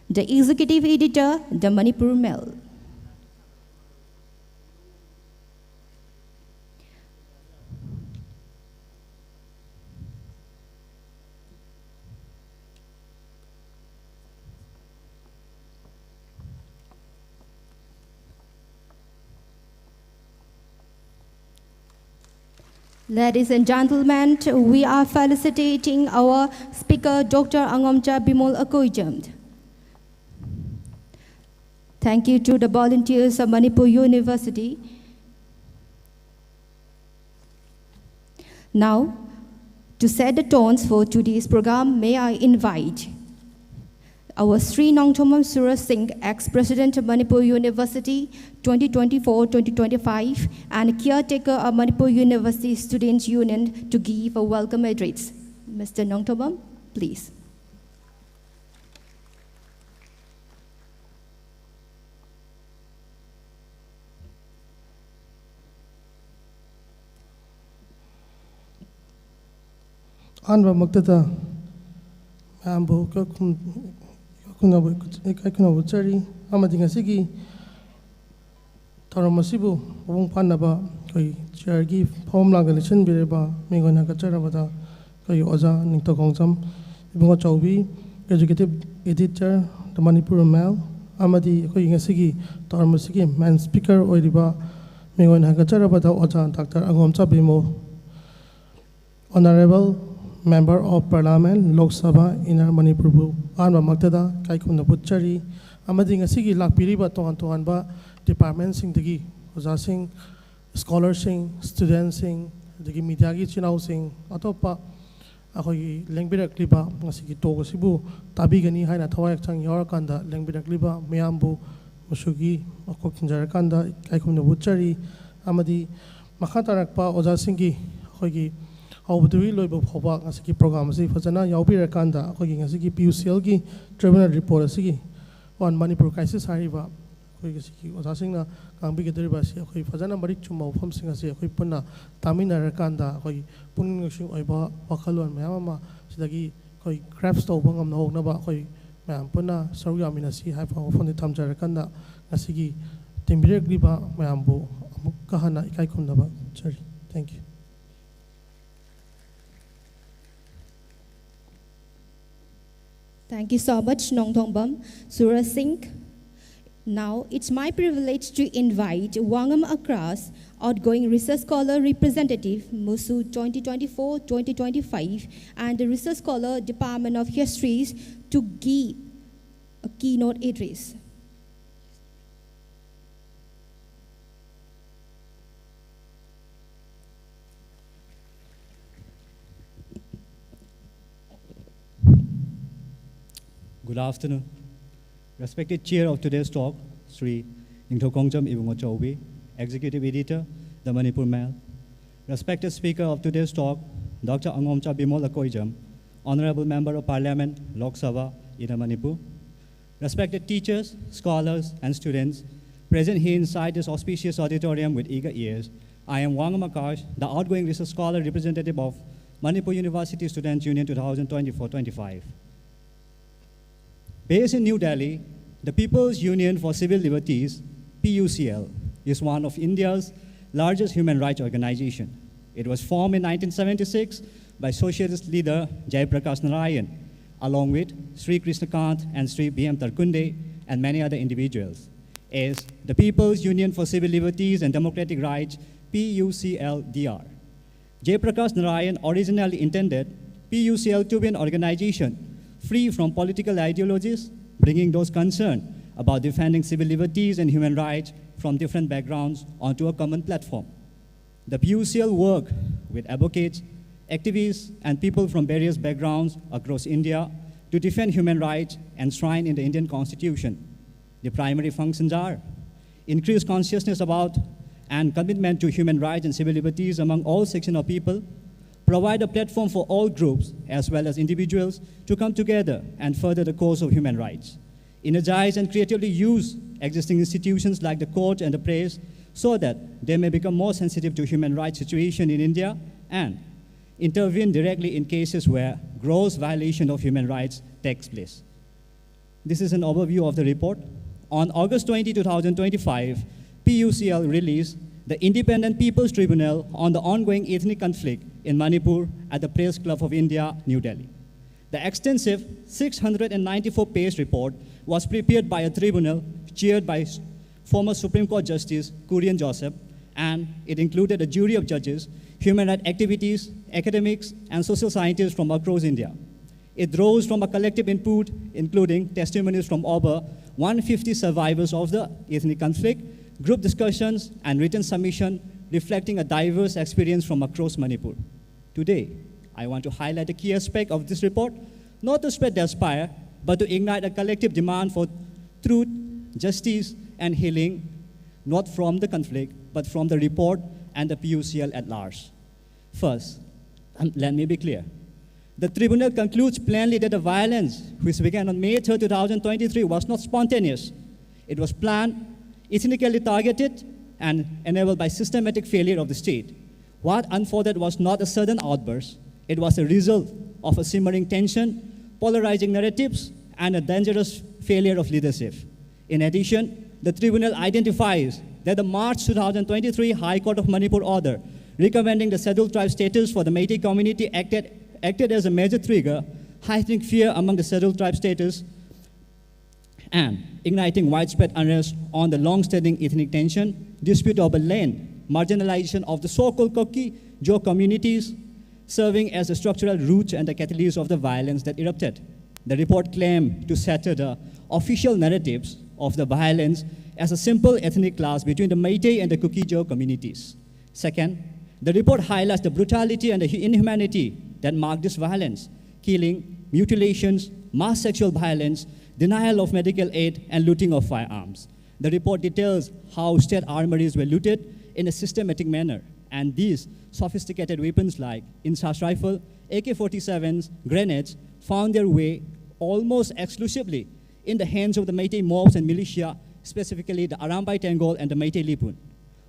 The Executive Editor, the Manipur Mail. Ladies and gentlemen, we are felicitating our speaker, Dr. Angomcha Bimol Akoijam. Thank you to the volunteers of Manipur University. Now, to set the tones for today's program, may I invite our Sri Ningthoukhongam Suraj Singh, ex-president of Manipur University 2024-2025 and caretaker of Manipur University Students' Union to give a welcome address. Mr. Ningthoukhongam, please. Anba Muktata Ambo Kunabuchari, Amadingasigi, Taramasibu, Wong Panaba, Chergi, Homeland Election Bireba, Mingona Kacharabata, Oza, Ningthoukhongam, Ibungochoubi, Executive Editor, the Manipur Mail, Amadi Koyingasigi, Taramasigi, Man Speaker, Oiriba, Mingona Kacharabata, Oza, Dr. Angomcha Bimol, Honorable Member of Parliament, Lok Sabha, in Manipur, Anba Magdada, Kaikuna Butchari, Amading a Sigi Lakpiriba Toanba, Department Sing Digi, Ozasing, Scholars Sing, Students Sing, Digi Midiagi Chinau Sing, Atopa, Ahoy, Langbira Kliba, Masiki Togosibu, Tabigani, Haina Tawak Chang Yorakanda, Langbira Kliba, Miambu, Mushugi, Okokinjarakanda, Kaikuna Butchari, Amadi, Makatarakpa, Ozasingi, Hogi. Auditorium loiba phoba ngasiki program asi fajana yaubira kanda akogi ngasiki PUCL'S Tribunal report asigi on Manipur crisis hariba koi ngasiki osasingna kangbi gedriba si akoi fajana marik chuma phom sing asi akoi punna tamina rakanda akoi puning ngasing oiba wakhalon mayama sidagi koi crafts to bangam na hokna ba akoi mayam punna saru yamina si ha phom phone thamjar kanda ngasiki timbirek liba mayambu amuk kahana ikai khunna ba chari. Thank you. Thank you so much, Ningthoukhongam Suraj Singh. Now, it's my privilege to invite Wangam Akra's outgoing research scholar representative, Musu 2024-2025, and the research scholar Department of Histories to give a keynote address. Good afternoon. Respected chair of today's talk, Sri Ningthoukhongam Ibungochoubi, Executive Editor, the Manipur Mail. Respected speaker of today's talk, Dr. Angomcha Bimol Akoijam, Honorable Member of Parliament, Lok Sabha, in Manipur. Respected teachers, scholars, and students present here inside this auspicious auditorium with eager ears, I am Wangam Akash, the outgoing research scholar representative of Manipur University Students' Union 2024-25. Based in New Delhi, the People's Union for Civil Liberties, PUCL, is one of India's largest human rights organizations. It was formed in 1976 by socialist leader Jayaprakash Narayan, along with Sri Krishnakant and Sri B.M. Tarkunde and many other individuals, as the People's Union for Civil Liberties and Democratic Rights, PUCL-DR. Jayaprakash Narayan originally intended PUCL to be an organization free from political ideologies, bringing those concerned about defending civil liberties and human rights from different backgrounds onto a common platform. The PUCL work with advocates, activists, and people from various backgrounds across India to defend human rights enshrined in the Indian Constitution. The primary functions are increase consciousness about and commitment to human rights and civil liberties among all sections of people, provide a platform for all groups as well as individuals to come together and further the cause of human rights, energize and creatively use existing institutions like the court and the press so that they may become more sensitive to human rights situation in India and intervene directly in cases where gross violation of human rights takes place. This is an overview of the report. On August 20, 2025, PUCL released the Independent People's Tribunal on the ongoing ethnic conflict in Manipur at the Press Club of India, New Delhi. The extensive 694-page report was prepared by a tribunal chaired by former Supreme Court Justice Kurian Joseph, and it included a jury of judges, human rights activists, academics, and social scientists from across India. It rose from a collective input, including testimonies from over 150 survivors of the ethnic conflict, group discussions, and written submission reflecting a diverse experience from across Manipur. Today, I want to highlight a key aspect of this report, not to spread despair, but to ignite a collective demand for truth, justice, and healing, not from the conflict, but from the report and the PUCL at large. First, let me be clear. The tribunal concludes plainly that the violence, which began on May 3, 2023, was not spontaneous. It was planned, ethnically targeted, and enabled by systematic failure of the state. What unfolded was not a sudden outburst. It was a result of a simmering tension, polarizing narratives, and a dangerous failure of leadership. In addition, the tribunal identifies that the March 2023 High Court of Manipur order recommending the scheduled tribe status for the Meitei community acted as a major trigger, heightening fear among the scheduled tribe status and igniting widespread unrest on the long-standing ethnic tension, dispute over land, marginalization of the so-called Koki-Jo communities, serving as the structural roots and the catalyst of the violence that erupted. The report claimed to shatter the official narratives of the violence as a simple ethnic clash between the Meitei and the Koki-Jo communities. Second, the report highlights the brutality and the inhumanity that mark this violence: killing, mutilations, mass sexual violence, denial of medical aid, and looting of firearms. The report details how state armories were looted in a systematic manner, and these sophisticated weapons like Inchas rifle, AK-47s, grenades found their way almost exclusively in the hands of the Meitei mobs and militia, specifically the Arambai Tengol and the Meitei Lipun.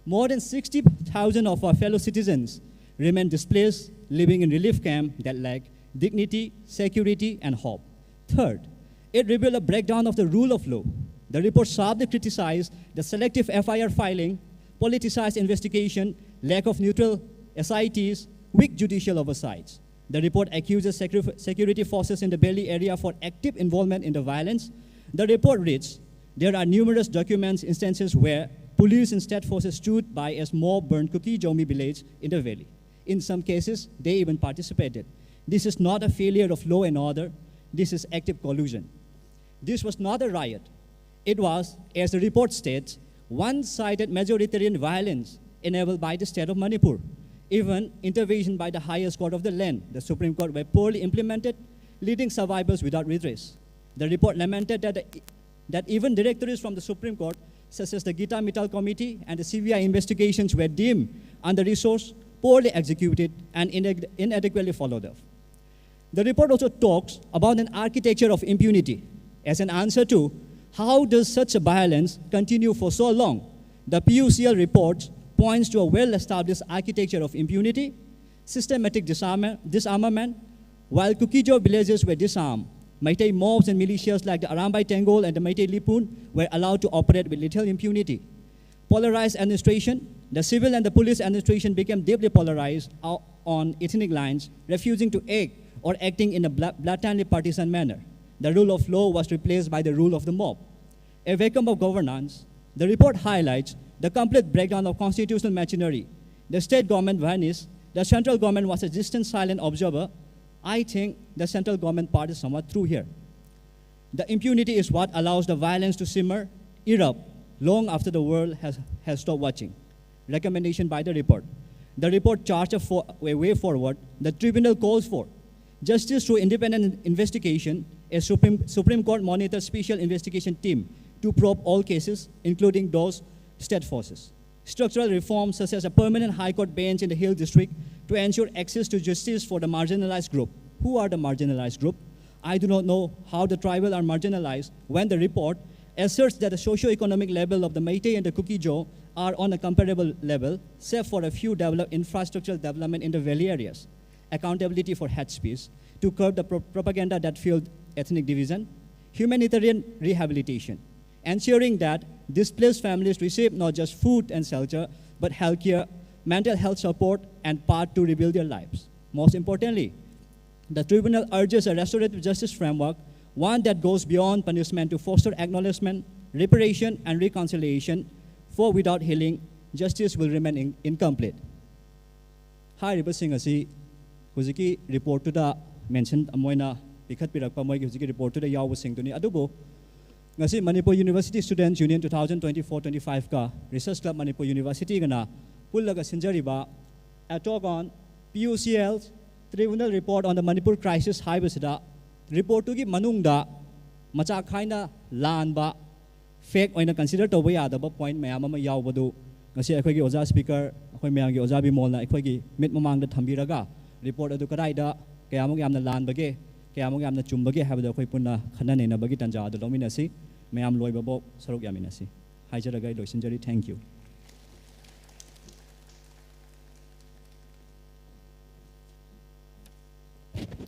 More than 60,000 of our fellow citizens remain displaced, living in relief camps that lack dignity, security, and hope. Third, it revealed a breakdown of the rule of law. The report sharply criticized the selective FIR filing, politicized investigation, lack of neutral SITs, weak judicial oversights. The report accuses security forces in the Delhi area for active involvement in the violence. The report reads, there are numerous documents instances where police and state forces stood by as mob burned Koki-Jomi village in the valley. In some cases, they even participated. This is not a failure of law and order. This is active collusion. This was not a riot. It was, as the report states, one-sided majoritarian violence enabled by the state of Manipur. Even intervention by the highest court of the land, the Supreme Court, were poorly implemented, leading survivors without redress. The report lamented that even directories from the Supreme Court, such as the Gita Mittal Committee and the CBI investigations, were deemed under-resourced, poorly executed, and inadequately followed up. The report also talks about an architecture of impunity as an answer to how does such a violence continue for so long. The PUCL report points to a well-established architecture of impunity, systematic disarmament. While Koki-Jo villages were disarmed, Meitei mobs and militias like the Arambai Tengol and the Meitei Lipun were allowed to operate with little impunity. Polarized administration, the civil and the police administration became deeply polarized on ethnic lines, refusing to act or acting in a blatantly partisan manner. The rule of law was replaced by the rule of the mob. A vacuum of governance, the report highlights the complete breakdown of constitutional machinery. The state government vanished. The central government was a distant, silent observer. I think the central government part is somewhat true here. The impunity is what allows the violence to simmer, erupt, long after the world has stopped watching. Recommendation by the report. The report charts a way forward. The tribunal calls for justice through independent investigation, a Supreme Court monitored special investigation team to probe all cases, including those state forces. Structural reforms such as a permanent high court bench in the Hill District to ensure access to justice for the marginalized group. Who are the marginalized group? I do not know how the tribal are marginalized when the report asserts that the socio-economic level of the Meitei and the Koki-Jo are on a comparable level, save for a few developed infrastructural development in the valley areas. Accountability for hate speech to curb the propaganda that fueled ethnic division, humanitarian rehabilitation, ensuring that displaced families receive not just food and shelter, but healthcare, mental health support, and path to rebuild their lives. Most importantly, the tribunal urges a restorative justice framework, one that goes beyond punishment to foster acknowledgement, reparation, and reconciliation, for without healing, justice will remain incomplete. Haribasing asi huziki report to the mentioned amoina pikat pirakpa moi huziki report to the yawasing tuni adubo ngasi Manipur University Students Union 2024-25 ka Research Club Manipur University gana pullaga sinjariba a talk on PUCL's Tribunal report on the Manipur crisis haibasida report to gi manungda macha khaina lanba fake oina consider to yadaba point mayam ama yawbadu ngasi akhoi oja speaker akhoi mayam gi oja bimol na akhoi gi mit mamang da thambiraga report adu kadai da kayamuk yamna lanbage kayamuk yamna chumbage habada akhoi punna khana nena bagi tanja adu lominasi mayam loiba bo saruk yaminasi haijaraga loisinjari. Thank you.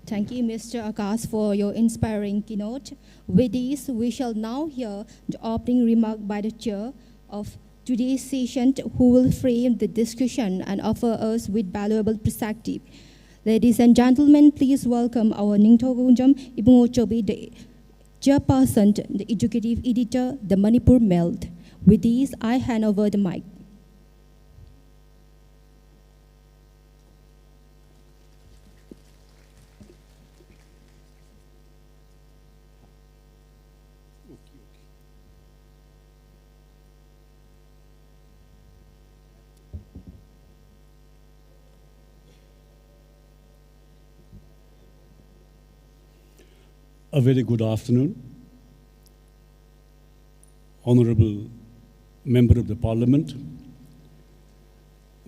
Thank you, Mr. Akash, for your inspiring keynote. With this, we shall now hear the opening remark by the chair of today's session, who will frame the discussion and offer us with valuable perspective. Ladies and gentlemen, please welcome our Ningthoukhongam Ibungochoubi, the chairperson, the executive editor, the Manipur Meld. With this, I hand over the mic. A very good afternoon. Honorable Member of the Parliament,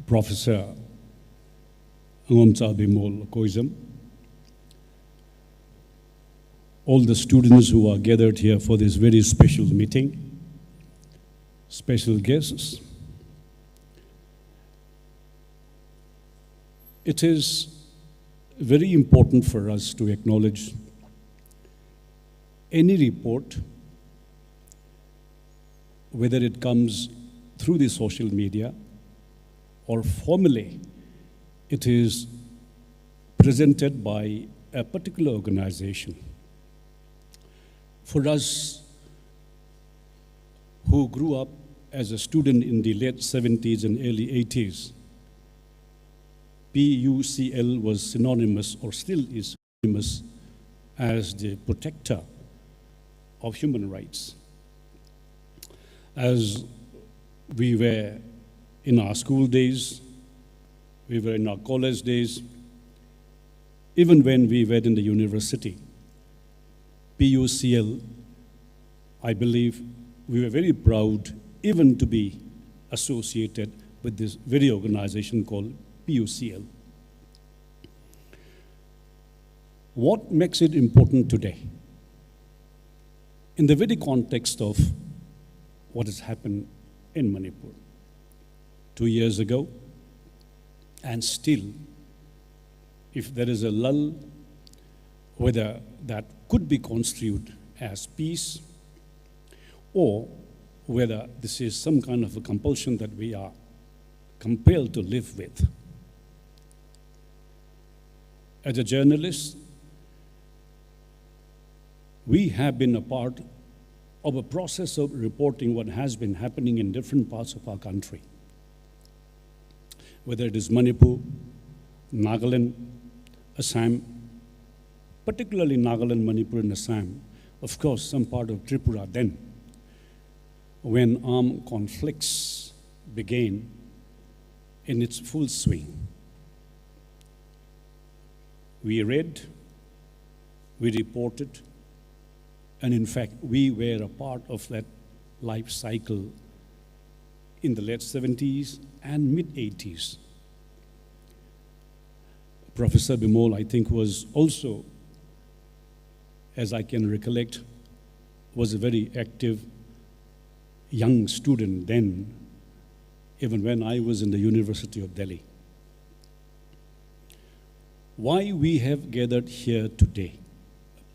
Professor Angomcha Bimol Akoijam, all the students who are gathered here for this very special meeting, special guests. It is very important for us to acknowledge any report, whether it comes through the social media or formally, it is presented by a particular organization. For us who grew up as a student in the late 70s and early 80s, PUCL was synonymous, or still is synonymous, as the protector of human rights. As we were in our school days, we were in our college days, even when we were in the university, PUCL, I believe we were very proud even to be associated with this very organization called PUCL. What makes it important today? In the very context of what has happened in Manipur 2 years ago, and still, if there is a lull, whether that could be construed as peace, or whether this is some kind of a compulsion that we are compelled to live with. As a journalist, we have been a part of a process of reporting what has been happening in different parts of our country. Whether it is Manipur, Nagaland, Assam, particularly Nagaland, Manipur, and Assam, of course, some part of Tripura then, when armed conflicts began in its full swing. We read, we reported, and in fact, we were a part of that life cycle in the late 70s and mid-80s. Professor Bimol, I think, was also, as I can recollect, was a very active young student then, even when I was in the University of Delhi. Why we have gathered here today,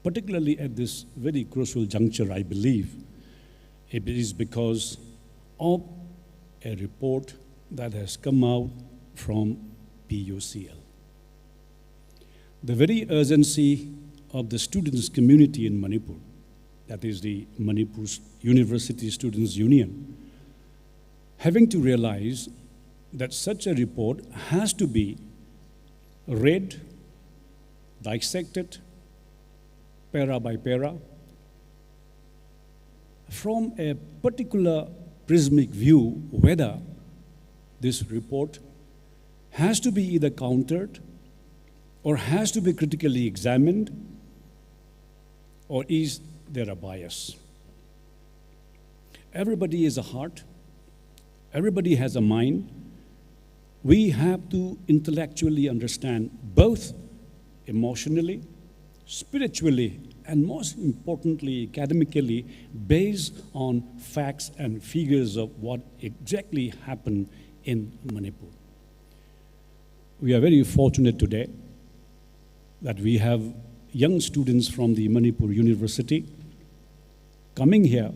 particularly at this very crucial juncture, I believe, it is because of a report that has come out from PUCL. The very urgency of the students' community in Manipur, that is the Manipur University Students' Union, having to realize that such a report has to be read, dissected, para by para, from a particular prismatic view, whether this report has to be either countered or has to be critically examined, or is there a bias? Everybody is a heart, everybody has a mind. We have to intellectually understand, both emotionally, spiritually, and most importantly, academically, based on facts and figures of what exactly happened in Manipur. We are very fortunate today that we have young students from the Manipur University coming here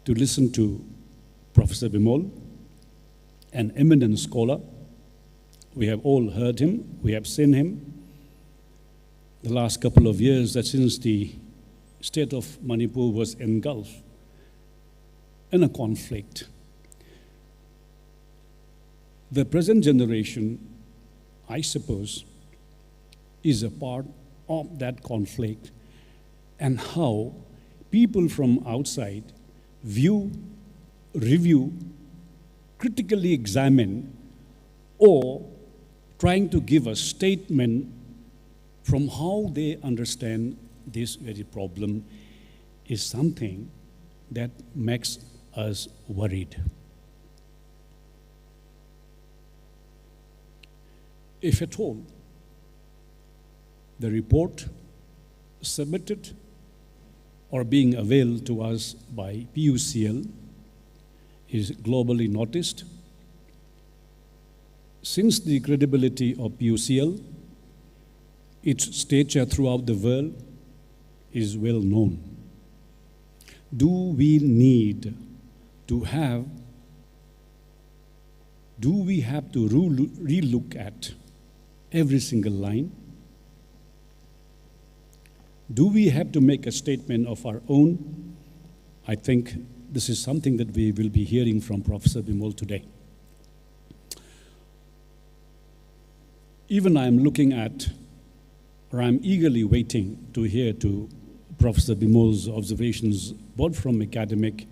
to listen to Professor Bimol, an eminent scholar. We have all heard him, we have seen him the last couple of years, that since the state of Manipur was engulfed in a conflict. The present generation, I suppose, is a part of that conflict, and how people from outside view, review, critically examine, or trying to give a statement from how they understand this very problem is something that makes us worried. If at all, the report submitted or being availed to us by PUCL is globally noticed, since the credibility of PUCL, its stature throughout the world is well known. Do we need to have, do we have to relook at every single line? Do we have to make a statement of our own? I think this is something that we will be hearing from Professor Bimol today. Even I am looking at, or I'm eagerly waiting to hear to Professor Bimol's observations, both from academic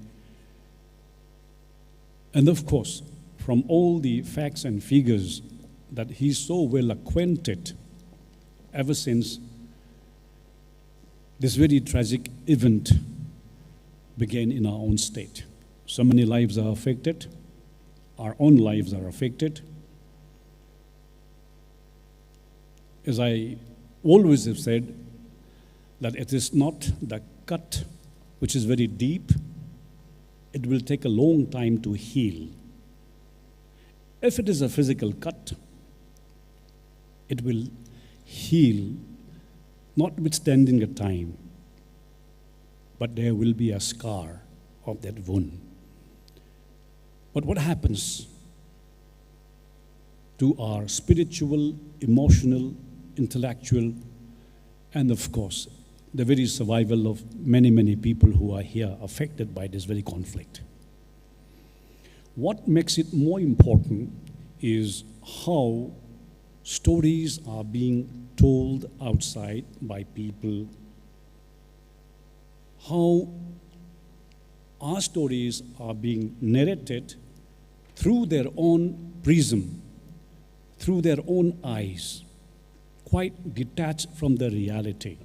and of course from all the facts and figures that he's so well acquainted ever since this very tragic event began in our own state. So many lives are affected, our own lives are affected. As I always have said, that it is not the cut which is very deep, it will take a long time to heal. If it is a physical cut, it will heal, notwithstanding the time, but there will be a scar of that wound. But what happens to our spiritual, emotional, intellectual, and of course, the very survival of many, many people who are here affected by this very conflict? What makes it more important is how stories are being told outside by people, how our stories are being narrated through their own prism, through their own eyes, quite detached from the reality.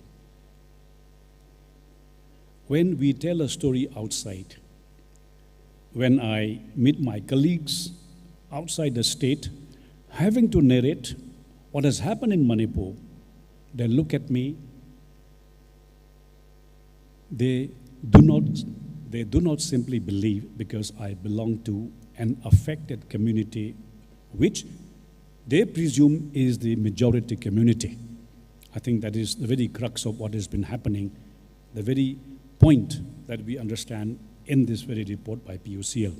When we tell a story outside, when I meet my colleagues outside the state, having to narrate what has happened in Manipur, they look at me, they do not simply believe because I belong to an affected community, which they presume is the majority community. I think that is the very crux of what has been happening, the very point that we understand in this very report by PUCL.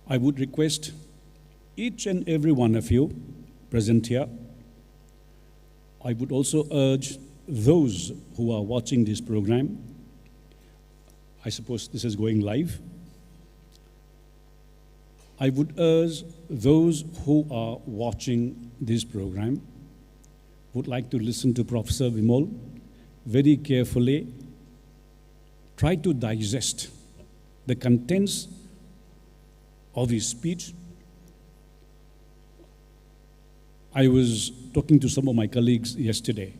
I would request each and every one of you present here. I would also urge those who are watching this program, I suppose this is going live. I would urge those who are watching this program, would like to listen to Professor Bimol very carefully, try to digest the contents of his speech. I was talking to some of my colleagues yesterday,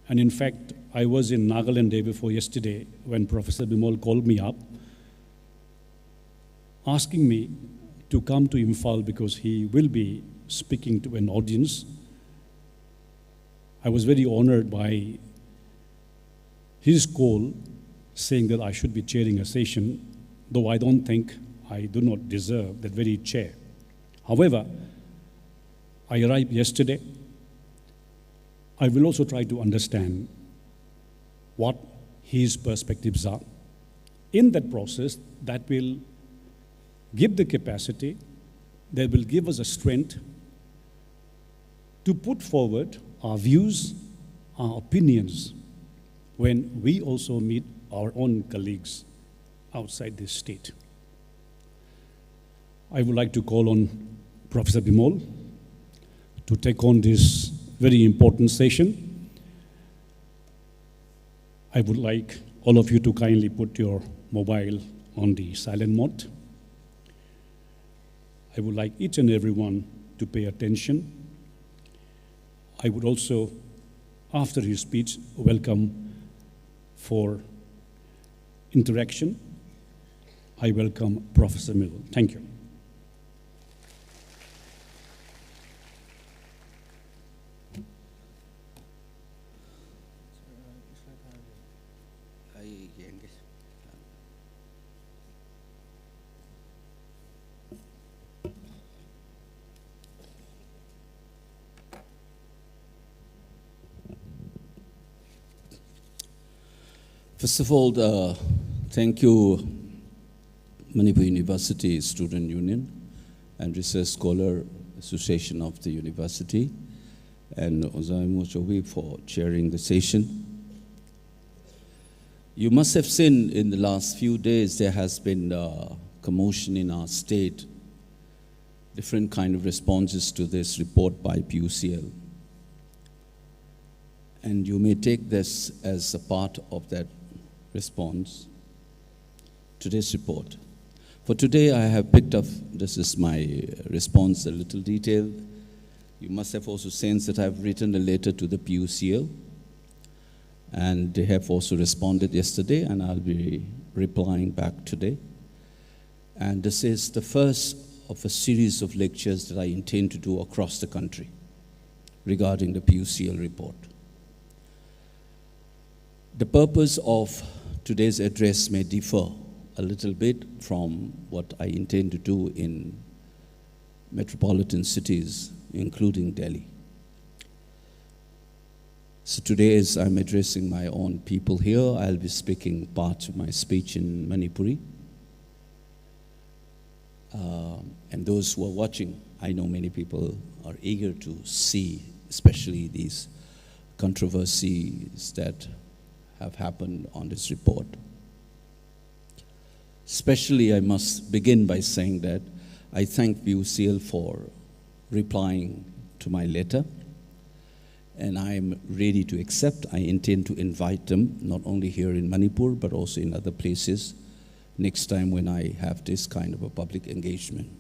and in fact, I was in Nagaland day before yesterday when Professor Bimol called me up, asking me to come to Imphal because he will be speaking to an audience. I was very honored by his call, saying that I should be chairing a session, though I don't think I do not deserve that very chair. However, I arrived yesterday. I will also try to understand what his perspectives are. In that process, that will give the capacity, that will give us a strength to put forward our views, our opinions, when we also meet our own colleagues outside this state. I would like to call on Professor Bimol to take on this very important session. I would like all of you to kindly put your mobile on the silent mode. I would like each and everyone to pay attention. I would also, after his speech, welcome for interaction. I welcome Professor Bimol. Thank you. First of all, thank you, Manipur University Student Union and Research Scholar Association of the University, and Angomcha for chairing the session. You must have seen in the last few days there has been commotion in our state, different kind of responses to this report by PUCL. And you may take this as a part of that response to this report. For today, I have picked up, this is my response, a little detailed. You must have also sensed that I've written a letter to the PUCL, and they have also responded yesterday, and I'll be replying back today. And this is the first of a series of lectures that I intend to do across the country regarding the PUCL report. The purpose of today's address may differ a little bit from what I intend to do in metropolitan cities, including Delhi. So today, as I'm addressing my own people here, I'll be speaking part of my speech in Manipuri. And those who are watching, I know many people are eager to see, especially these controversies that have happened on this report. Especially, I must begin by saying that I thank PUCL for replying to my letter, and I am ready to accept. I intend to invite them, not only here in Manipur, but also in other places, next time when I have this kind of a public engagement.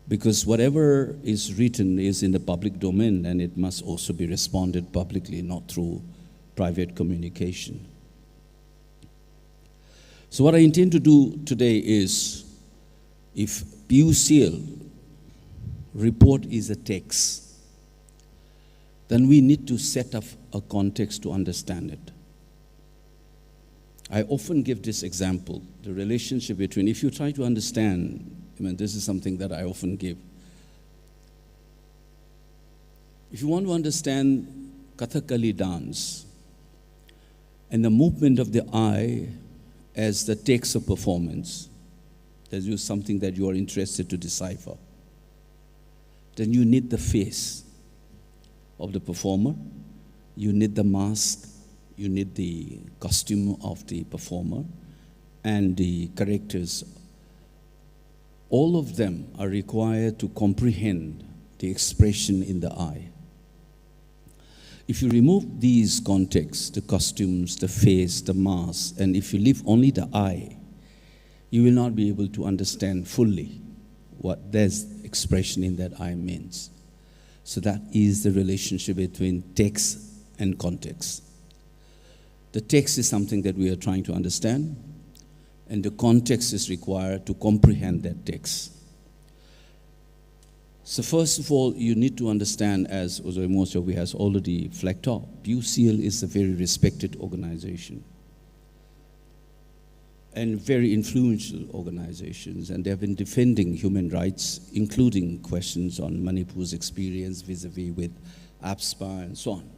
Because whatever is written is in the public domain, and it must also be responded publicly, not through private communication. So what I intend to do today is, if PUCL report is a text, then we need to set up a context to understand it. I often give this example, the relationship between, if you try to understand, I mean, this is something that I often give. If you want to understand Kathakali dance and the movement of the eye as the text of performance, that is something that you are interested to decipher, then you need the face of the performer, you need the mask, you need the costume of the performer, and the characters. All of them are required to comprehend the expression in the eye. If you remove these contexts, the costumes, the face, the mask, and if you leave only the eye, you will not be able to understand fully what this expression in that eye means. So that is the relationship between text and context. The text is something that we are trying to understand, and the context is required to comprehend that text. So first of all, you need to understand, as Auditorium has already flagged up, PUCL is a very respected organization and very influential organizations, and they have been defending human rights, including questions on Manipur's experience vis-a-vis with APSPA and so on.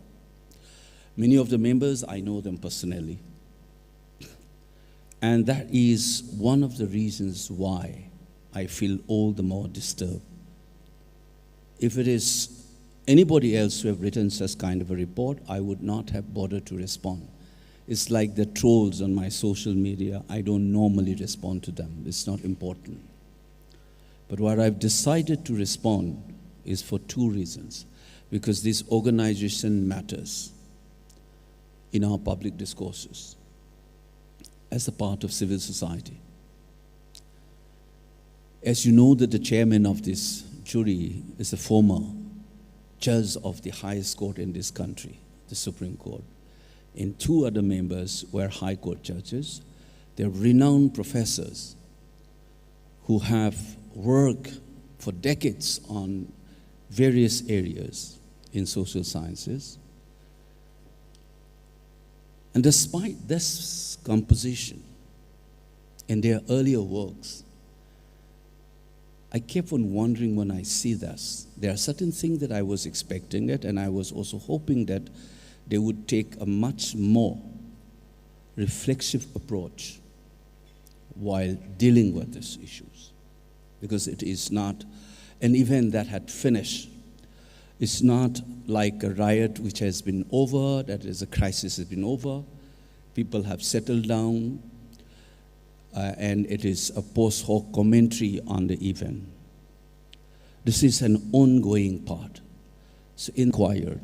Many of the members, I know them personally, and that is one of the reasons why I feel all the more disturbed. If it is anybody else who have written such kind of a report, I would not have bothered to respond. It's like the trolls on my social media. I don't normally respond to them. It's not important. But what I've decided to respond is for two reasons. Because this organization matters in our public discourses as a part of civil society. As you know, that the chairman of this jury is a former judge of the highest court in this country, the Supreme Court. And two other members were high court judges. They're renowned professors who have worked for decades on various areas in social sciences. And despite this composition in their earlier works, I kept on wondering when I see this. There are certain things that I was expecting it, and I was also hoping that they would take a much more reflexive approach while dealing with these issues. Because it is not an event that had finished. It's not like a riot which has been over, that is a crisis has been over. People have settled down. And it is a post hoc commentary on the event. This is an ongoing part. It's inquired.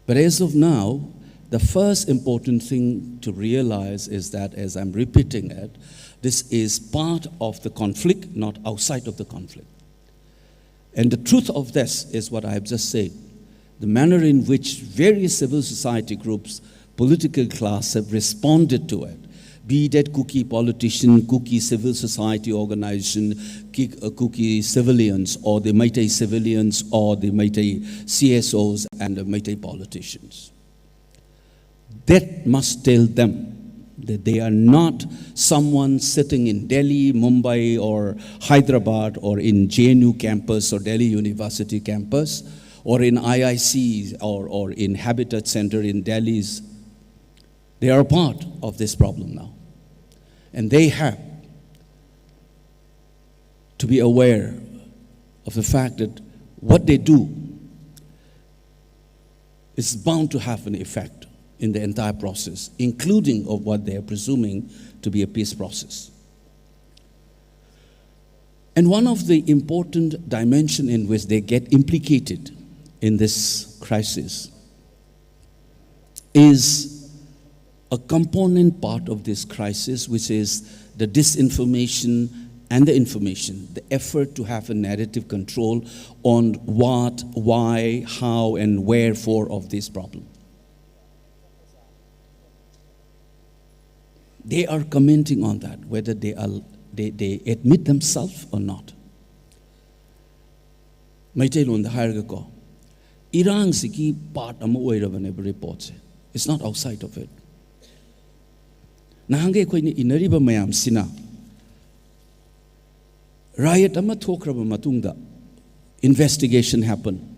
But as of now, the first important thing to realize is that, as I'm repeating it, this is part of the conflict, not outside of the conflict. And the truth of this is what I have just said. The manner in which various civil society groups, political class have responded to it, be that Kuki politician, Kuki civil society organization, Kuki civilians, or the Meitei civilians, or the Meitei CSOs and the Meitei politicians. That must tell them that they are not someone sitting in Delhi, Mumbai, or Hyderabad, or in JNU campus, or Delhi University campus, or in IIC, or in Habitat Center in Delhi's. They are a part of this problem now. And they have to be aware of the fact that what they do is bound to have an effect in the entire process, including of what they are presuming to be a peace process. And one of the important dimensions in which they get implicated in this crisis is a component part of this crisis, which is the disinformation and the information, the effort to have a narrative control on what, why, how, and wherefore of this problem. They are commenting on that, whether they admit themselves or not. Maitei the hierarchy. Iran siki part ama oirabane reports. It's not outside of it. Nahange koi ni inariba mayam sina. Riot ama thokraba matungda investigation happened.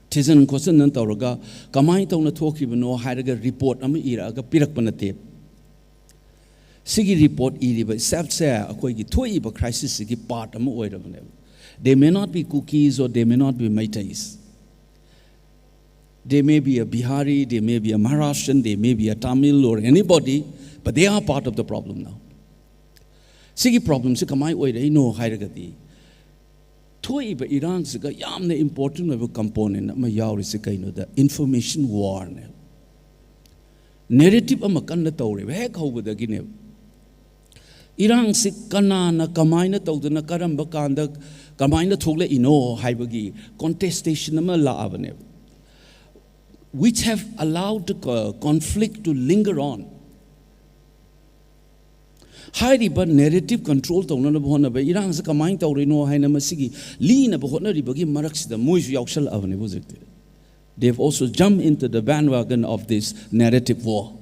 Tizen question nan tawraga kamai tawna thokibano hairaga report ama iraga pirakpanate. Sigi report iriba self-share akoigi thoiba crisis sigi part ama oirabane. They may not be cookies or they may not be Meiteis. They may be a Bihari, they may be a Maharashtrian, they may be a Tamil or anybody, but they are part of the problem now. Sigi problem si kamai oira no hairagati. Thoiba Iran siga yamne important of a component ama yauri sikaino the information war ne. Narrative ama kanna tawre hek hawbada gine. Iran sik kanana kamaina tawdana karamba kanda kamaina thole ino haibagi contestation ama laabane. Which have allowed the conflict to linger on. Highly but narrative control to none of Hon'ble, Iran is a mind or no Hinamasigi, lean about Hon'ble, Maraks, the Muj Yaksal Avenue was it. They've also jumped into the bandwagon of this narrative war.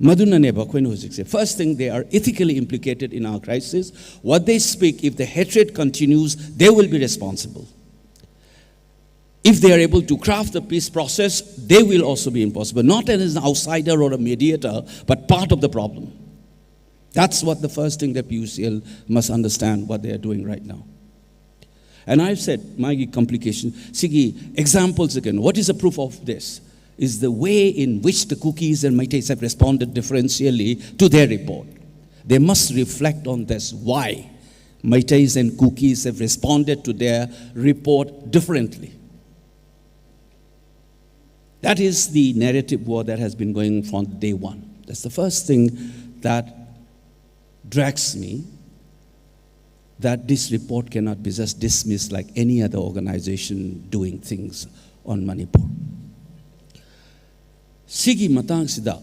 Maduna Neba, first thing, they are ethically implicated in our crisis. What they speak, if the hatred continues, they will be responsible. If they are able to craft the peace process, they will also be impossible. Not as an outsider or a mediator, but part of the problem. That's what the first thing that PUCL must understand what they are doing right now. And I've said, my complication, Sigi, examples again. What is the proof of this? Is the way in which the cookies and Meiteis have responded differentially to their report. They must reflect on this. Why Meiteis and cookies have responded to their report differently. That is the narrative war that has been going from day one. That's the first thing that drags me, that this report cannot be just dismissed like any other organization doing things on Manipur. Sigi matang sida.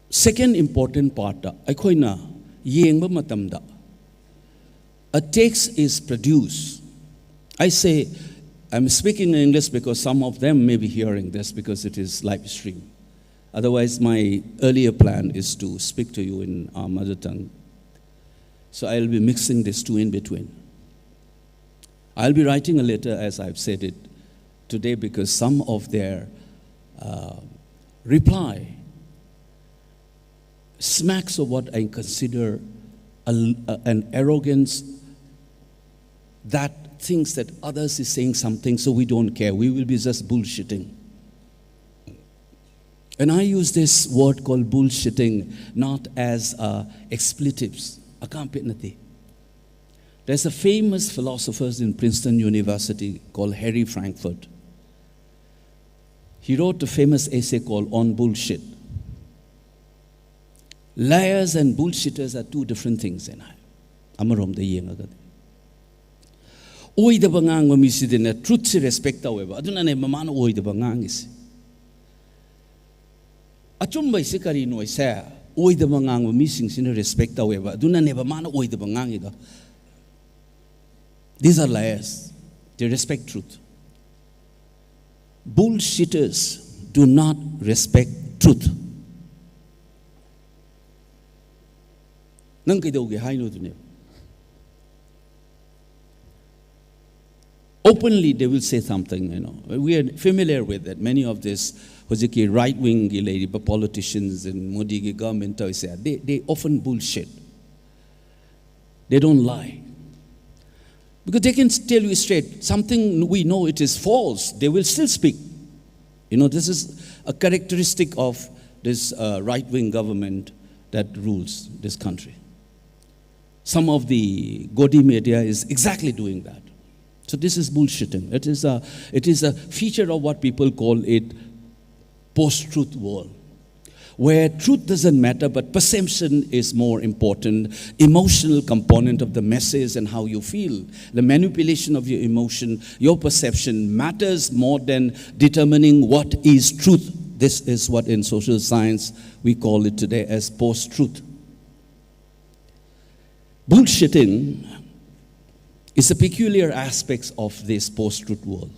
Second important part, aikoina yengba matamda. A text is produced. I say, I'm speaking in English because some of them may be hearing this because it is live stream. Otherwise, my earlier plan is to speak to you in our mother tongue. So I'll be mixing these two in between. I'll be writing a letter, as I've said it today, because some of their reply smacks of what I consider an arrogance that thinks that others is saying something, so we don't care. We will be just bullshitting. And I use this word called bullshitting not as expletives. There's a famous philosopher in Princeton University called Harry Frankfurt. He wrote a famous essay called On Bullshit. Liars and bullshitters are two different things. Amarom the yeng. Oi the bangang mamisidina truth si respect however. Aduna ne mamano oi the bangang is. Achumba isikari no isa. Oi the bangang missing sin respect however. Aduna ne mamano oi the bangang ida. These are liars. They respect truth. Bullshitters do not respect truth. Nang kaidoge haino dune. Openly, they will say something, We are familiar with that. Many of these right-wing politicians and Modi government, they often bullshit. They don't lie. Because they can tell you straight, something we know it is false, they will still speak. This is a characteristic of this right-wing government that rules this country. Some of the Godi media is exactly doing that. So this is bullshitting. It is a feature of what people call it post-truth world, where truth doesn't matter, but perception is more important. Emotional component of the message and how you feel, the manipulation of your emotion, your perception matters more than determining what is truth. This is what in social science we call it today as post-truth. Bullshitting is a peculiar aspect of this post-truth world.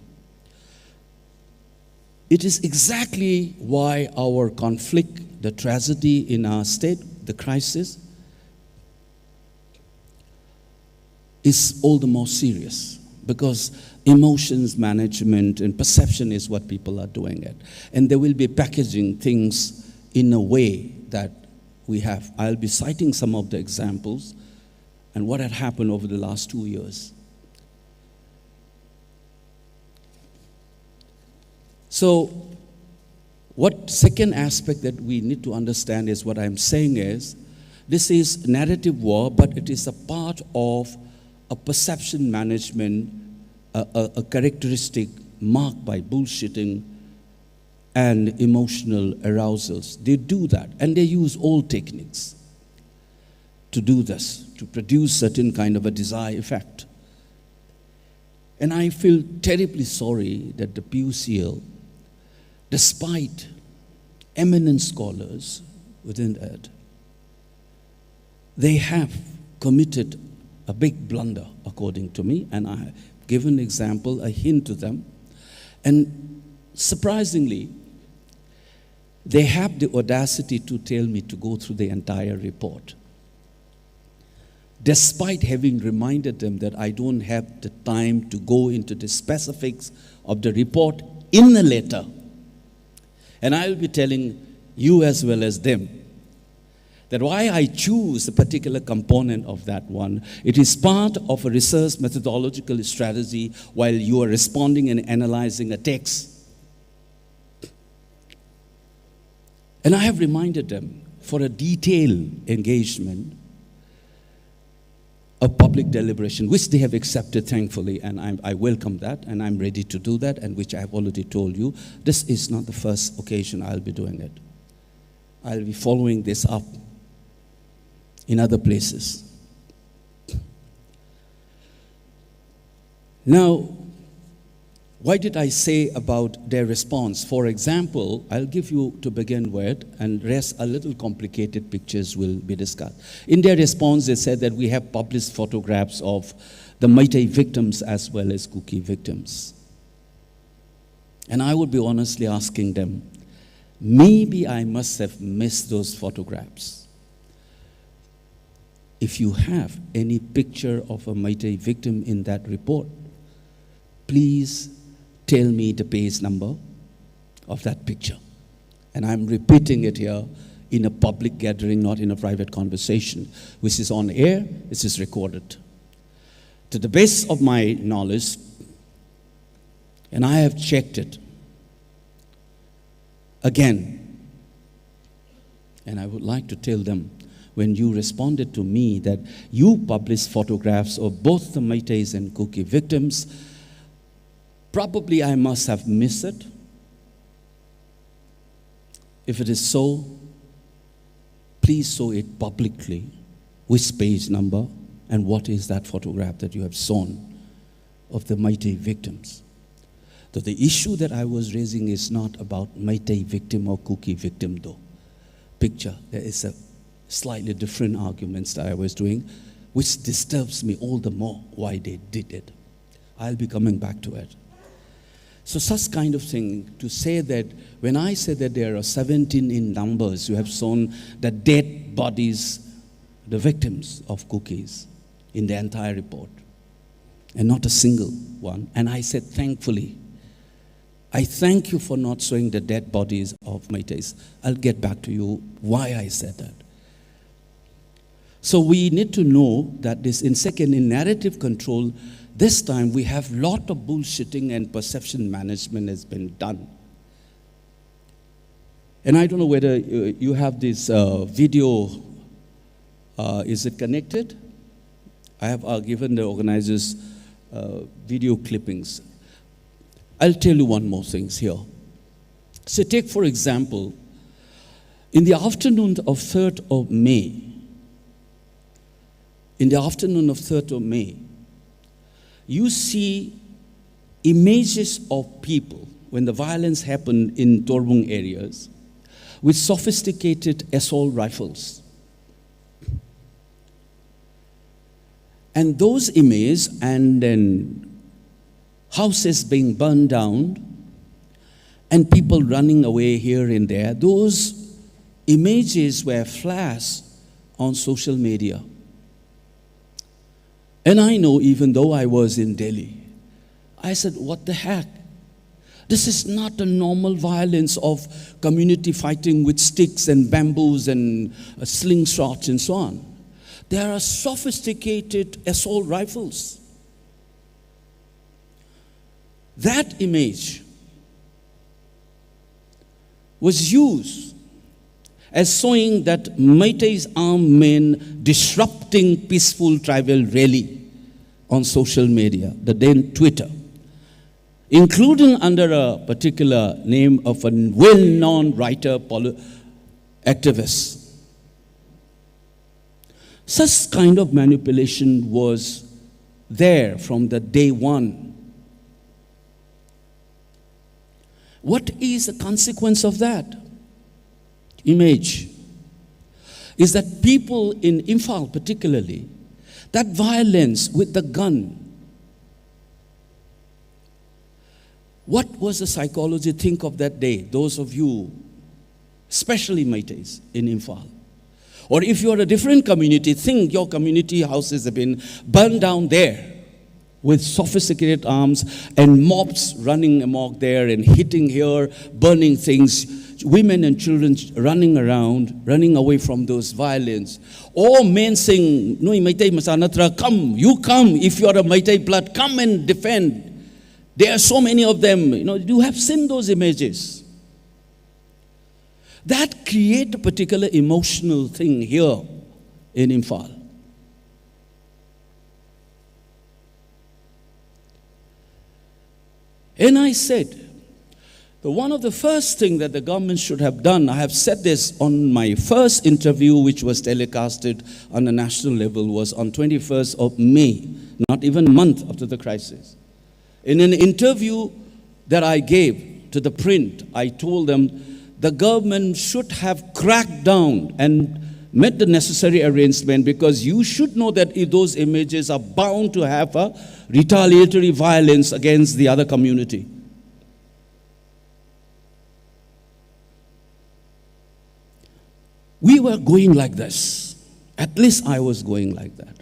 It is exactly why our conflict, the tragedy in our state, the crisis, is all the more serious because emotions management and perception is what people are doing it. And they will be packaging things in a way that we have. I'll be citing some of the examples and what had happened over the last 2 years. So, what second aspect that we need to understand is what I'm saying is, this is narrative war, but it is a part of a perception management, a characteristic marked by bullshitting and emotional arousals. They do that, and they use all techniques to do this, to produce certain kind of a desired effect. And I feel terribly sorry that the PUCL, despite eminent scholars within it, they have committed a big blunder, according to me, and I have given an example, a hint to them. And surprisingly, they have the audacity to tell me to go through the entire report, despite having reminded them that I don't have the time to go into the specifics of the report in the letter. And I will be telling you as well as them that why I choose a particular component of that one. It is part of a research methodological strategy while you are responding and analyzing a text. And I have reminded them for a detailed engagement of public deliberation, which they have accepted, thankfully, and I welcome that, and I'm ready to do that, and which I have already told you. This is not the first occasion I'll be doing it. I'll be following this up in other places. Now, why did I say about their response? For example, I'll give you to begin with, and rest a little complicated pictures will be discussed. In their response, they said that we have published photographs of the Meitei victims as well as Kuki victims. And I would be honestly asking them, maybe I must have missed those photographs. If you have any picture of a Meitei victim in that report, please tell me the page number of that picture. And I'm repeating it here in a public gathering, not in a private conversation, which is on air, this is recorded. To the best of my knowledge, and I have checked it again, and I would like to tell them, when you responded to me that you published photographs of both the Meiteis and Kuki victims, probably I must have missed it. If it is so, please show it publicly, which page number and what is that photograph that you have shown of the Meitei victims. So the issue that I was raising is not about Meitei victim or Kuki victim though. Picture, there is a slightly different arguments that I was doing, which disturbs me all the more why they did it. I'll be coming back to it. So such kind of thing, to say that, when I say that there are 17 in numbers, you have shown the dead bodies, the victims of cookies in the entire report, and not a single one. And I said, thankfully, I thank you for not showing the dead bodies of Meiteis. I'll get back to you why I said that. So we need to know that this, in narrative control, this time we have a lot of bullshitting and perception management has been done. And I don't know whether you have this video, is it connected? I have given the organizers video clippings. I'll tell you one more thing here. So take, for example, in the afternoon of 3rd of May, you see images of people when the violence happened in Torbung areas with sophisticated assault rifles. And those images, and then houses being burned down and people running away here and there, those images were flashed on social media. And I know, even though I was in Delhi, I said, what the heck? This is not a normal violence of community fighting with sticks and bamboos and slingshots and so on. There are sophisticated assault rifles. That image was used as showing that Meitei's armed men disrupting peaceful tribal rally on social media, the then Twitter, including under a particular name of a well-known writer, activist. Such kind of manipulation was there from the day one. What is the consequence of that image? Is that people in Imphal particularly, that violence with the gun, what was the psychology think of that day? Those of you, especially Meiteis in Imphal. Or if you are a different community, think your community houses have been burned down there with sophisticated arms and mobs running amok there and hitting here, burning things, women and children running around, running away from those violence. Or men saying, "Nui Meitei Masanatra, come, you come, if you are a Meitei blood, come and defend." There are so many of them. You have seen those images. That create a particular emotional thing here in Imphal. And I said, one of the first things that the government should have done, I have said this on my first interview, which was telecasted on a national level, was on 21st of May, not even a month after the crisis. In an interview that I gave to the print, I told them the government should have cracked down and made the necessary arrangement, because you should know that those images are bound to have a retaliatory violence against the other community. We were going like this. At least I was going like that.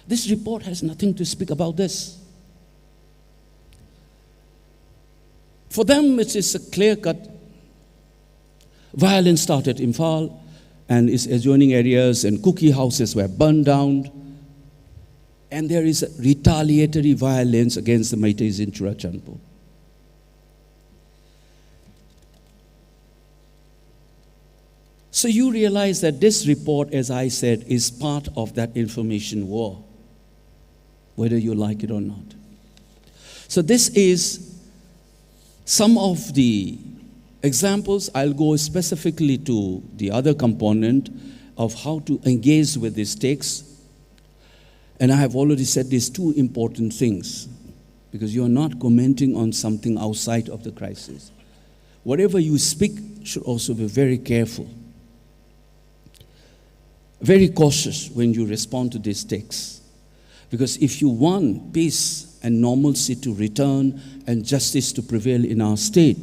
This report has nothing to speak about this. For them, it is a clear-cut violence started in Imphal and its adjoining areas, and cookie houses were burned down. And there is a retaliatory violence against the Meiteis in Churachandpur. So you realize that this report, as I said, is part of that information war, whether you like it or not. So this is some of the examples. I'll go specifically to the other component of how to engage with this text. And I have already said these two important things, because you are not commenting on something outside of the crisis. Whatever you speak should also be very careful, very cautious when you respond to this text. Because if you want peace and normalcy to return and justice to prevail in our state,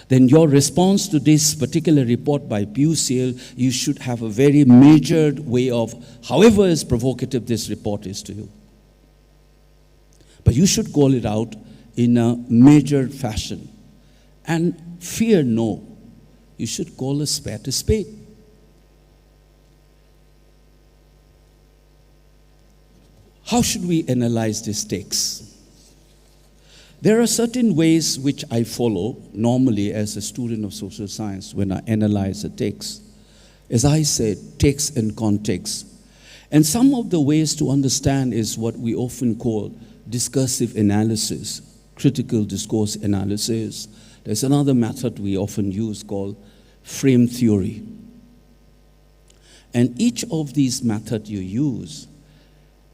then your response to this particular report by PUCL, you should have a very measured way of, however as provocative this report is to you. But you should call it out in a measured fashion. And fear no. You should call a spade a spade. How should we analyze this text? There are certain ways which I follow normally as a student of social science when I analyze a text. As I said, text and context. And some of the ways to understand is what we often call discursive analysis, critical discourse analysis. There's another method we often use called frame theory. And each of these methods you use,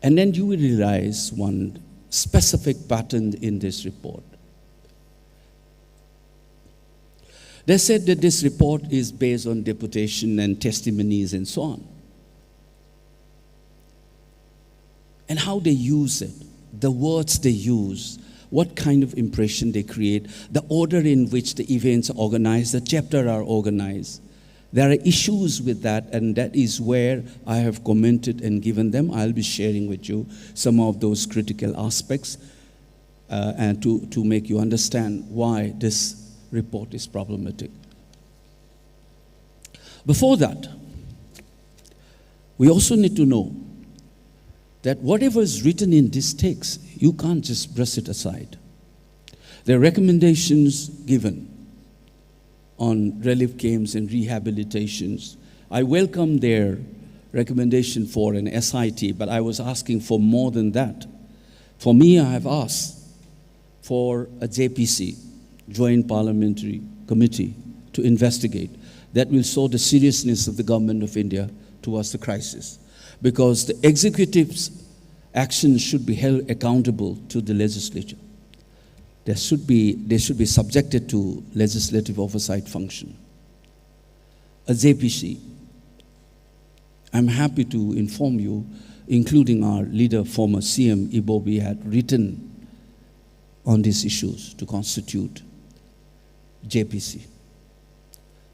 and then you will realize one specific pattern in this report. They said that this report is based on deputation and testimonies and so on. And how they use it, the words they use, what kind of impression they create, the order in which the events are organized, the chapters are organized. There are issues with that, and that is where I have commented and given them. I'll be sharing with you some of those critical aspects and to make you understand why this report is problematic. Before that, we also need to know that whatever is written in this text, you can't just brush it aside. There are recommendations given on relief games and rehabilitations. I welcome their recommendation for an SIT, but I was asking for more than that. For me, I have asked for a JPC, Joint Parliamentary Committee, to investigate. That will show the seriousness of the government of India towards the crisis. Because the executive's actions should be held accountable to the legislature. They should be subjected to legislative oversight function. A JPC, I'm happy to inform you, including our leader, former CM Ibobi, had written on these issues to constitute JPC.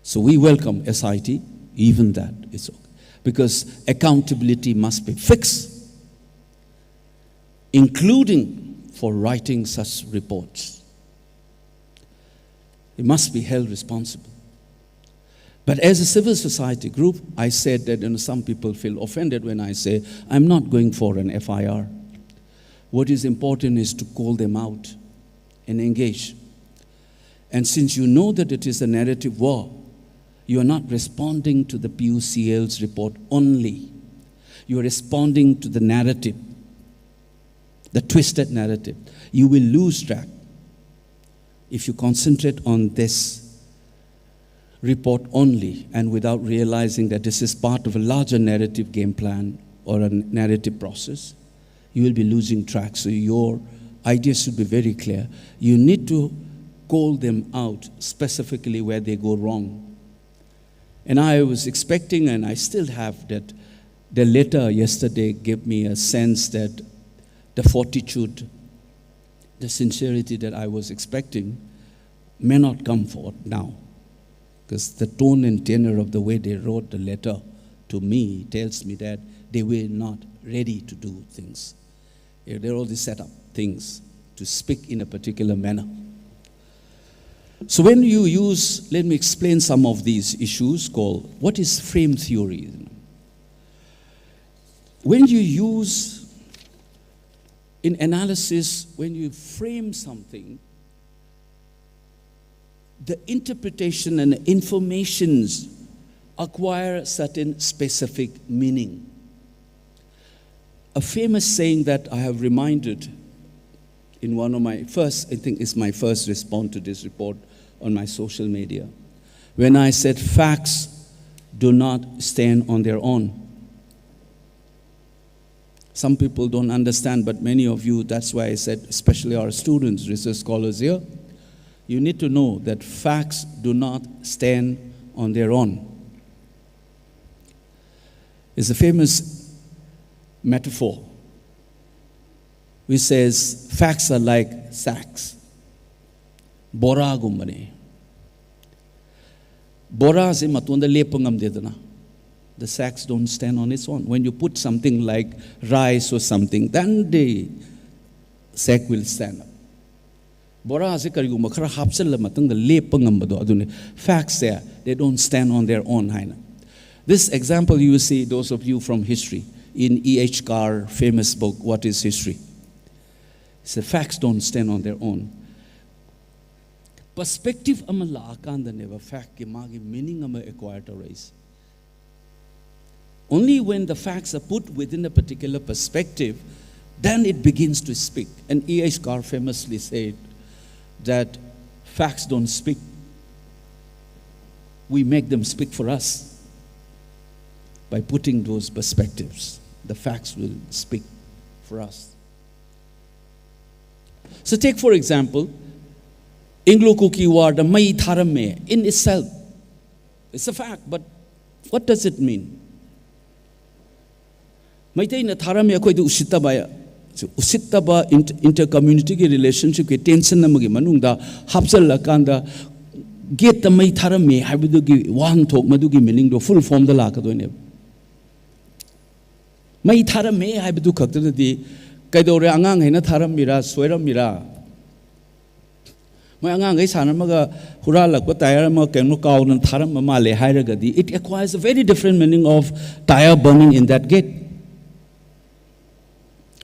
So we welcome SIT, even that is okay. Because accountability must be fixed, including for writing such reports. It must be held responsible. But as a civil society group, I said that some people feel offended when I say, I'm not going for an FIR. What is important is to call them out and engage. And since you know that it is a narrative war, you are not responding to the PUCL's report only. You are responding to the narrative, the twisted narrative. You will lose track if you concentrate on this report only and without realizing that this is part of a larger narrative game plan or a narrative process. You will be losing track. So your ideas should be very clear. You need to call them out specifically where they go wrong. And I was expecting, and I still have, that the letter yesterday gave me a sense that the fortitude, the sincerity that I was expecting may not come forth now. Because the tone and tenor of the way they wrote the letter to me tells me that they were not ready to do things. They're already set up things to speak in a particular manner. So when you use, let me explain some of these issues called, what is frame theory? When you use, in analysis, when you frame something, the interpretation and the informations acquire certain specific meaning. A famous saying that I have reminded in one of my first, I think it's my first response to this report on my social media, when I said facts do not stand on their own. Some people don't understand, but many of you, that's why I said, especially our students, research scholars here, you need to know that facts do not stand on their own. It's a famous metaphor which says facts are like sacks. Bora gumbane. Bora se matunda lepangam dedana. The sacks don't stand on its own. When you put something like rice or something, then the sack will stand up. Bora se karigumba khara hapsal matunda lepangam bado adune. Facts there, they don't stand on their own. This example you will see, those of you from history, in E.H. Carr's famous book, What is History? The facts don't stand on their own. Perspective amala akanda never fact ki magi meaning ama acquired race. Only when the facts are put within a particular perspective, then it begins to speak. And E.H. Carr famously said that facts don't speak. We make them speak for us by putting those perspectives. The facts will speak for us. So take, for example, Inglo-Kuki War, the Mai Tharame, in itself, it's a fact, but what does it mean? Maitai na Tharame akoy du usitaba intercommunity relationship ke tension na magi manung da hapsal la kanda get the may tarame, habidugi, one talk, madugi meaning the full form the lakadoine. May tarame, habidu kakti, Kaidore angang hina taram mira, swera mira. My angang is hanamaga, hurala, but tayarama can look out and taram mamale, hiragadi. It acquires a very different meaning of tire burning in that gate.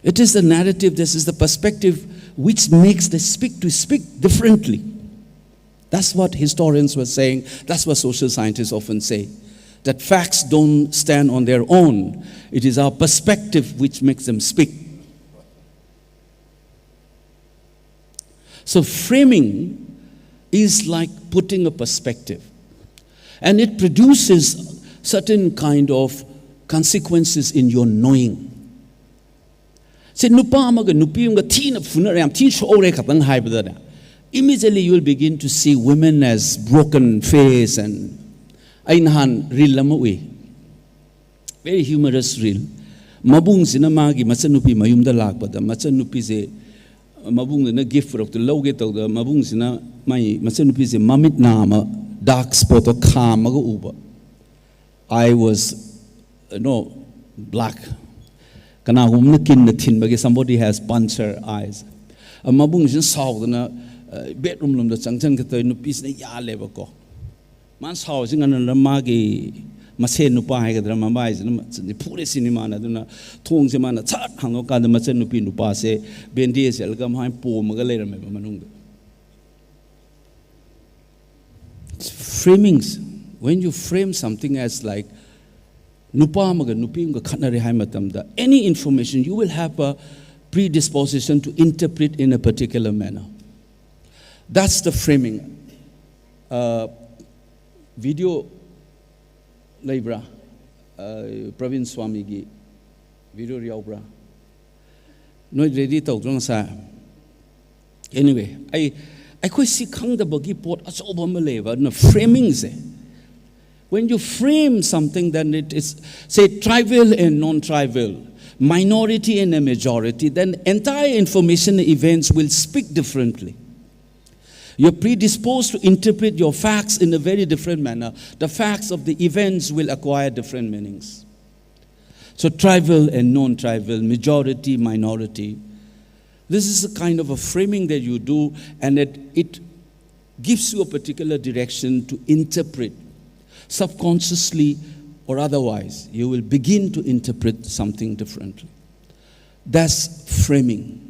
It is the narrative, this is the perspective which makes the speak differently. That's what historians were saying, that's what social scientists often say. That facts don't stand on their own. It is our perspective which makes them speak. So framing is like putting a perspective. And it produces certain kind of consequences in your knowing. Immediately you will begin to see women as broken face and very humorous reel. Mabung sinamagi machanupi mayumda lakpada machanupi se mabung na gift of the loge to the mabung sina my machanupi se mamit nama dark spot of kamaga uba. I was black. Somebody has punched her eyes. A mabung is saw the bedroom the changchan no piece ya level ko. Man's housing and a magi Masen Nupa Hagadramama is the poor cinema, Tongs Semana, Hangoka, the Masenupi Nupase, Bendies, Elgam High Po, Magalera Manunga. Framings, when you frame something as like Nupamaga, Nupinga, Kanari Haimatamda, any information, you will have a predisposition to interpret in a particular manner. That's the framing. Video Libra, Pravin Swami gi video riaubra. No ready to sa. Anyway, I could see kang the bagi port as Obama no framings. When you frame something, then it is say trivial and non-trivial, minority and a majority, then entire information events will speak differently. You're predisposed to interpret your facts in a very different manner. The facts of the events will acquire different meanings. So trivial and non-trivial, majority, minority. This is a kind of a framing that you do, and it gives you a particular direction to interpret. Subconsciously or otherwise, you will begin to interpret something differently. That's framing.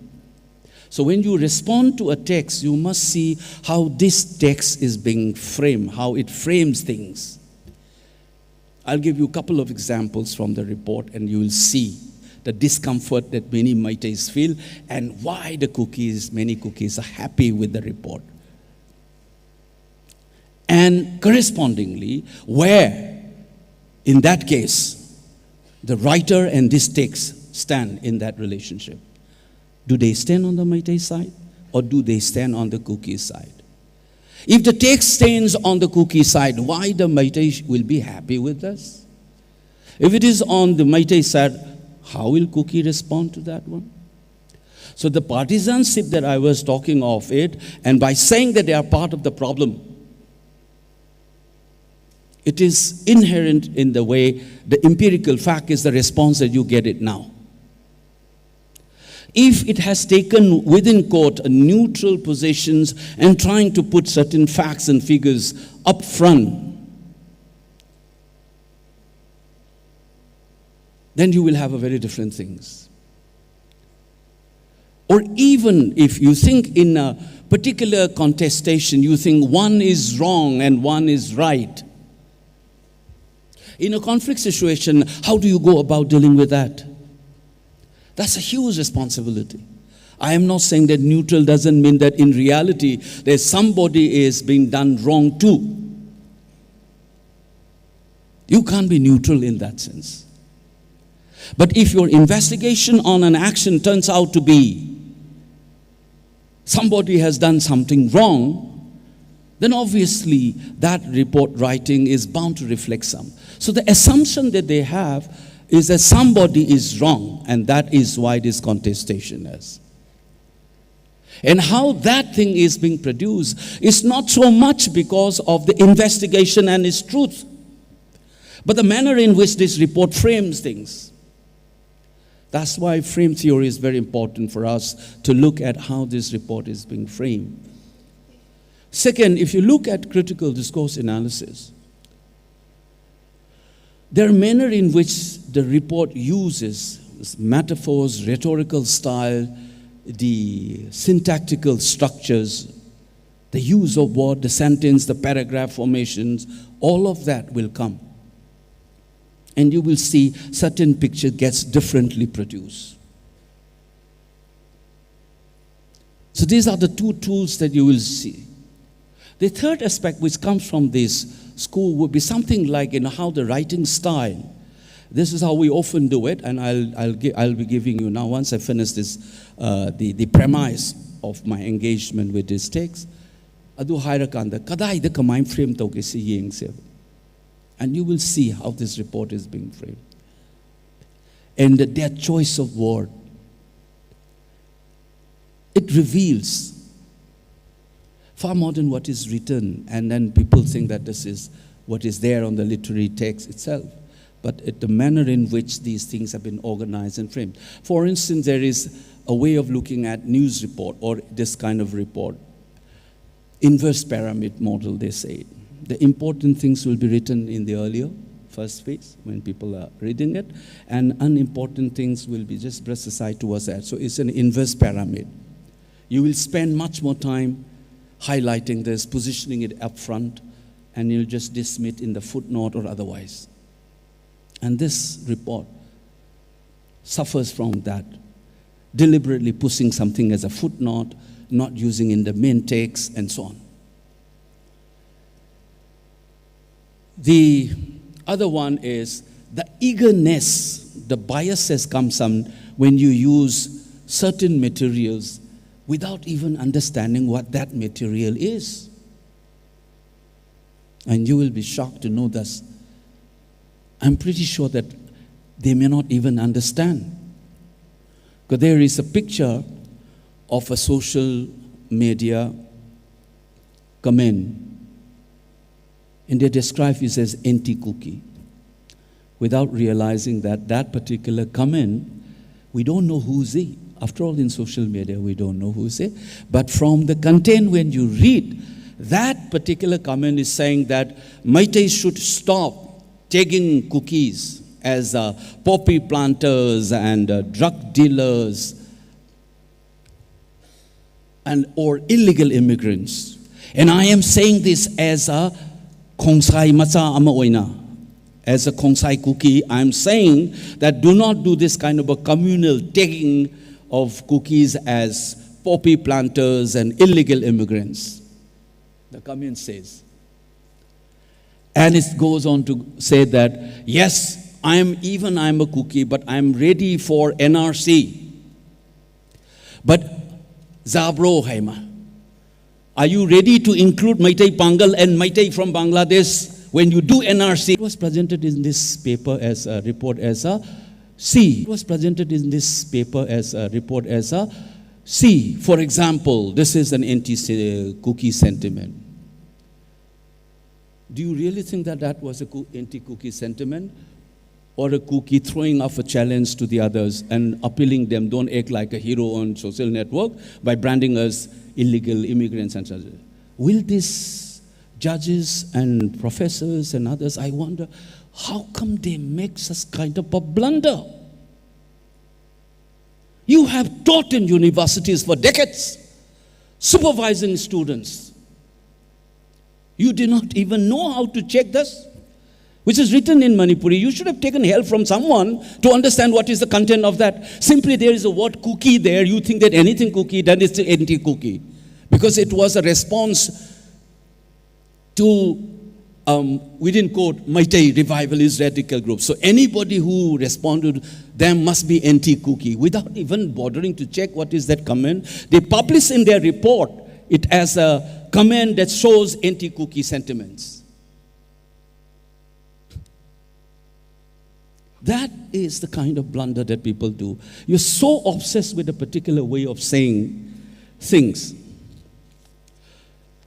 So when you respond to a text, you must see how this text is being framed, how it frames things. I'll give you a couple of examples from the report, and you will see the discomfort that many Maitais feel and why many cookies are happy with the report. And correspondingly, where, in that case, the writer and this text stand in that relationship. Do they stand on the Maitai side, or do they stand on the cookie side? If the text stands on the cookie side, why the Maitai will be happy with us? If it is on the Maitai side, how will cookie respond to that one? So the partisanship that I was talking of it, and by saying that they are part of the problem, it is inherent in the way the empirical fact is the response that you get it now. If it has taken within court a neutral positions and trying to put certain facts and figures up front, then you will have a very different things. Or even if you think in a particular contestation, you think one is wrong and one is right. In a conflict situation, how do you go about dealing with that? That's a huge responsibility. I am not saying that neutral doesn't mean that in reality there's somebody is being done wrong too. You can't be neutral in that sense. But if your investigation on an action turns out to be somebody has done something wrong, then obviously that report writing is bound to reflect some. So the assumption that they have is that somebody is wrong, and that is why this contestation is. And how that thing is being produced is not so much because of the investigation and its truth, but the manner in which this report frames things. That's why frame theory is very important for us to look at how this report is being framed. Second, if you look at critical discourse analysis, there are manner in which the report uses metaphors, rhetorical style, the syntactical structures, the use of word, the sentence, the paragraph formations, all of that will come. And you will see certain picture gets differently produced. So these are the two tools that you will see. The third aspect which comes from this school would be something like how the writing style. This is how we often do it, and I'll be giving you now, once I finish this, the premise of my engagement with this text. Adu hairakanda kadai da kamai frame to ke si yeng se. And you will see how this report is being framed. And their choice of word, it reveals far more than what is written, and then people think that this is what is there on the literary text itself. But the manner in which these things have been organized and framed. For instance, there is a way of looking at news report or this kind of report. Inverse pyramid model, they say. The important things will be written in the earlier first phase when people are reading it, and unimportant things will be just brushed aside towards that. So it's an inverse pyramid. You will spend much more time highlighting this, positioning it up front, and you'll just dismiss it in the footnote or otherwise. And this report suffers from that, deliberately pushing something as a footnote, not using in the main text, and so on. The other one is the eagerness, the biases comes from when you use certain materials without even understanding what that material is. And you will be shocked to know this. I'm pretty sure that they may not even understand. Because there is a picture of a social media comment, and they describe it as anti-cookie, without realizing that that particular comment, we don't know who's it. After all, in social media, we don't know who's it. But from the content, when you read, that particular comment is saying that Meitei should stop taking cookies as poppy planters and drug dealers and or illegal immigrants. And I am saying this as a Kongsai Macha Ama Oina. As a Kongsai cookie, I'm saying that do not do this kind of a communal taking of cookies as poppy planters and illegal immigrants. The comment says. And it goes on to say that, yes, I'm a cookie, but I'm ready for NRC. But Zabro Haima, are you ready to include Meitei Pangal and Meitei from Bangladesh when you do NRC? It was presented in this paper as a report as a C. It was presented in this paper as a report as a C. For example, this is an anti-cookie sentiment. Do you really think that that was an anti-cookie sentiment? Or a cookie throwing off a challenge to the others and appealing them, don't act like a hero on social network by branding us illegal immigrants and such. Will these judges and professors and others, I wonder, how come they make such kind of a blunder? You have taught in universities for decades, supervising students. You do not even know how to check this, which is written in Manipuri. You should have taken help from someone to understand what is the content of that. Simply there is a word cookie there. You think that anything cookie, then it's the anti-cookie. Because it was a response to, within quote, Meitei revivalist radical group. So anybody who responded, them must be anti-cookie. Without even bothering to check what is that comment, they publish in their report it as a comment that shows anti-cookie sentiments. That is the kind of blunder that people do. You're so obsessed with a particular way of saying things.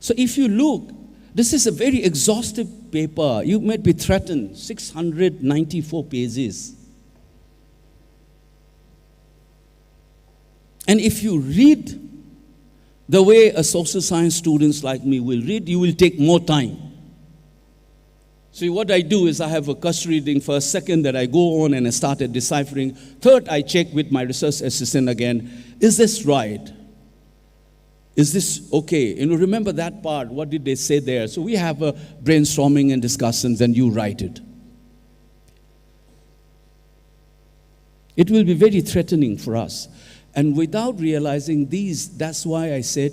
So if you look, this is a very exhaustive paper. You might be threatened, 694 pages. And if you read the way a social science students like me will read, you will take more time. So what I do is I have a cust reading first, second that I go on and I started deciphering. Third, I check with my research assistant again, is this right? Is this okay? Remember that part, what did they say there? So we have a brainstorming and discussions and you write it. It will be very threatening for us. And without realizing these, that's why I said,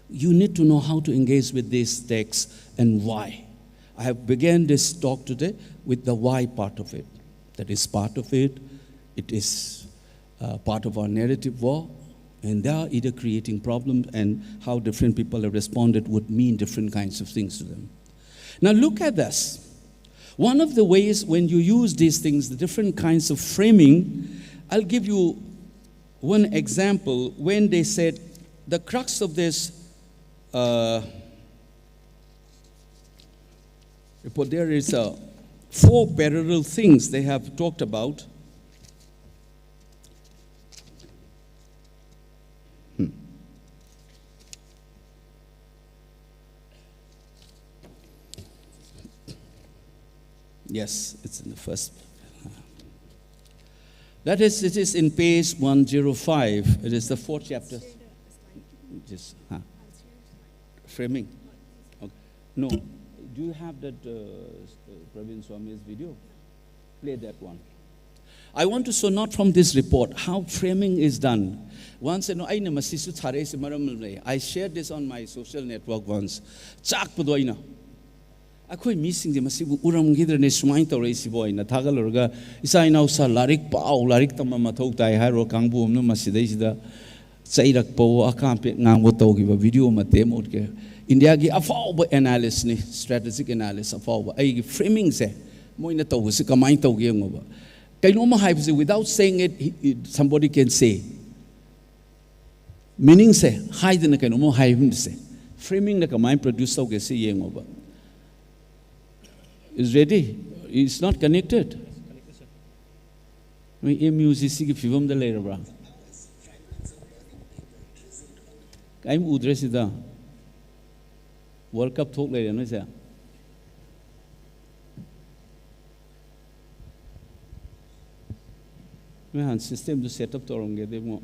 you need to know how to engage with these texts and why. I have begun this talk today with the why part of it. That is part of it. It is part of our narrative war. And they are either creating problems and how different people have responded would mean different kinds of things to them. Now look at this. One of the ways when you use these things, the different kinds of framing, I'll give you one example when they said the crux of this report, there is 4 parallel things they have talked about. Yes, it's in the first. That is, it is in page 105. It is the 4th chapter. Just, framing. Okay. No. Do you have that Praveen Swami's video? Play that one. I want to show not from this report how framing is done. Once I shared this on my social network once. Akoi missing the masibu uram gidrene sumain to race boy na tagalorga isai now sa larik pau larik tamama thok tai haro kangbu no masidai da chairak po akampe ngango to give video mate mod ke India gi afau analysis ni strategic analysis afau ai framing se moina to se kamai to gi ngoba kaino ma hype without saying it somebody can say meaning se hide na kaino mo hype se framing na kamai produce to ge se yengoba is ready. It's not connected. Music film the later, bro. I'm udresida. World Cup talk later, no sir. We have system to set up to get them.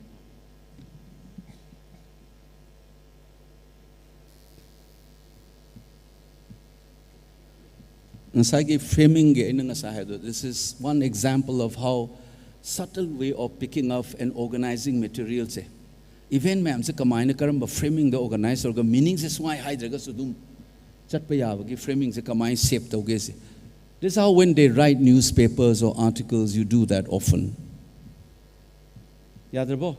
Framing, this is one example of how subtle way of picking up and organizing materials. Even ma'am, se kamai karam framing the organizer or meanings is why I draga sudum chatpayava framing se kamai shape to This is how when they write newspapers or articles, you do that often. Yadrabo.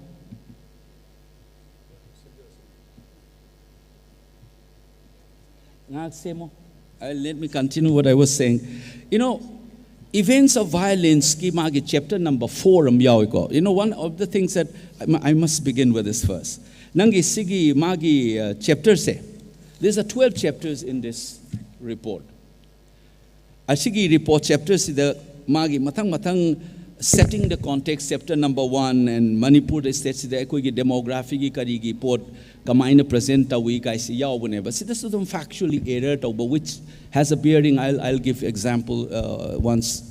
Let me continue what I was saying. Events of violence, chapter number 4. One of the things that I must begin with this first. Nangi sigi magi chapter se. There's 12 chapters in this report. Asigi report chapters the magi matang setting the context chapter number 1 and Manipur the states the demographic karigi port kamaina present we guys yaw but see this is factually error but which has a bearing. I'll give example once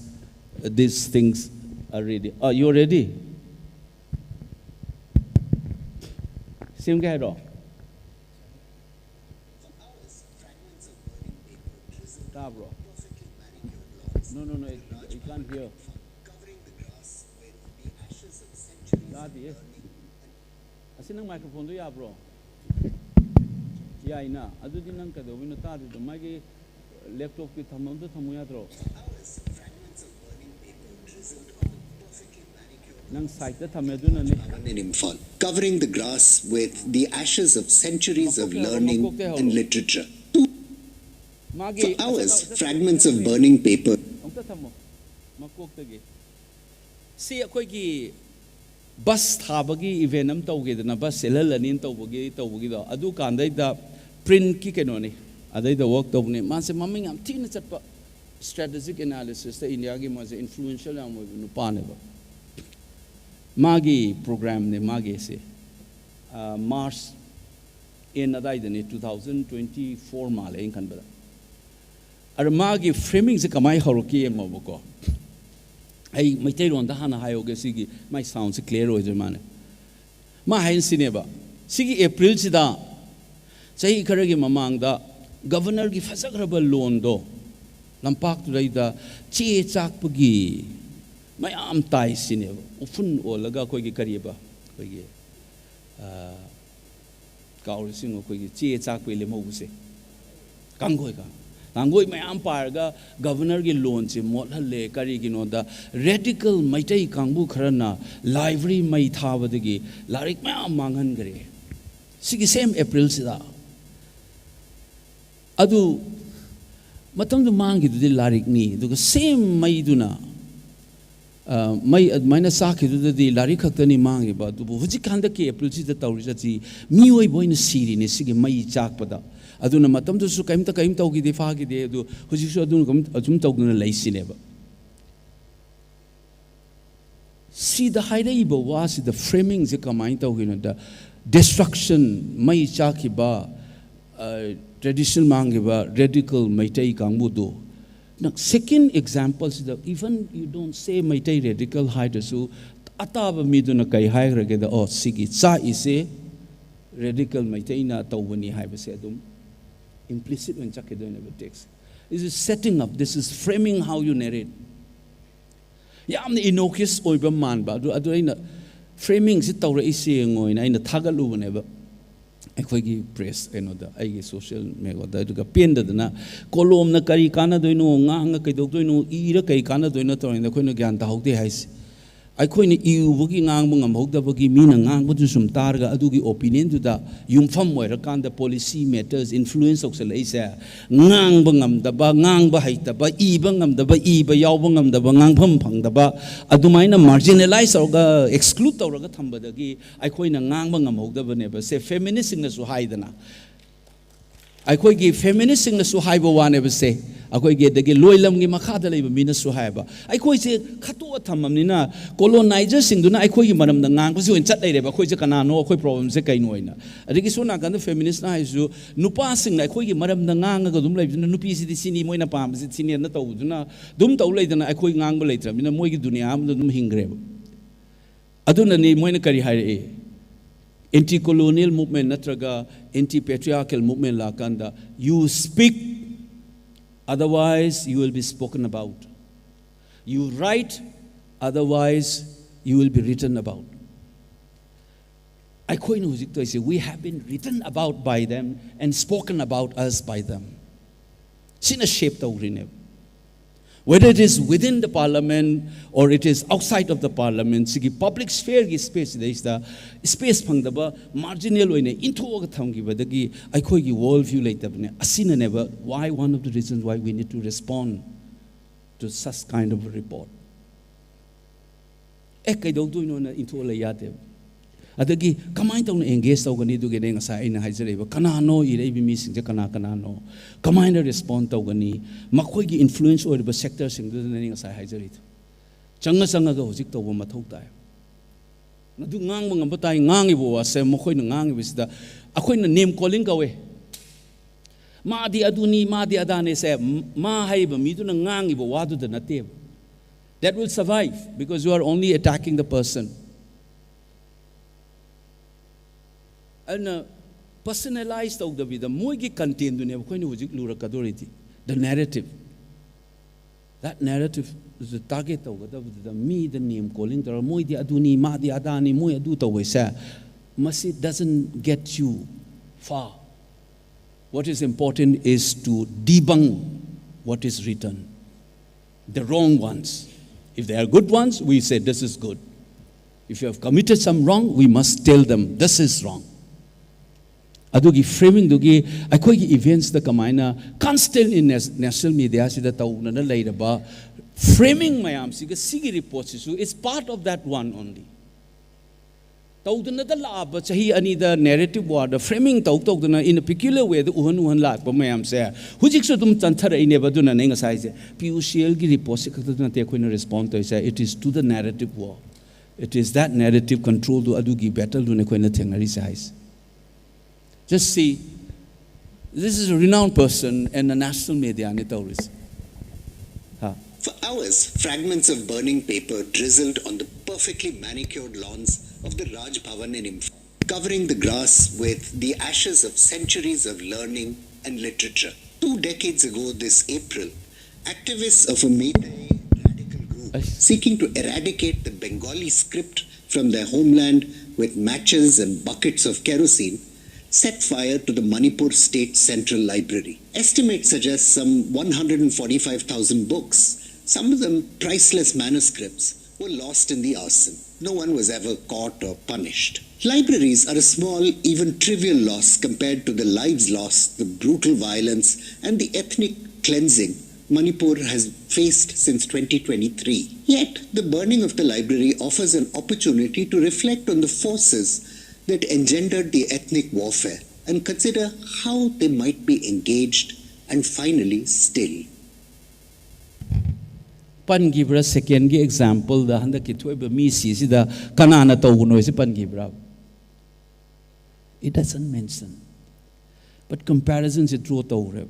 these things are ready. Are you ready? Same guy No, you can't hear. Covering the grass with the ashes of centuries. Asinang microphone do ya bro? Yeah, ina. Adu din nang kado wino ta do magi laptop ki thamam do thamu ya dro. Hours, fragments of burning paper drizzled on perfectly manicured. Nang site ta thame do na ni. In Imphal, covering the grass with the ashes of centuries of learning and literature. For hours, fragments of burning paper. See, bus thabagi event am tawgedana bus selalanin tawbagi do adu kandai da print ki kenoni adai da work tawne mase maming am tin chatpa strategic analysis the India gi mase influential am nu paneba magi program ne magi se March in adai dani 2024 male in kanbada ar magi framing se kamai horoki em maboko ai maitai ron da hana hayoge sigi my sound clear oi mane ma hain sineba sigi April sida sahi kharagi mamang da governor gi fasagraba loan do lampak tu da che chak pagi mayam tai sineba ufun olaga koi gi kariba koi gi kaurisingo koi gi che chak pe le mo se kangoi ka Nangoi mayam parga governor ki loan se mothalle kari kino da radical maitai kangbu kharana library mai thabadagi larik mayam mangan gare sigi same April sida adu matam du mangi du larik ni du same mai duna mai admaina sakhi du di larik khaktani mangi ba du huji khanda ke April sida tawri chi mi oi boina siri ne sigi mai chak pada aduna matam du su kaim taugi de fa gi de du huji su adun kam ajum taugna leisineba see the hidei ba was the framing ze kamai taugina da destruction mai chaki ba traditional mangiba radical maitai kangbu do now second example is that even you don't say maitai radical hide su ataba miduna kai hairage da oh sigi cha ise radical maitai na tawani haiba se adum implicit when chake do never text this is setting up this is framing how you narrate yam innocuous oiba man ba adu ina framing sit tawra ise ngoi na ina thagalu neba akhoi press da ai social media da du ga pen da na kolom na kari kana doino nga kai dok doino ira kai kana doino to ina khoi na gyan ta hokde hais akhoi ni iubugi ngang bungam hokda bagi mina ngang bu sum targa adugi opinion du da yumfam moira kan da policy matters influence of seleisa ngang bungam da ba ngang ba haita ba I bangam da ba I ba yaw bangam da ba ngang pham phang da ba adumaina marginalize orga exclude tawraga thamba dagi akhoi na ngang bangam hokda bane ba se feminist na su haidana akhoi gi feminist na su haiba wane ba se akhoi ge dagi loilam gi makhada leiba mina su haiba akhoi se khatu thamamni na colonizer singduna akhoi gi maram da ngang pasu in chat leire ba akhoi se kana no akhoi problem se kai noina adigi sona kan feminist na haisu nupa sing akhoi gi maram da ngang ga dum leibuna nupi si di sini moina pam si sini na tawduna dum taw leidana akhoi ngang ba leitramina moi gi dunia am dum hingre aduna ni moina kari haire anti-colonial movement natraga anti-patriarchal movement lakanda you speak otherwise you will be spoken about you write otherwise you will be written about I coin music to say we have been written about by them and spoken about us by them sina shape to rename whether it is within the parliament or it is outside of the parliament, sigi public sphere gi space there is the space phangdaba marginal oine into ga thamgi badagi akhoi gi world view leitabne asina never why one of the reasons why we need to respond to such kind of a report ekai dog do no na into le yate adagi kamai tawna engage tawgani du ge ne ngasa ina haijreba kana no irei bi mi sing kana no kamai na respond tawgani makhoi gi influence or ba sector sing du ne ngasa haijri changa ga hojik tawba mathau tai na du ngang ngam batai ngangi bo ase makhoi na ngangi bisda akhoi na name calling kawe ma di aduni ma di adane se ma haiba mi du na ngangi bo wadu da nate that will survive because you are only attacking the person. And personalized of the vida moigi content du ne ko ni hojik lura kadoriti the narrative that narrative is the target of the me the name calling there moi di aduni ma di adani moi adu to we sa masi doesn't get you far what is important is to debunk what is written the wrong ones if they are good ones we say this is good if you have committed some wrong we must tell them this is wrong adugi framing dugi akhoi gi events da kamaina constant in national media sida tawna na leiraba framing mayam siga sigi report sisu it's part of that one only Tawdana da la ba chahi ani da narrative war the framing tawdana in a peculiar way the uhan la ba mayam se hujik so dum tanthara ine ba duna nenga sai se PUCL gi report se khaduna te koina respond to say it is to the narrative war. It is that narrative control to adugi battle duna koina thengari size. Just see, this is a renowned person and a national media and it For hours, fragments of burning paper drizzled on the perfectly manicured lawns of the Raj Bhavan in Imphal, covering the grass with the ashes of centuries of learning and literature. 2 decades ago this April, activists of a Meitei radical group seeking to eradicate the Bengali script from their homeland with matches and buckets of kerosene set fire to the Manipur State Central Library. Estimates suggest some 145,000 books, some of them priceless manuscripts, were lost in the arson. No one was ever caught or punished. Libraries are a small, even trivial loss compared to the lives lost, the brutal violence, and the ethnic cleansing Manipur has faced since 2023. Yet, the burning of the library offers an opportunity to reflect on the forces that engendered the ethnic warfare and consider how they might be engaged and finally still. Pangibra second gi example the handa ki thoi ba mi si si da kanana tawuno is pangibra. It doesn't mention, but comparisons it draw tawre.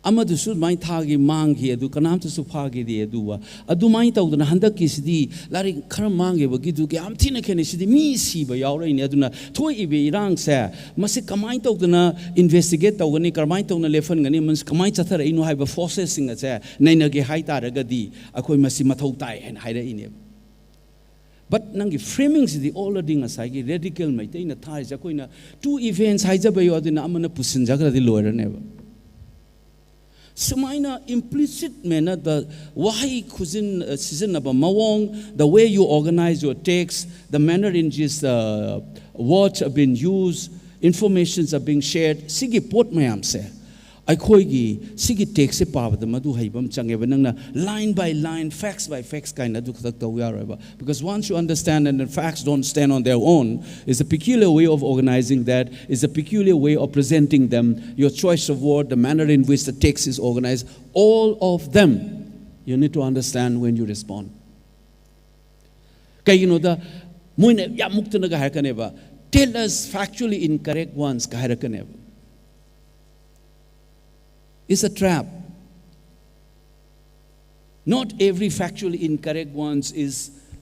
Amadu su mai thagi mangi adu kanam tu su phagi di adu adu mai tawdana handa ki sidi lari khar mangi ba gidu ki am thina khene sidi mi si ba yaura ini aduna thoi ibe irang sa masi kamai tawdana investigate tawgani karmai tawna lefan gani mans kamai chathara inu hai ba forces singa cha naina ge hai ta raga di akoi masi mathau tai hen haira ini. But nangi framing sidi already ngasai gi radical mai te ina thai ja koina two events hai ja ba yo aduna amana pusin jagra di loira neba. Sumaina implicit manner the wahi kuzin season of a mawong, the way you organize your texts, the manner in which words are being used, informations are being shared. Sigi pot mayam se. I koigi sigi text se pa the madu haibam change line by line, facts by facts kind of because once you understand and the facts don't stand on their own, it's a peculiar way of organizing that, it's a peculiar way of presenting them, your choice of word, the manner in which the text is organized, all of them you need to understand when you respond. Kay you know the muine ya muktana ka harakaneba, tell us factually incorrect ones ka harakaneba. It's a trap. Not every factually incorrect ones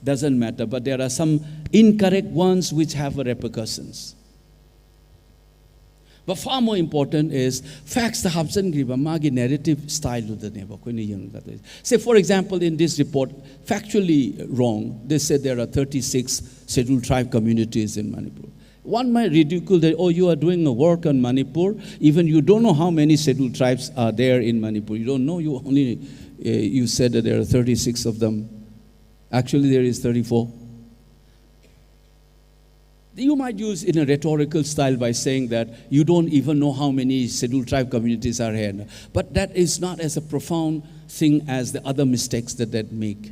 doesn't matter, but there are some incorrect ones which have repercussions. But far more important is facts the habsan griba magi narrative style of the neighbor. Say for example in this report, factually wrong, they said there are 36 scheduled tribe communities in Manipur. One might ridicule that, oh, you are doing a work on Manipur, even you don't know how many scheduled tribes are there in Manipur. You don't know, you only, you said that there are 36 of them. Actually, there is 34. You might use in a rhetorical style by saying that you don't even know how many scheduled tribe communities are here. But that is not as a profound thing as the other mistakes that they make.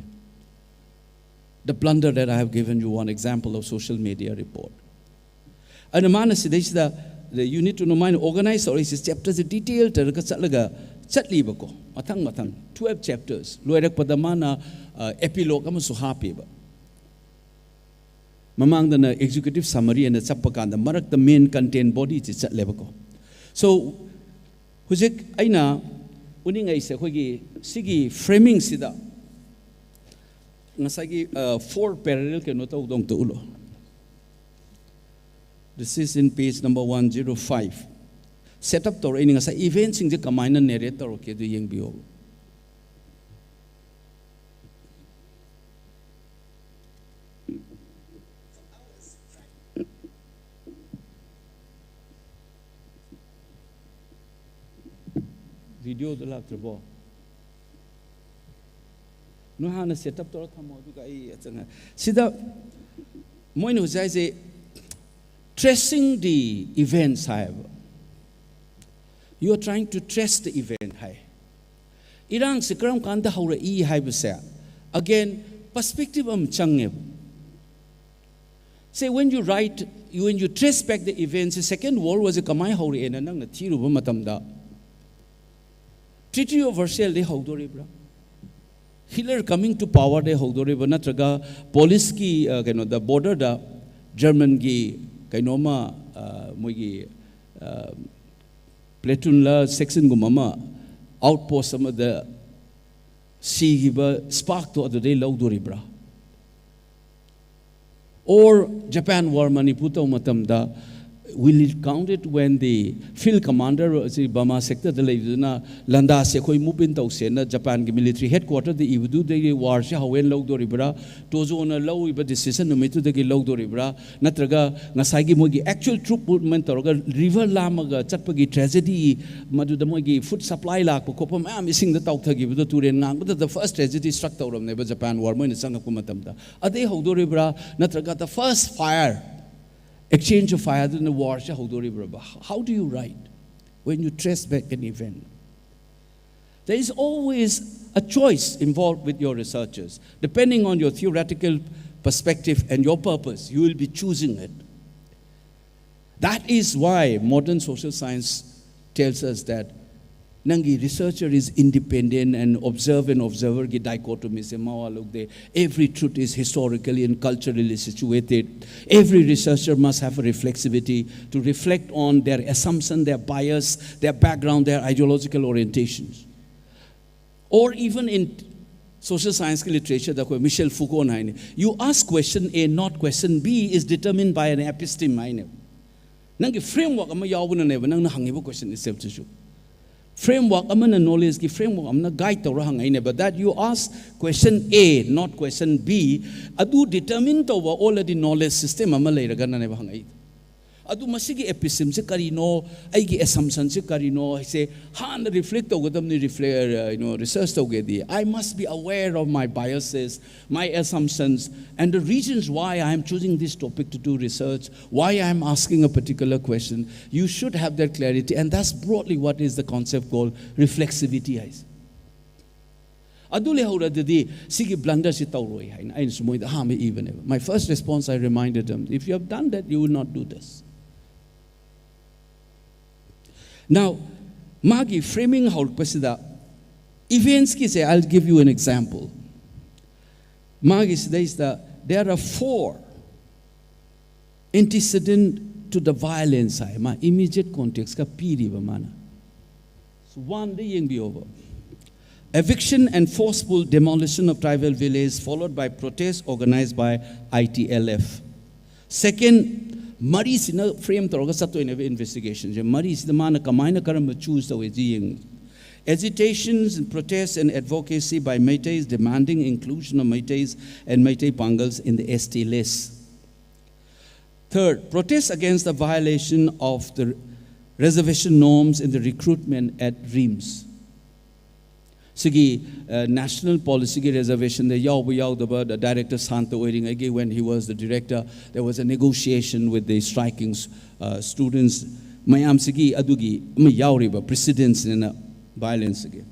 The blunder that I have given you one example of social media report. And you need to know mine organized or is chapters detailed chatli bako matang 12 chapters loirak padamana epilogue amasu happy ba mamang na executive summary and chapakanda marak the main content body chi chatle bako. So hujik aina uning ai se khogi sigi framing sida ngasagi 4 parallel ke nota udong to ulo. This is in page number 105. Set up to ini sa events sing je kamainan narrator ke do yeng bio. Video de la trebo. No hana set up to thamo du ga I changa. Sida moinu jai je tracing the events, however. You are trying to trace the event. Irang sikram kanda haura I haibasa. Again, perspective changeb. Say when you write, when you trace back the events, the Second World was a kamai hori ena nang na thiruba matamda. Treaty of Versailles de haudoribra. Hitler coming to power de haudoribra natraga police ki the border da German ki kainoma moigi platoon la section gumama outpost sama the sea giba spark to the day laudoribra. Or Japan war Manipur matamda, will it count it when the field commander si Bama sector the leiduna landa se koi move in tausena Japan ki military headquarters the ibudu the war se hawen laudoribra tozo na law iba decision numitu the laudoribra natraga ngasai gi mogi actual troop movement toroga river lamaga chatpagi tragedy madu the mogi food supply lak ko kopam am ising the tauk thagi budu turen ngang but the first tragedy struck tawram neba Japan war mo in sangapur matamda ade haudoribra natraga the first fire exchange of fire in the war. How do you write when you trace back an event? There is always a choice involved with your researchers. Depending on your theoretical perspective and your purpose, you will be choosing it. That is why modern social science tells us that Nangi researcher is independent and observer ki dichotomy se mawa log de. Every truth is historically and culturally situated. Every researcher must have a reflexivity to reflect on their assumption, their bias, their background, their ideological orientations. Or even in social science literature, Michel Foucault, you ask question A, not question B, is determined by an episteme. Nangi framework ama yawuna neba nang na hangibo question itself to framework amana knowledge ki framework amna guide to rahang aine but that you ask question A not question B adu determine to already knowledge system ama leiraga na ne bahang adu masigi epistem se karino aigi assumption se karino se han reflect to gadam ni reflect research to gedi I must be aware of my biases, my assumptions, and the reasons why I am choosing this topic to do research, why I am asking a particular question. You should have that clarity, and that's broadly what is the concept called reflexivity. Adule hora dedi sigi blunder si tawroi hain ain sumoy da ha me even my first response I reminded them, if you have done that you will not do this. Now, magi framing how pasida events ki say I'll give you an example. Magi says that there are 4 antecedent to the violence ma immediate context ka piri ba mana. So one day yeng be over. Eviction and forceful demolition of tribal village followed by protests organized by ITLF. Second, Mari sina frame toroga sato in investigation. Mari sina mana kamaina karamba choose the way. Agitations and protests and advocacy by Meiteis demanding inclusion of Meiteis and Meitei Pangals in the ST list. Third, protests against the violation of the reservation norms in the recruitment at REAMS. Sigi national policy reservation the the director Santa Oiring again when he was the director there was a negotiation with the striking students mayam sigi adugi yauriba precedents in violence again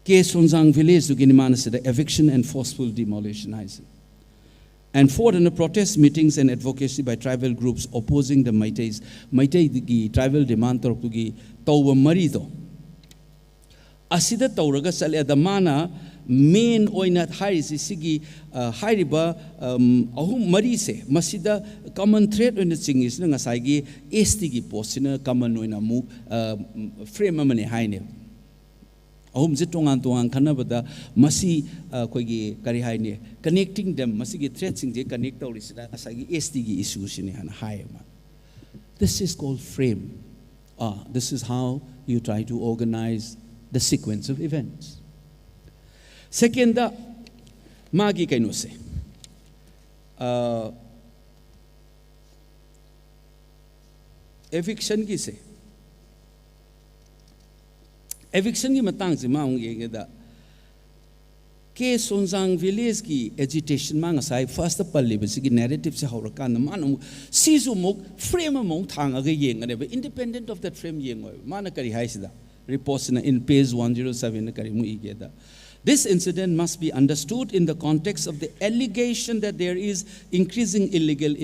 case Sonzang village to Ginimanasa the eviction and forceful demolition. And fourth, in the protest meetings and advocacy by tribal groups opposing the Meiteis Meitei tribal demand to tawa marido asida tauraga sale the mana main oina hairisi sigi hairiba ahum marise masida common thread on the thing is ngasai ST posina common oina mu frame amane haine ahum jitongan tongan kanabada masi koigi kari haine connecting them masigi threads sing je connect tawrisida asagi ST issues ni han haima. This is called frame. This is how you try to organize the sequence of events. Second, the magi kainose. Eviction ki se. Eviction ki matang se maung ye da. Ke Sonzang village ki agitation mang asai first palli basi ki narrative se haurakan manum sizu mok frame mong thang aga yeng ane independent of that frame yeng mana kari haisida. Reports in page 107 karimu igeda This incident must be understood in the context of the allegation that there is increasing illegal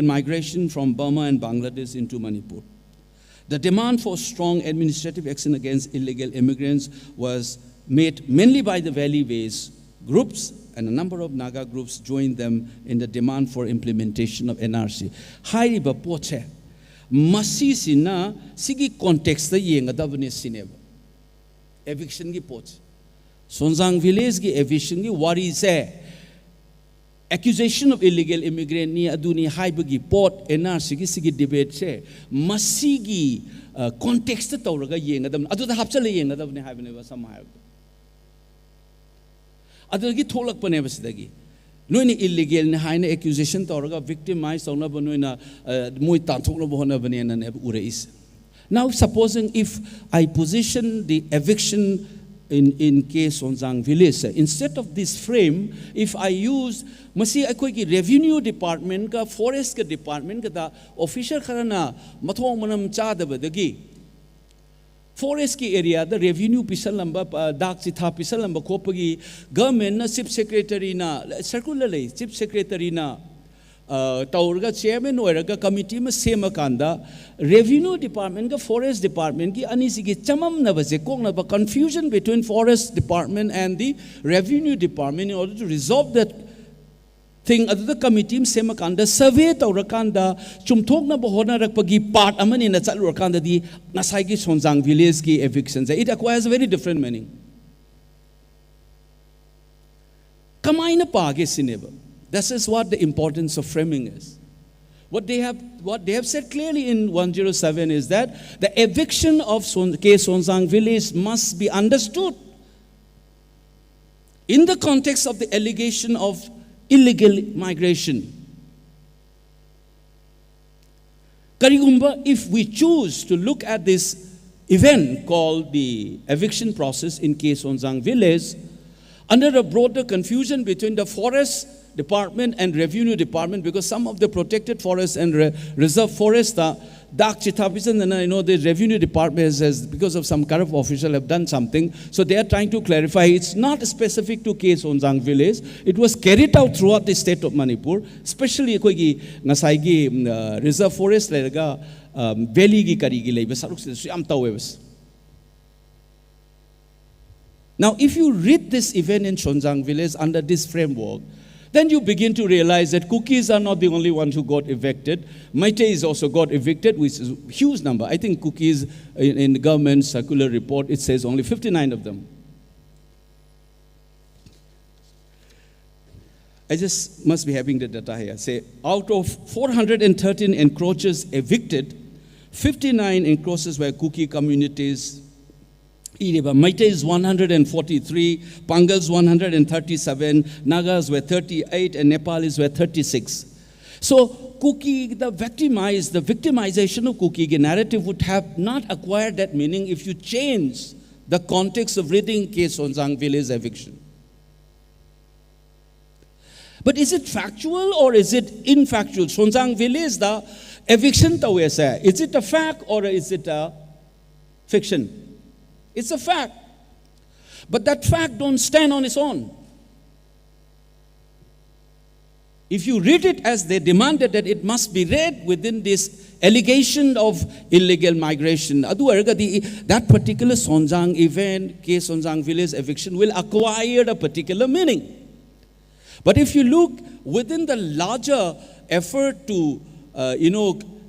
migration from Burma and Bangladesh into Manipur. The demand for strong administrative action against illegal immigrants was made mainly by the Valley Ways groups, and a number of Naga groups joined them in the demand for implementation of NRC. Hairiba poche, masi sina sigi context the yengadavane sineba. Eviction ki poche. Sonzang village ki eviction ki wari se. Accusation of illegal immigrant ni aduni haibagi pot NRC ki sigi debate se. Masigi context the tauraga yengadam. Adu the hapsala yengadavane haibane somehow. Adagi tholak panebasidagi. Noini illegal ni haina accusation tauraga victimize tauna banoina moi tanthokna bohona banena ne ureis. Now supposing if I position the eviction in case Sonzang village, instead of this frame, if I use masi akoi ki revenue department ka forest ka department ka da official kharana mathong manam chadabadagi forest ki area the revenue pisal lamba dak chitha pisal lamba khopagi government na chief secretary na circular lay chief secretary na taurga chairman oiraga committee ma sema kanda revenue department ka forest department ki anisi ki chamam na base kong na ba confusion between forest department and the revenue department in order to resolve that thing at the committee sema kanda survey taurakanda chumthok na bohona rakpagi part amani na chalurakanda di nasai ki Sonzang village ki evictions it acquires a very different meaning kamaina page sineba. This is what the importance of framing is. What they have said clearly in 107 is that the eviction of Sonzang village must be understood in the context of the allegation of illegal migration. Karigumba, if we choose to look at this event called the eviction process in Sonzang village, under a broader confusion between the forest department and revenue department, because some of the protected forests and reserve forests are dark chitapisan, and I know the revenue department has, because of some corrupt official, have done something. So they are trying to clarify it's not specific to Sonzang village. It was carried out throughout the state of Manipur, especially Nasaigi reserve forest lega valley gi karigi leiba saruk se am tawebs. Now, if you read this event in Sonzang village under this framework, then you begin to realize that Kukis are not the only ones who got evicted. Meiteis also got evicted, which is a huge number. I think Kukis, in the government circular report, it says only 59 of them. I just must be having the data here. Say, out of 413 encroachers evicted, 59 encroachers were Kuki communities. Meiteis 143, Pangals 137, Nagas were 38, and Nepalis were 36. So Kuki, the victimization of Kuki narrative would have not acquired that meaning if you change the context of reading Sonzang village eviction. But is it factual or is it infactual? Sonzang village the eviction is it a fact or is it a fiction? It's a fact. But that fact don't stand on its own. If you read it as they demanded that it must be read within this allegation of illegal migration, that particular Sonzang event, Sonzang village eviction, will acquire a particular meaning. But if you look within the larger effort to,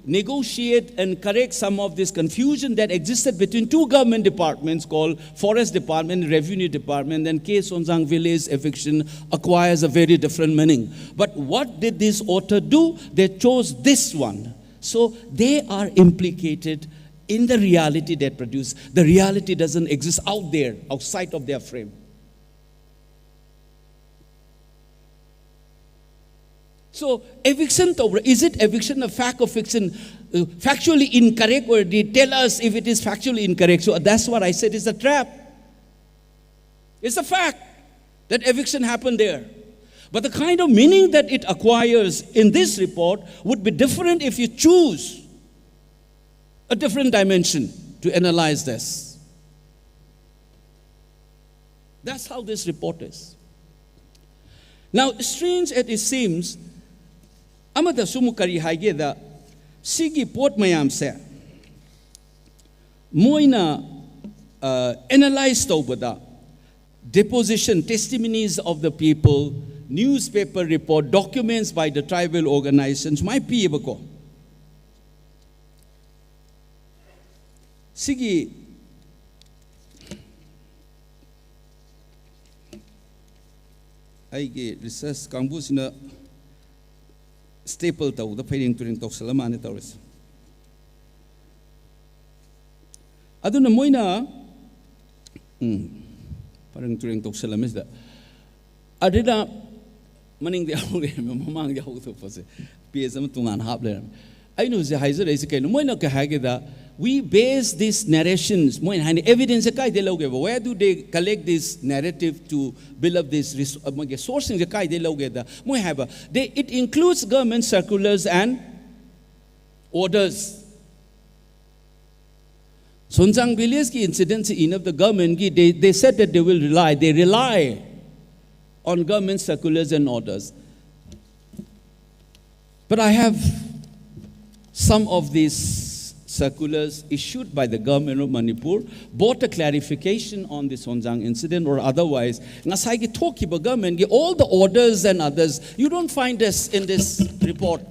negotiate and correct some of this confusion that existed between two government departments called Forest Department and Revenue Department, then Sonzang village eviction acquires a very different meaning. But what did this author do? They chose this one. So they are implicated in the reality they produce. The reality doesn't exist out there, outside of their frame. So, eviction, is it eviction a fact or fiction? Factually incorrect, or they tell us if it is factually incorrect? So, that's what I said is a trap. It's a fact that eviction happened there. But the kind of meaning that it acquires in this report would be different if you choose a different dimension to analyze this. That's how this report is. Now, strange as it seems, amada sumukari haigeda sigi port mayam se moina analyze tobada deposition testimonies of the people, newspaper report, documents by the tribal organizations, my people. Sigi aige research kambusina staple tau the failing turing tok salamane tawres aduna moina parang turing tok salamis da adida maning dia hoge mamang dia hoge fose psm tungan hap le I know the haiser is kaino moina ka hage da we base these narrations moina hani evidence kai de loge where do they collect this narrative to build up this sourcing the kai de loge da moi have it includes government circulars and orders. Sonjang village ki incidents in of the government they said that they rely on government circulars and orders. But I have some of these circulars issued by the government of Manipur, brought a clarification on the Sonjang incident or otherwise. Ngasai talk about government, all the orders and others, you don't find this in this report.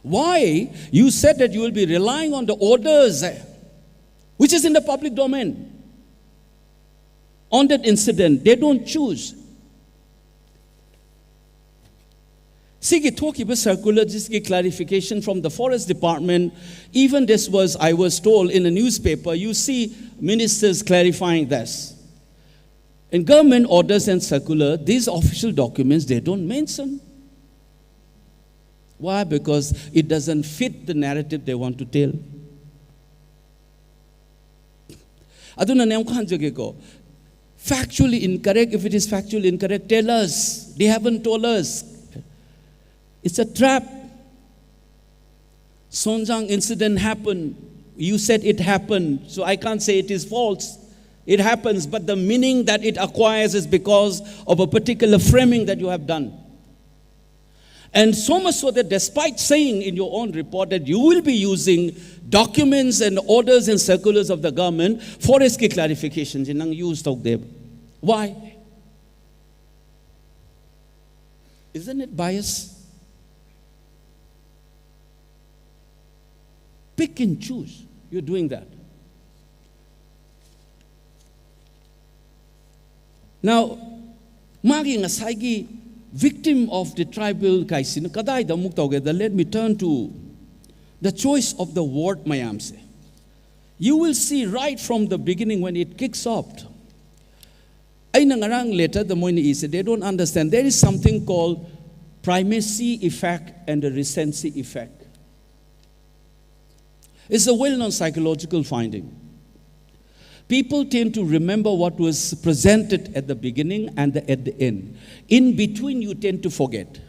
Why? You said that you will be relying on the orders, which is in the public domain. On that incident, they don't choose. Sige talking about circular, just get clarification from the forest department. Even this was, I was told in a newspaper, you see ministers clarifying this. In government orders and circular, these official documents, they don't mention. Why? Because it doesn't fit the narrative they want to tell. Aduna neamkhan ko. Factually incorrect, if it is factually incorrect, tell us. They haven't told us. It's a trap. Sonjang incident happened. You said it happened, so I can't say it is false. It happens, but the meaning that it acquires is because of a particular framing that you have done. And so much so that despite saying in your own report that you will be using documents and orders and circulars of the government for its clarifications, why? Isn't it bias? Pick and choose. You're doing that. Now, magi ngasai victim of the tribal kaisin kadai da muktawgeda. Let me turn to the choice of the word mayamse. You will see right from the beginning when it kicks off. Ay nangarang later the moini is they don't understand. There is something called primacy effect and the recency effect. It's a well-known psychological finding. People tend to remember what was presented at the beginning and at the end. In between, you tend to forget.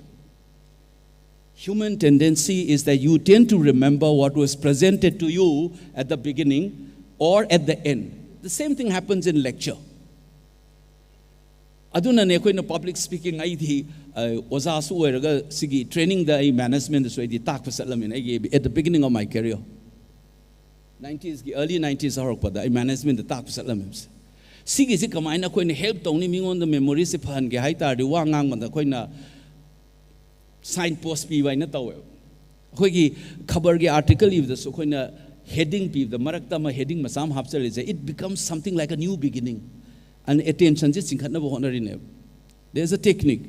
Human tendency is that you tend to remember what was presented to you at the beginning or at the end. The same thing happens in lecture. Aduna ne koina public speaking ai thi oza su oiraga sigi training the management so di tak pasalamin at the beginning of my career. 90s, early 90s harakpada, management the tak pasalamis. Sige si kamaina koina help tongni mingon the memory se phan ge hai tar di wa ngang manda koina sign post pi wai na taw. Koigi khabar ge article if the so koina heading pi the marakta ma heading masam hapsal is it becomes something like a new beginning. And attention just singkhatna bo honari ne. There's a technique.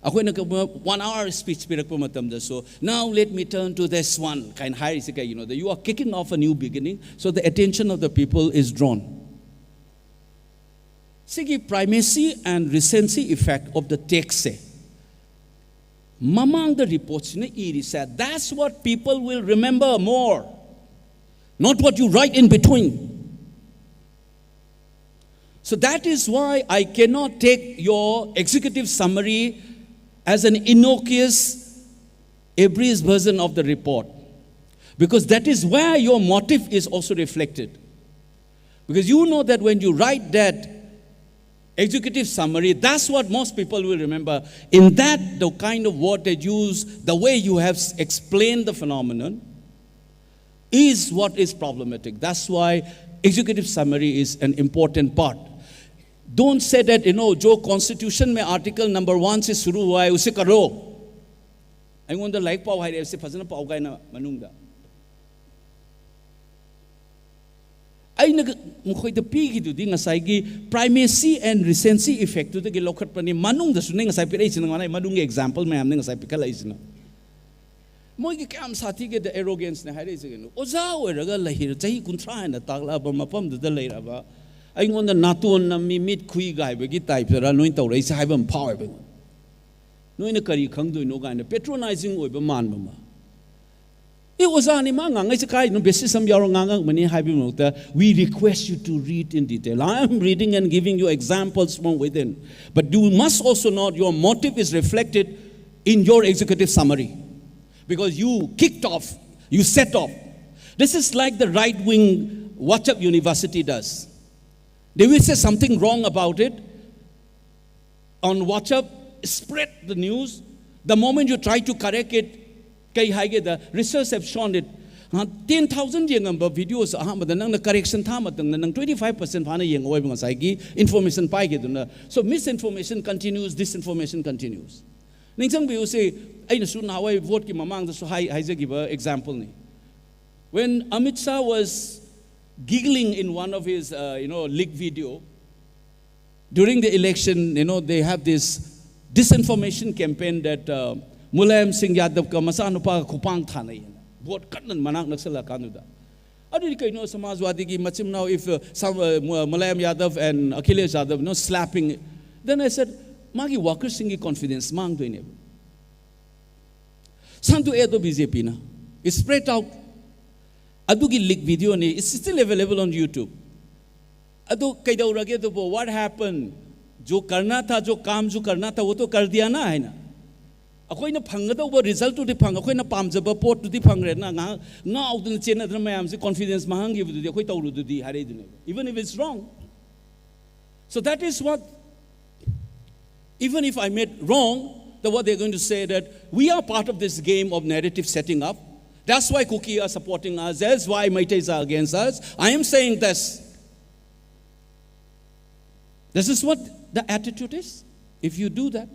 Ako na 1 hour speech pirakpo matamda. So now let me turn to this one. Kind high isika, you know, that you are kicking off a new beginning, so the attention of the people is drawn. Sige primacy and recency effect of the text. Mamang the reports in the said that's what people will remember more, not what you write in between. So that is why I cannot take your executive summary as an innocuous, Abre's version of the report. Because that is where your motive is also reflected. Because you know that when you write that executive summary, that's what most people will remember. In that, the kind of word they use, the way you have explained the phenomenon, is what is problematic. That's why executive summary is an important part. Don't say that, जो constitution में article number 1 से शुरू हुआ है, उसे करो. I want the like पाव है, ऐसे फजन पाव का ना मनुंगा. I मुखोई तो पी की दूधी नसाई की primacy and recency effect तो के लोकट पर नहीं मनुंग दसुने नसाई पे ऐसे नंगाना मनुंग example में हमने नसाई पे कल ऐसे ना. मोई के क्या हम साथी के the arrogance ने हारे ऐसे के नो. ओजाओ है रगा लहीर चाहिए कुंत्रा है ना तागला बमपम दूध लहीरा बा. I want the natun na mimit kui guy be get type ra noin to raise have them power be noin kari khang do no guy patronizing oi be man ma it was ani ma ngai se kai no besi sam yaro ngang mani have you we request you to read in detail. I am reading and giving you examples from within, but you must also know your motive is reflected in your executive summary, because you kicked off, you set off. This is like the right wing WhatsApp University does. They will say something wrong about it on WhatsApp, spread the news. The moment you try to correct it, the research have shown it. 10,000 videos, the correction 25% information. So misinformation continues, disinformation continues. You say, I vote example. When Amit Shah was giggling in one of his, leaked video, during the election, they have this disinformation campaign that Mulayam Singh Yadav ka masanupa kupang thanay. Vote katnan manak nagsala kanuda. Adi kayo Samajwadi ki machim now if Mulayam Yadav and Akhilesh Yadav slapping. Then I said, magi Walker Singh confidence mang to enable. Santu edo BJP na. It's spread out. Adugi leak video ni is still available on YouTube. Adu kaida urage to what happened? Jo karna tha, jo kaam jo karna tha, wo to kar diya na hai na. Akoy na phangada uba result to di phang, akoy na pamjaba port to di phang re na nga out na chena dra mayam se confidence mahang give di akoy tawru di hare di even if it's wrong. So that is what, even if I made wrong, what they're going to say that we are part of this game of narrative setting up. That's why Kuki are supporting us. That's why Maitais are against us. I am saying this. This is what the attitude is. If you do that.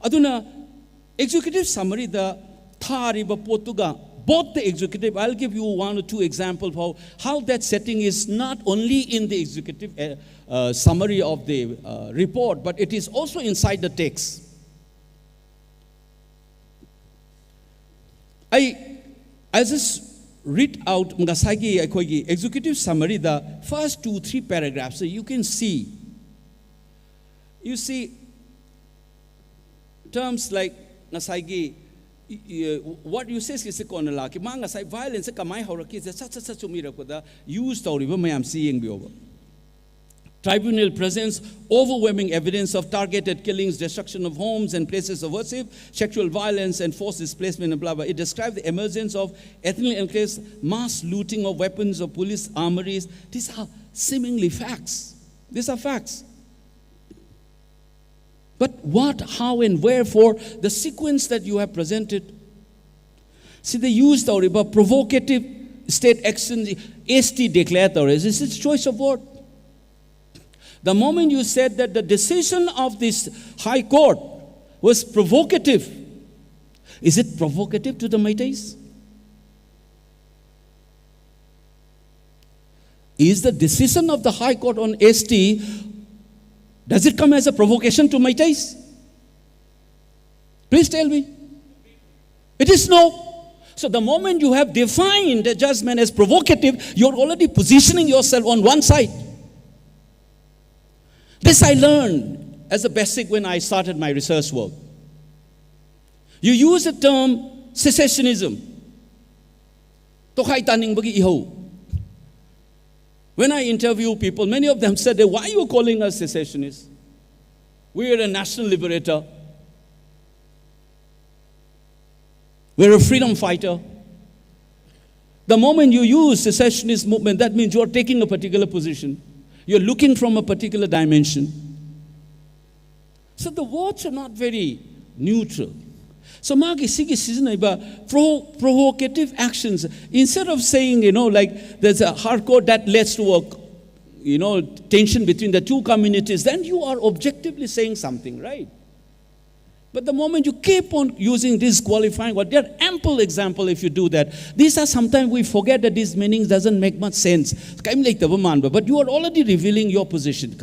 Aduna, executive summary, the Thariba Potuga, both the executive, I'll give you 1 or 2 examples of how that setting is not only in the executive summary of the report, but it is also inside the text. I just read out Ngasagi executive summary, the first 2-3 paragraphs, so you can see. You see terms like Ngasagi, what you say is Ngasai violence, Kamai Horaki, such a miracle, used or even I am seeing be over. Tribunal presents overwhelming evidence of targeted killings, destruction of homes and places of worship, sexual violence and forced displacement and blah blah. It describes the emergence of ethnic enclaves, mass looting of weapons of police armories. These are seemingly facts. These are facts. But what, how and wherefore, the sequence that you have presented. See, they used the provocative state action, ST declared, this is choice of word. The moment you said that the decision of this High Court was provocative, is it provocative to the Meiteis? Is the decision of the High Court on ST, does it come as a provocation to Meiteis? Please tell me. It is no. So the moment you have defined the judgment as provocative, you're already positioning yourself on one side. This I learned as a basic when I started my research work. You use the term secessionism. When I interview people, many of them said, why are you calling us secessionists? We are a national liberator. We're a freedom fighter. The moment you use secessionist movement, that means you're taking a particular position. You're looking from a particular dimension. So the words are not very neutral. So magi sigi seasonaiba provocative actions. Instead of saying, like there's a hardcore that leads to a tension between the two communities, then you are objectively saying something, right? But the moment you keep on using disqualifying, there are ample examples if you do that. These are sometimes we forget that these meanings doesn't make much sense. But you are already revealing your position.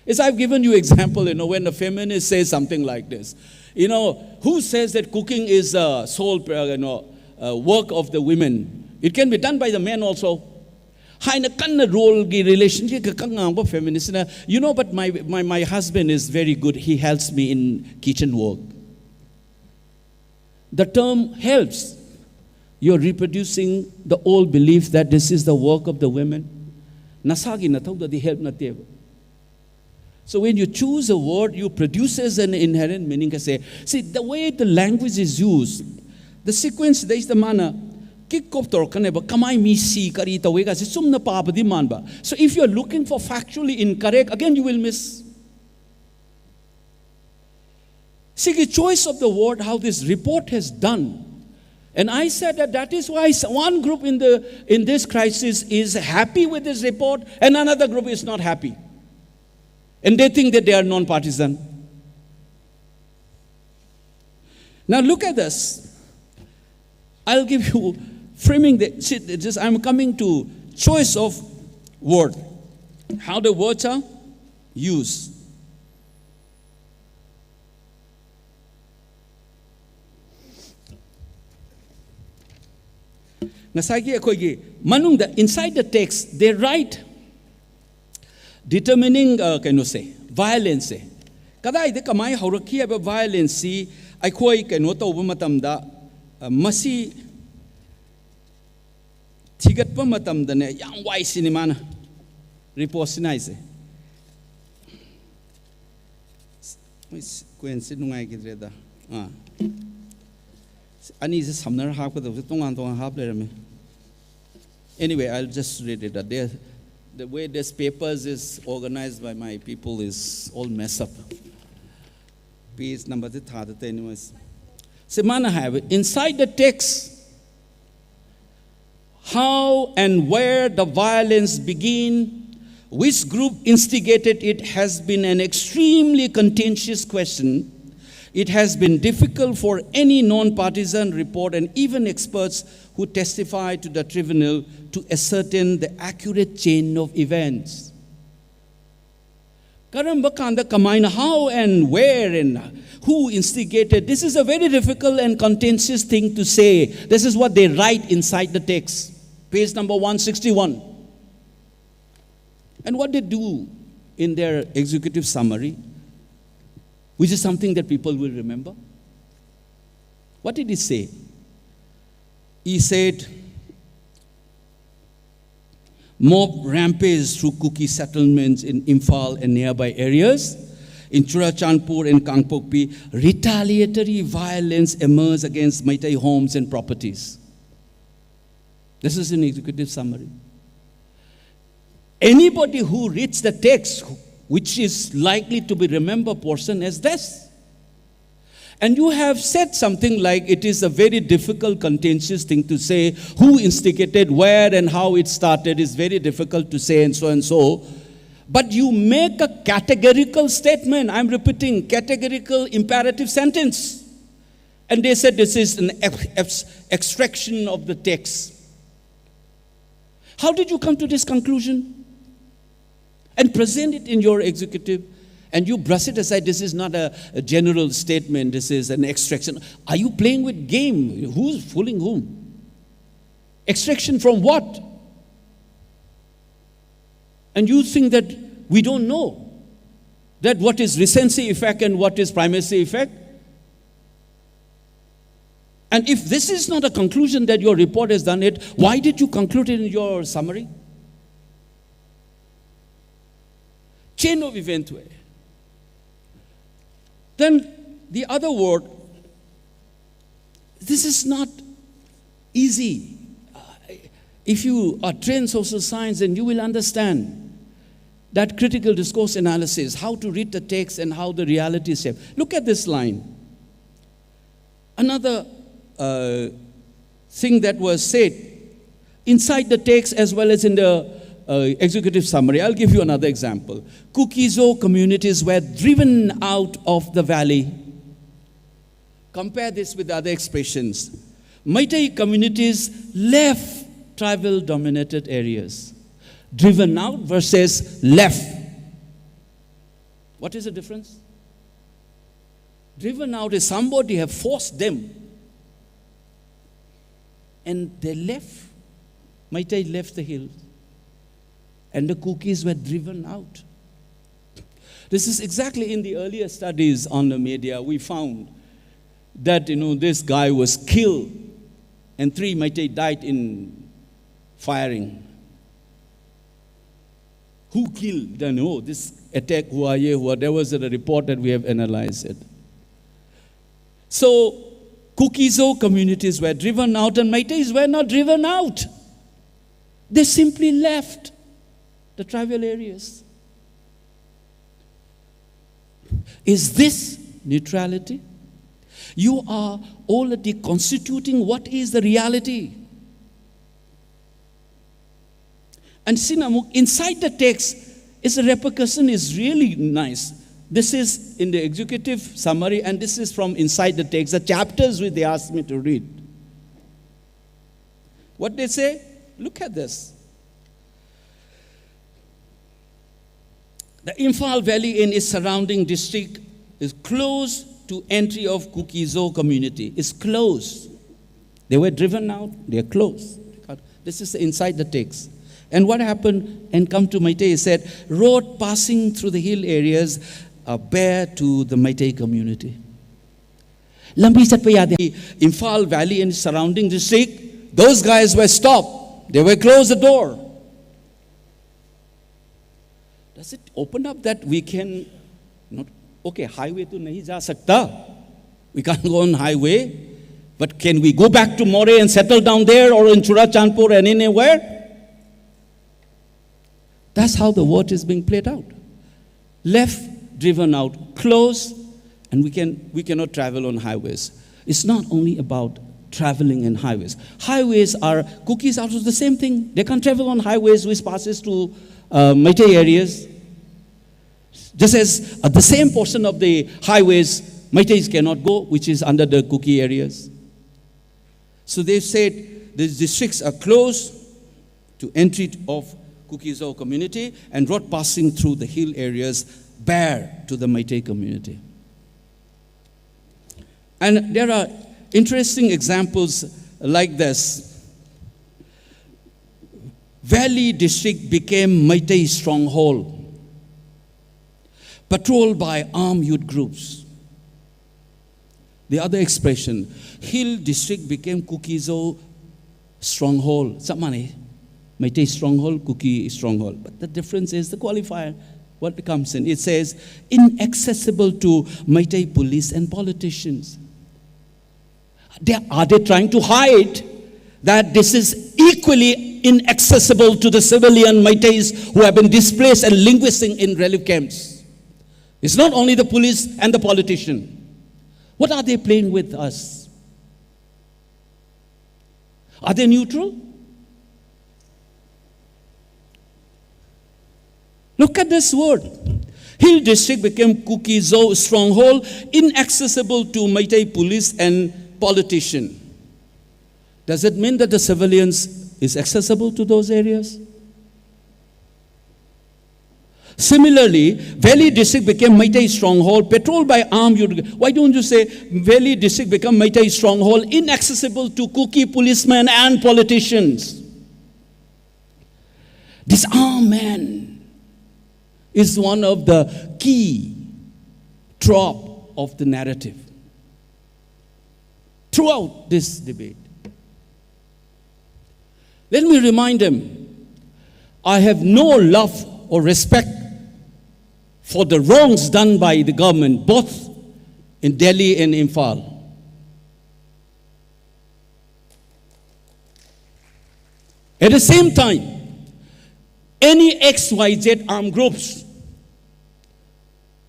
As I've given you example, when a feminist says something like this, who says that cooking is a sole work of the women? It can be done by the men also. Role relationship feminist. But my husband is very good. He helps me in kitchen work. The term helps. You're reproducing the old belief that this is the work of the women. Nasagi na thawda di help na teba. So when you choose a word, you produces an inherent meaning. See, the way the language is used, the sequence, there is the manner. So if you're looking for factually incorrect, again you will miss. See the choice of the word, how this report has done. And I said that is why one group in this crisis is happy with this report and another group is not happy. And they think that they are non-partisan. Now look at this. I'll give you framing I'm coming to choice of word. How the words are used. Inside the text, they write determining violence. Kadai de kamai hauraki aba violence I koi tauba matamda masi Tigatpa matam dane yang wai sinimana report sinai Quincy nungai gidreda ani is samnar half of the tongan half me. Anyway, I'll just read it. The way this papers is organized by my people is all messed up. Page number the third anyways. Semana have it. Inside the text, how and where the violence began, which group instigated it has been an extremely contentious question. It has been difficult for any non-partisan report and even experts who testify to the tribunal to ascertain the accurate chain of events. Karamba kanda kamaina, how and where and who instigated. This is a very difficult and contentious thing to say. This is what they write inside the text. Page number 161. And what they do in their executive summary, which is something that people will remember. What did he say? He said, mob rampage through Kuki settlements in Imphal and nearby areas. In Churachandpur and Kangpokpi, retaliatory violence emerged against Meitei homes and properties. This is an executive summary. Anybody who reads the text, which is likely to be remembered portion as this. And you have said something like it is a very difficult, contentious thing to say. Who instigated, where and how it started is very difficult to say and so and so. But you make a categorical statement. I'm repeating, categorical imperative sentence. And they said this is an extraction of the text. How did you come to this conclusion? And present it in your executive, and you brush it aside. This is not a general statement. This is an extraction. Are you playing with game? Who's fooling whom? Extraction from what? And you think that we don't know that what is recency effect and what is primacy effect? And if this is not a conclusion that your report has done it, why did you conclude it in your summary? Chain of event way. Then the other word, this is not easy. if you are trained social science, then you will understand that critical discourse analysis, how to read the text and how the reality is shaped. Look at this line. Another thing that was said inside the text as well as in the executive summary. I'll give you another example. Kukizo communities were driven out of the valley. Compare this with other expressions. Meitei communities left tribal-dominated areas. Driven out versus left. What is the difference? Driven out is somebody have forced them. And they left. Meitei left the hills. And the Kukis were driven out. This is exactly in the earlier studies on the media. We found that, this guy was killed and 3 Meitei died in firing. Who killed? This attack, there was a report that we have analyzed it. So, Kukizo communities were driven out and Meiteis were not driven out. They simply left the tribal areas. Is this neutrality? You are already constituting what is the reality. And Sinamuk, inside the text, the repercussion is really nice. This is in the executive summary, and this is from inside the text, the chapters which they asked me to read. What they say? Look at this. The Imphal Valley and its surrounding district is close to entry of Kukizo community. It's closed. They were driven out, they are closed. This is inside the text. And what happened, and come to Meitei, said, road passing through the hill areas are bare to the Meitei community. Lambi Satpayade, Imphal Valley and surrounding district, those guys were stopped. They were closed the door. Does it open up that we can, highway to nahi ja sakta. We can't go on highway, but can we go back to More and settle down there or in Churachandpur and anywhere? That's how the word is being played out. Left, driven out, close, and we cannot travel on highways. It's not only about traveling in highways. Highways are, Kukis also the same thing. They can't travel on highways which passes to Meitei areas. Just as the same portion of the highways Meiteis cannot go, which is under the Kuki areas. So they've said these districts are closed to entry of Kukizo community and road passing through the hill areas bare to the Meitei community. And there are interesting examples like this. Valley district became Meitei stronghold, patrolled by armed youth groups. The other expression, hill district became Kukizo stronghold. Samani, Meitei stronghold, Kuki stronghold. But the difference is the qualifier, what comes in. It says, inaccessible to Meitei police and politicians. Are they trying to hide that this is equally inaccessible to the civilian Meiteis who have been displaced and languishing in relief camps? It's not only the police and the politician. What are they playing with us? Are they neutral? Look at this word. Hill district became Kukizo stronghold, inaccessible to Meitei police and politician. Does it mean that the civilians is accessible to those areas? Similarly, Valley district became Meitei stronghold, patrolled by armed youth. Why don't you say Valley district became Meitei stronghold, inaccessible to Kuki policemen and politicians? This armed man is one of the key trop of the narrative throughout this debate. Let me remind them, I have no love or respect for the wrongs done by the government, both in Delhi and Imphal. At the same time, any XYZ armed groups,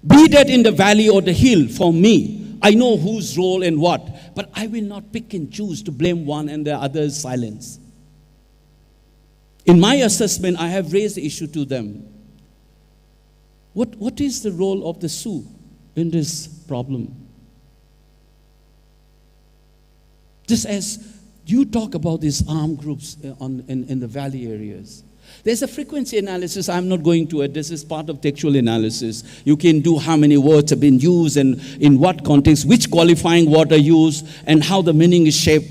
be that in the valley or the hill, for me, I know whose role and what, but I will not pick and choose to blame one and the other's silence. In my assessment, I have raised the issue to them. What is the role of the Sioux in this problem? Just as you talk about these armed groups in the valley areas, there's a frequency analysis I'm not going to it. This is part of textual analysis. You can do how many words have been used and in what context, which qualifying word are used, and how the meaning is shaped.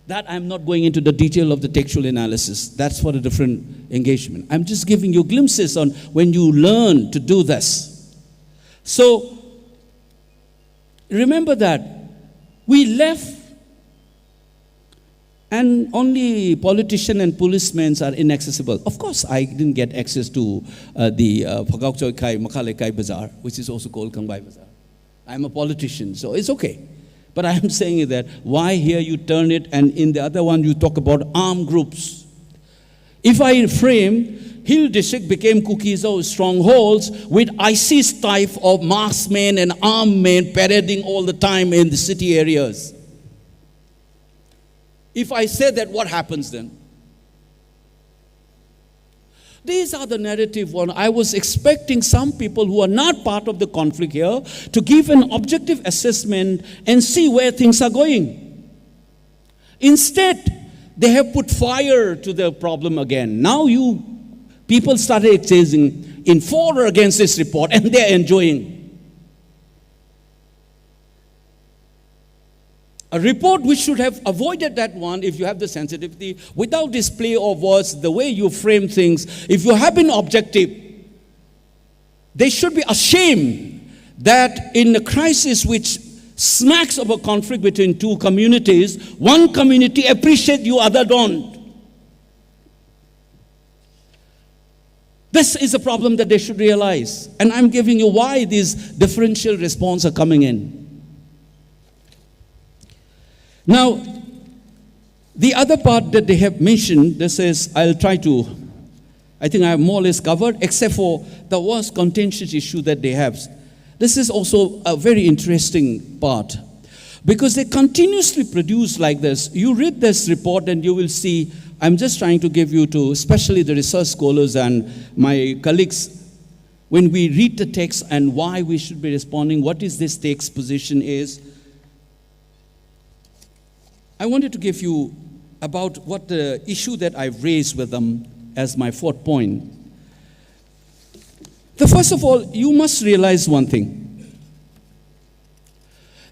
That I'm not going into the detail of the textual analysis. That's for a different engagement. I'm just giving you glimpses on when you learn to do this. So, remember that we left and only politicians and policemen are inaccessible. Of course, I didn't get access to the Phagakchoi Kai Makhale Kai Bazaar, which is also called Kangbai Bazaar. I'm a politician, so it's okay. But I'm saying that why here you turn it and in the other one you talk about armed groups. If I frame, Hill District became Kukizo strongholds with ISIS type of marksmen and armed men parading all the time in the city areas. If I say that, what happens then? These are the narrative one. I was expecting some people who are not part of the conflict here to give an objective assessment and see where things are going. Instead, they have put fire to the problem again. Now people started chasing in for or against this report, and they're enjoying. A report which should have avoided that one, if you have the sensitivity, without display of words, the way you frame things, if you have been objective, they should be ashamed that in a crisis which smacks of a conflict between two communities, one community appreciates you, other don't. This is a problem that they should realize. And I'm giving you why these differential responses are coming in. Now, the other part that they have mentioned, this is, I think I have more or less covered, except for the worst contentious issue that they have. This is also a very interesting part, because they continuously produce like this. You read this report and you will see, I'm just trying to give you to, especially the research scholars and my colleagues, when we read the text and why we should be responding, what is this text position is. I wanted to give you about what the issue that I've raised with them as my fourth point. First of all, you must realize one thing.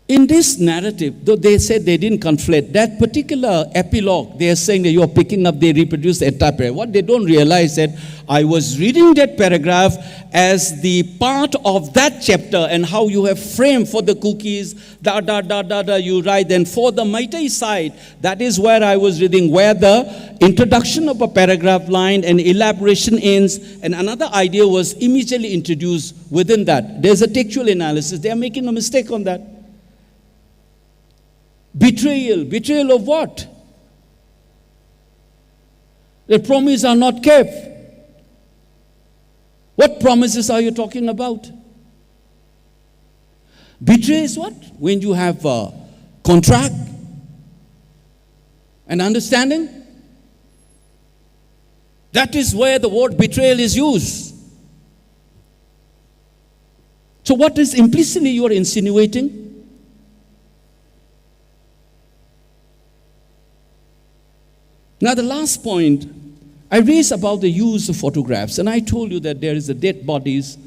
In this narrative, though they said they didn't conflate, that particular epilogue, they are saying that you are picking up, they reproduce the entire paragraph. What they don't realize that I was reading that paragraph as the part of that chapter and how you have framed for the cookies, you write. Then for the Maitai side, that is where I was reading, where the introduction of a paragraph line and elaboration ends, and another idea was immediately introduced within that. There's a textual analysis. They are making a mistake on that. Betrayal of what? The promises are not kept. What promises are you talking about? Betray is what? When you have a contract, an understanding. That is where the word betrayal is used. So what is implicitly you are insinuating? Now the last point, I raised about the use of photographs, and I told you that there is a dead bodies.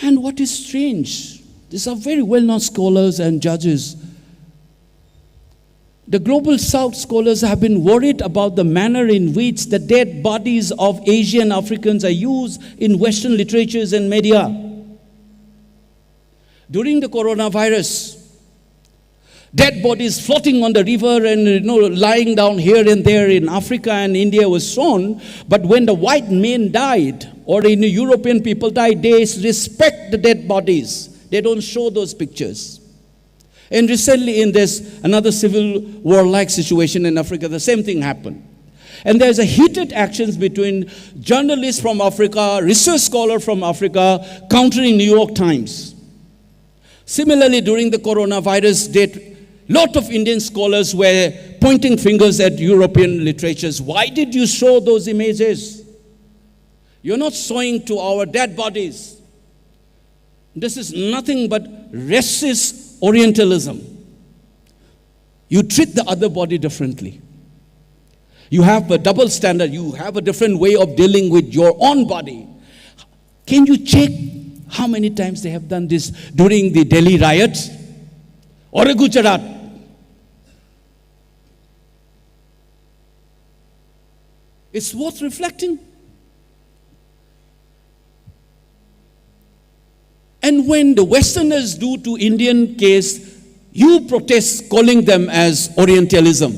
And what is strange, these are very well-known scholars and judges. The Global South scholars have been worried about the manner in which the dead bodies of Asian Africans are used in Western literatures and media. During the coronavirus, dead bodies floating on the river and lying down here and there in Africa and India was shown. But when the white men died, or in the European people died, they respect the dead bodies. They don't show those pictures. And recently in this another civil war-like situation in Africa, the same thing happened. And there's a heated actions between journalists from Africa, research scholar from Africa, countering New York Times. Similarly, during the coronavirus date, lot of Indian scholars were pointing fingers at European literatures. Why did you show those images? You're not showing to our dead bodies. This is nothing but racist Orientalism. You treat the other body differently. You have a double standard. You have a different way of dealing with your own body. Can you check how many times they have done this during the Delhi riots or Gujarat? It's worth reflecting. And when the Westerners do to Indian case, you protest calling them as Orientalism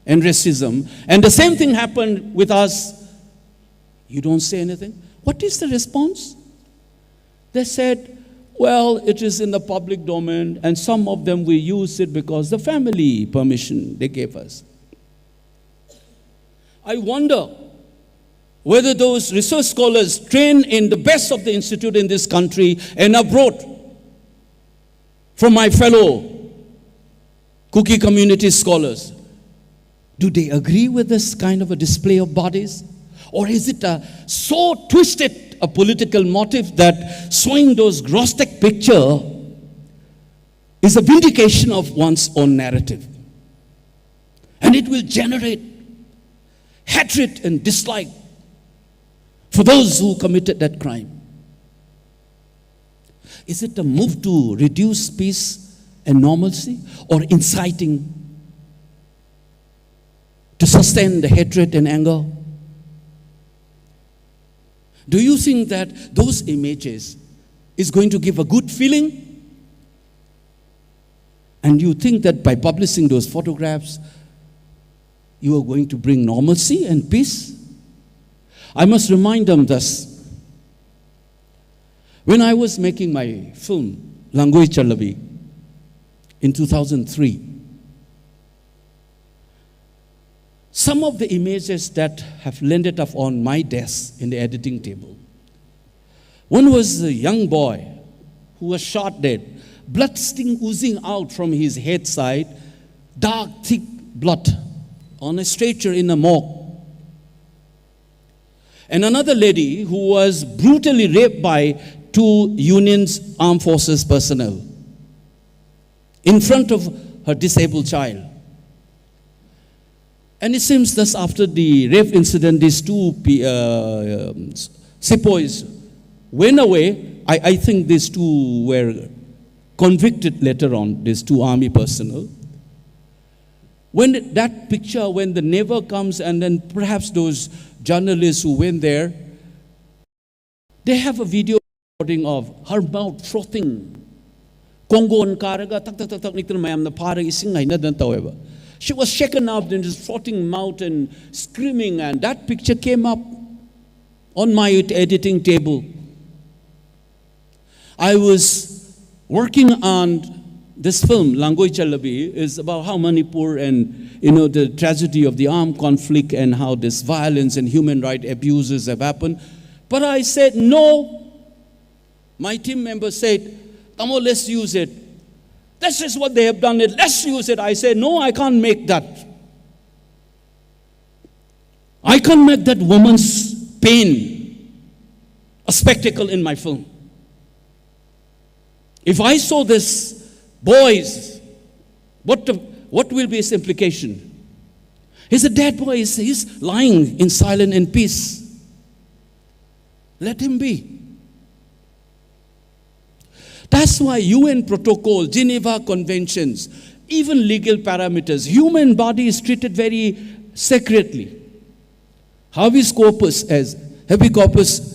and racism. And the same thing happened with us. You don't say anything. What is the response? They said, well, it is in the public domain, and some of them will use it because the family permission they gave us. I wonder whether those research scholars trained in the best of the institute in this country and abroad, from my fellow Kuki community scholars, do they agree with this kind of a display of bodies? Or is it so twisted a political motive that showing those grotesque picture is a vindication of one's own narrative? And it will generate hatred and dislike for those who committed that crime. Is it a move to reduce peace and normalcy, or inciting to sustain the hatred and anger? Do you think that those images is going to give a good feeling? And you think that by publishing those photographs, you are going to bring normalcy and peace? I must remind them this. When I was making my film, Angomcha Bimol Akoijam, in 2003, some of the images that have landed up on my desk in the editing table. One was a young boy who was shot dead, blood oozing out from his head side, dark, thick blood on a stretcher in a morgue. And another lady who was brutally raped by 2 Union's armed forces personnel in front of her disabled child. And it seems that after the rape incident, these 2 sepoys went away. I think these 2 were convicted later on, these 2 army personnel. When that picture, when the neighbor comes, and then perhaps those journalists who went there, they have a video recording of her mouth frothing. Kongon karaga tak tak tak tak nikter mayam na parang ising ay nadan taweba. She was shaken up in this frothing mouth and screaming, and that picture came up on my editing table. I was working on this film, Angomcha Bimol Akoijam, is about how Manipur and the tragedy of the armed conflict and how this violence and human rights abuses have happened. But I said no. My team members said, "Tamo, let's use it. This is what they have done. Let's use it." I said, no, I can't make that. I can't make that woman's pain a spectacle in my film. If I saw this boys, what will be his implication? He's a dead boy. He's lying in silence and peace. Let him be. That's why UN protocol, Geneva Conventions, even legal parameters, human body is treated very sacredly. Habeas corpus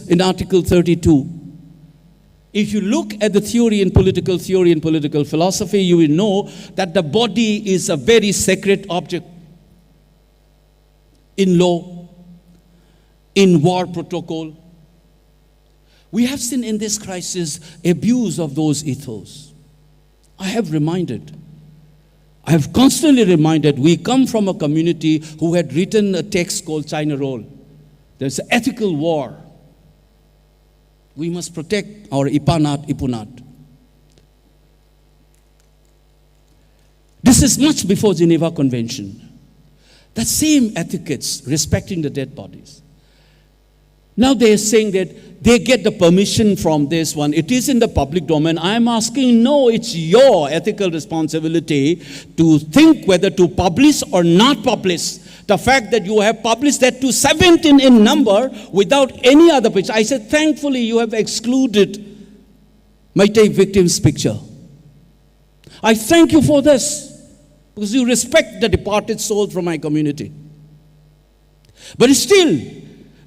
in Article 32. If you look at the theory and political philosophy, you will know that the body is a very sacred object in law, in war protocol. We have seen in this crisis abuse of those ethos. I have reminded, I have constantly reminded, we come from a community who had written a text called China Roll. There's an ethical war. We must protect our Ipanat, Ipunat. This is much before Geneva Convention. That same etiquettes respecting the dead bodies. Now they're saying that they get the permission from this one. It is in the public domain. I'm asking, no, it's your ethical responsibility to think whether to publish or not publish. The fact that you have published that to 17 in number without any other picture. I said, thankfully you have excluded Meitei victims' picture. I thank you for this, because you respect the departed souls from my community. But still,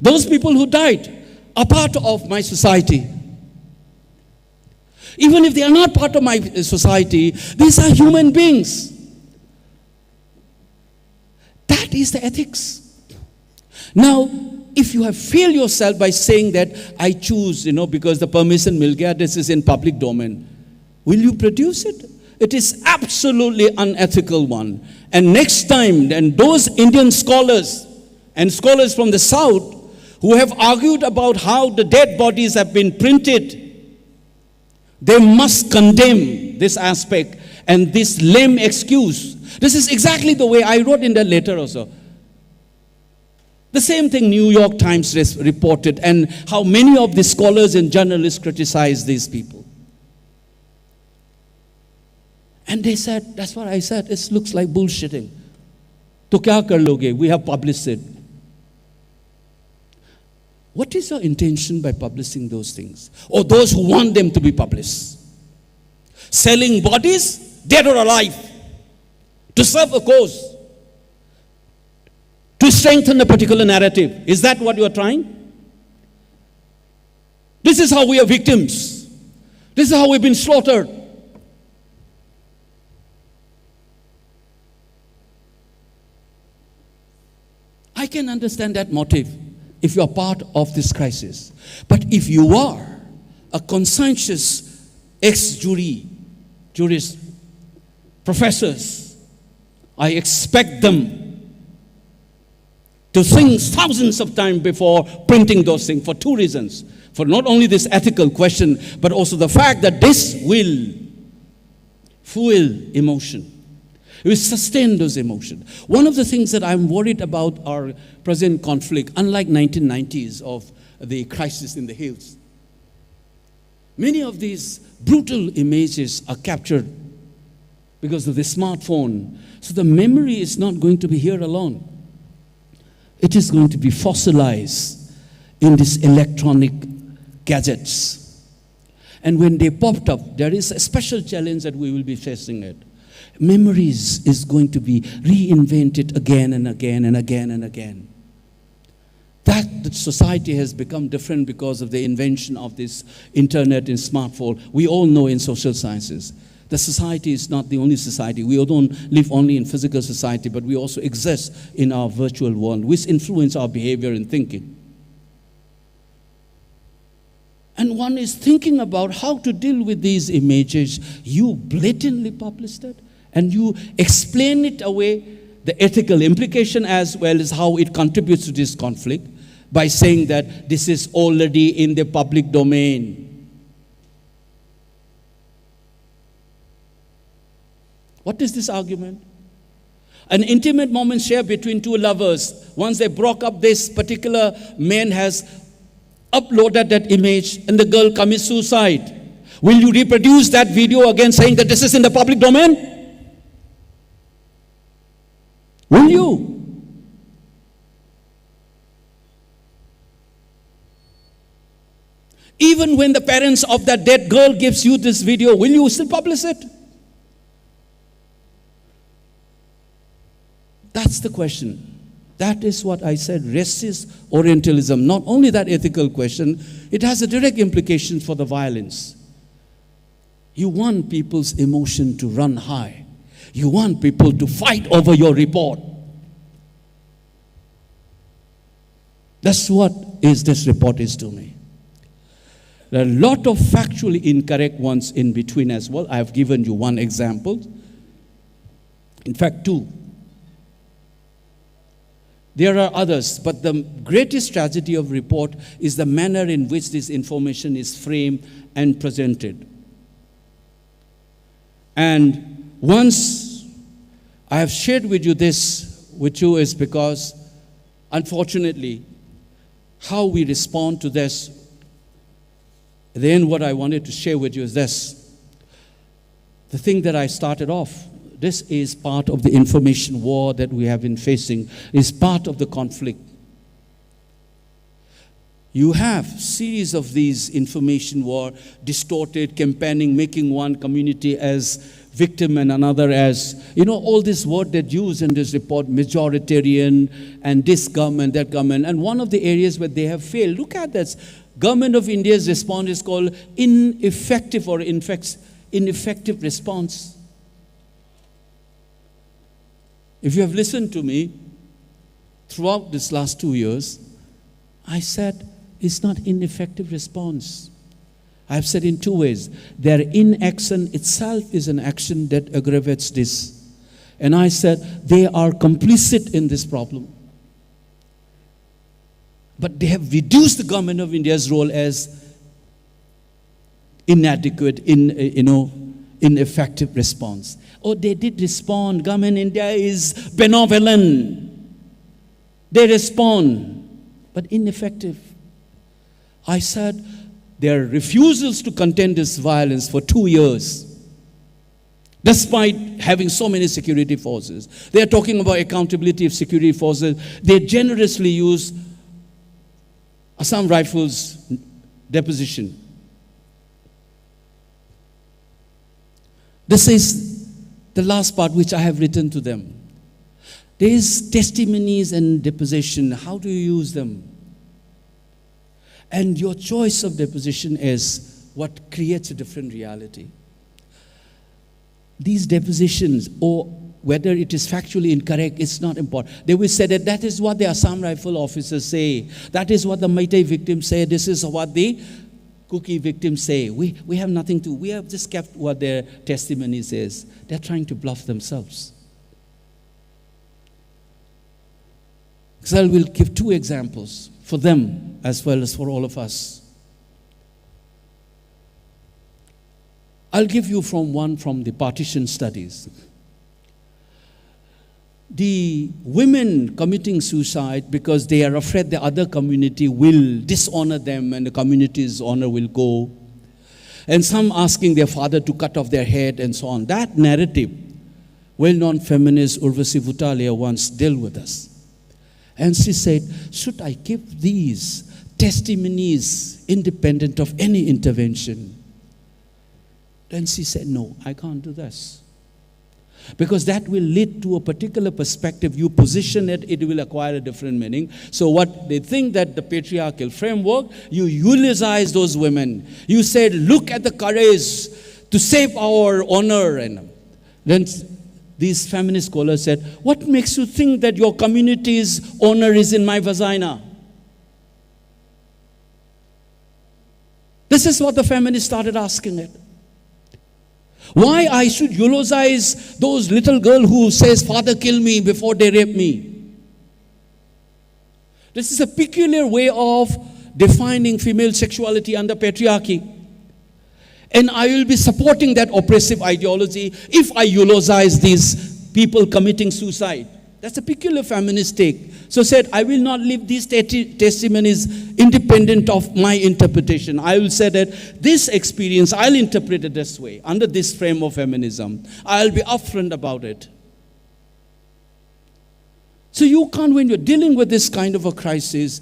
those people who died are part of my society. Even if they are not part of my society, these are human beings. That is the ethics. Now, if you have failed yourself by saying that I choose, because the permission mil gaya, this is in public domain, will you produce it? It is absolutely unethical one. And next time, then those Indian scholars and scholars from the south who have argued about how the dead bodies have been printed, they must condemn this aspect and this lame excuse. This is exactly the way I wrote in that letter also. The same thing New York Times reported, and how many of the scholars and journalists criticized these people. And they said, that's what I said, it looks like bullshitting. To kya kar loge? We have published it. What is your intention by publishing those things? Or those who want them to be published? Selling bodies, dead or alive, to serve a cause, to strengthen a particular narrative. Is that what you are trying? This is how we are victims. This is how we've been slaughtered. I can understand that motive if you are part of this crisis. But if you are a conscientious jurist, professors, I expect them to think thousands of times before printing those things for two reasons. For not only this ethical question, but also the fact that this will fuel emotion. It will sustain those emotions. One of the things that I'm worried about our present conflict, unlike 1990s of the crisis in the hills, many of these brutal images are captured because of the smartphone. So the memory is not going to be here alone. It is going to be fossilized in these electronic gadgets. And when they popped up, there is a special challenge that we will be facing it. Memories is going to be reinvented again and again and again and again. That society has become different because of the invention of this internet and smartphone. We all know in social sciences, the society is not the only society. We don't live only in physical society, but we also exist in our virtual world, which influence our behavior and thinking. And one is thinking about how to deal with these images. You blatantly published it, and you explain it away, the ethical implication as well as how it contributes to this conflict, by saying that this is already in the public domain. What is this argument? An intimate moment shared between two lovers. Once they broke up, this particular man has uploaded that image and the girl commits suicide. Will you reproduce that video again saying that this is in the public domain? Will you? Even when the parents of that dead girl gives you this video, will you still publish it? That's the question. That is what I said, racist Orientalism. Not only that ethical question, it has a direct implication for the violence. You want people's emotion to run high. You want people to fight over your report. That's what this report is to me. There are a lot of factually incorrect ones in between as well. I have given you one example. In fact, 2. There are others, but the greatest tragedy of report is the manner in which this information is framed and presented. And once I have shared with you this with you is because, unfortunately, how we respond to this, then what I wanted to share with you is this. The thing that I started off, this is part of the information war that we have been facing, is part of the conflict. You have series of these information war, distorted, campaigning, making one community as victim and another as, all this word that used in this report, majoritarian and this government, that government. And one of the areas where they have failed, look at this. Government of India's response is called ineffective or ineffective response. If you have listened to me throughout this last 2 years, I said it's not ineffective response. I have said in 2 ways. Their inaction itself is an action that aggravates this. And I said they are complicit in this problem. But they have reduced the government of India's role as inadequate, ineffective response. Oh, they did respond. Government India is benevolent. They respond, but ineffective. I said their refusals to contend this violence for 2 years, despite having so many security forces. They are talking about accountability of security forces. They generously use Assam Rifles deposition. This is the last part which I have written to them. There is testimonies and deposition. How do you use them? And your choice of deposition is what creates a different reality. These depositions, or whether it is factually incorrect, it's not important. They will say that is what the Assam Rifle officers say. That is what the Meitei victims say. This is what the Kuki victims say. We have nothing to, we have just kept what their testimony says. They're trying to bluff themselves. So I will give 2 examples for them as well as for all of us. I'll give you one from the partition studies. The women committing suicide because they are afraid the other community will dishonor them and the community's honor will go. And some asking their father to cut off their head and so on. That narrative, well-known feminist Urvashi Bhutalia once dealt with us. And she said, should I give these testimonies independent of any intervention? Then she said, no, I can't do this. Because that will lead to a particular perspective. You position it, it will acquire a different meaning. So what they think that the patriarchal framework, you eulogize those women. You said, look at the courage to save our honor. And then these feminist scholars said, what makes you think that your community's honor is in my vagina? This is what the feminists started asking it. Why I should eulogize those little girl who says, Father, kill me before they rape me? This is a peculiar way of defining female sexuality under patriarchy. And I will be supporting that oppressive ideology if I eulogize these people committing suicide. That's a peculiar feminist take. So said, I will not leave these testimonies independent of my interpretation. I will say that this experience, I'll interpret it this way, under this frame of feminism. I'll be upfront about it. So you can't, when you're dealing with this kind of a crisis,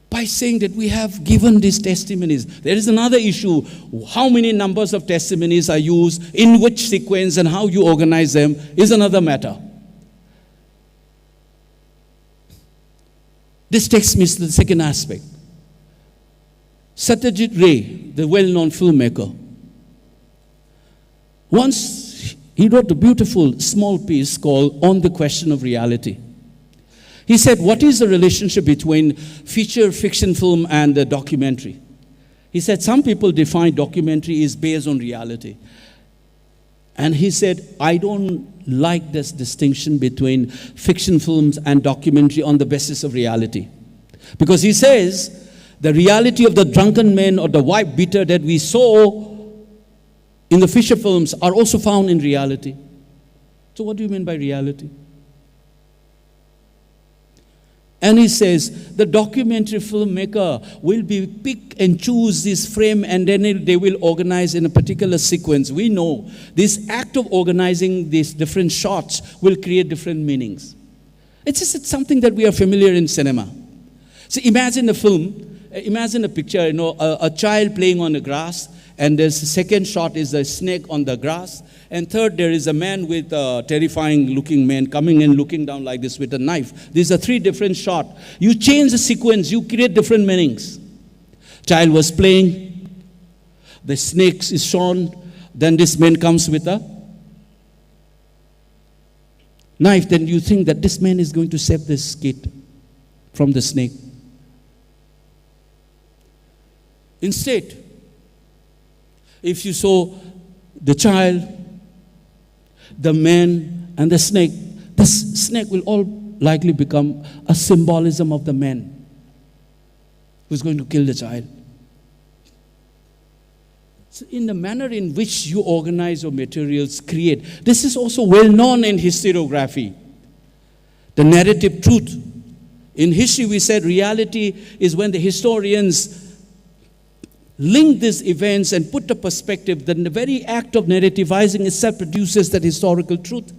by saying that we have given these testimonies. There is another issue. How many numbers of testimonies are used, in which sequence, and how you organize them is another matter. This takes me to the second aspect. Satyajit Ray, the well-known filmmaker, once he wrote a beautiful small piece called On the Question of Reality. He said, what is the relationship between feature fiction film and the documentary? He said, some people define documentary is based on reality. And he said, I don't like this distinction between fiction films and documentary on the basis of reality. Because he says, the reality of the drunken men or the wife beater that we saw in the Fisher films are also found in reality. So what do you mean by reality? And he says, the documentary filmmaker will be pick and choose this frame, and then they will organize in a particular sequence. We know this act of organizing these different shots will create different meanings. It's something that we are familiar in cinema. So imagine a film, imagine a picture, a child playing on the grass, and the second shot is a snake on the grass, and third, there is a man with a terrifying looking man coming in, looking down like this with a knife. These are three different shots. You change the sequence, you create different meanings. Child was playing, the snake is shown, then this man comes with a knife. Then you think that this man is going to save this kid from the snake. Instead, if you saw the child, the man, and the snake will all likely become a symbolism of the man who's going to kill the child. So in the manner in which you organize your materials, create, this is also well known in historiography. The narrative truth. In history, we said reality is when the historians link these events and put the perspective, then the very act of narrativizing itself produces that historical truth.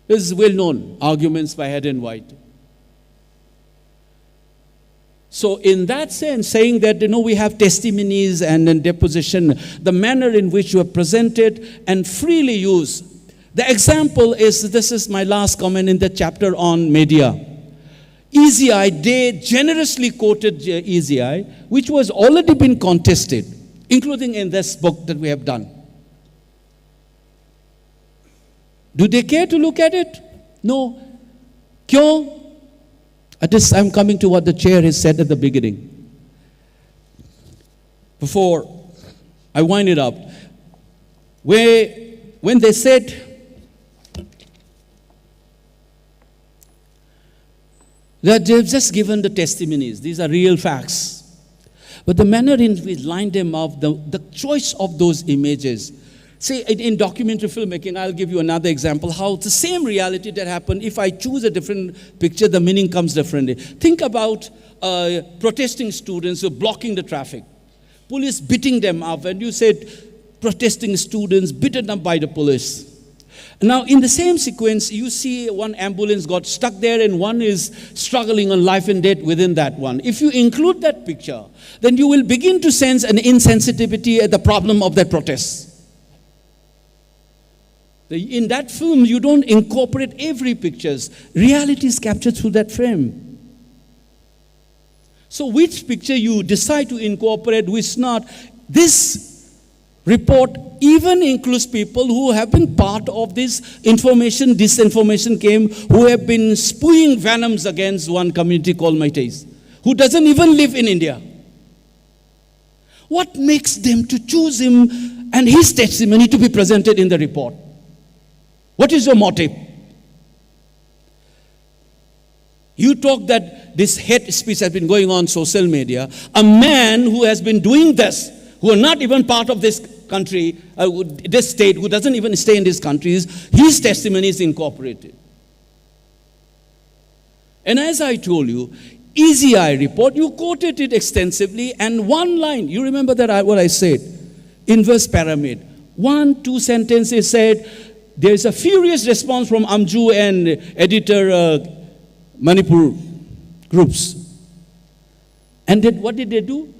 This is well known, arguments by Head and White. So in that sense, saying that, we have testimonies and then deposition, the manner in which you are presented and freely used. The example is, this is my last comment in the chapter on media. Easy Eye, they generously quoted Easy Eye, which was already been contested, including in this book that we have done. Do they care to look at it? No. Kyo? At this, I'm coming to what the chair has said at the beginning. Before I wind it up, when they said, that they've just given the testimonies. These are real facts. But the manner in which we line them up, the choice of those images. See, in documentary filmmaking, I'll give you another example, how the same reality that happened, if I choose a different picture, the meaning comes differently. Think about protesting students who are blocking the traffic. Police beating them up, and you said protesting students beaten up by the police. Now, in the same sequence, you see one ambulance got stuck there and one is struggling on life and death within that one. If you include that picture, then you will begin to sense an insensitivity at the problem of that protest. In that film, you don't incorporate every picture. Reality is captured through that frame. So which picture you decide to incorporate, which not, this report even includes people who have been part of this disinformation game, who have been spewing venoms against one community called Meiteis, who doesn't even live in India. What makes them to choose him and his testimony to be presented in the report? What is your motive? You talk that this hate speech has been going on social media. A man who has been doing this, who are not even part of this country, this state, who doesn't even stay in these countries, his testimony is incorporated. And as I told you, Easy Eye report, you quoted it extensively, and one line, you remember that what I said, inverse pyramid. 1-2 sentences said, there is a furious response from Amju and editor Manipur groups. And then what did they do?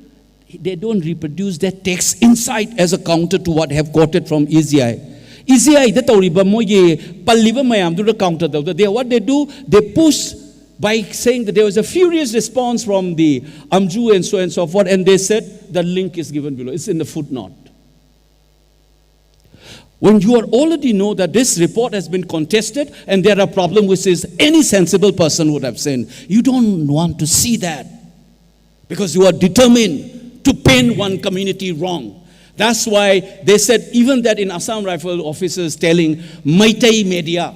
They don't reproduce that text inside as a counter to what I have quoted from Easy Eye. Easy Eye, what they do, they push by saying that there was a furious response from the Amju and so forth, and they said the link is given below. It's in the footnote. When you already know that this report has been contested and there are problems, which is any sensible person would have seen, you don't want to see that because you are determined to paint one community wrong. That's why they said even that in Assam Rifle officers telling Maitai media.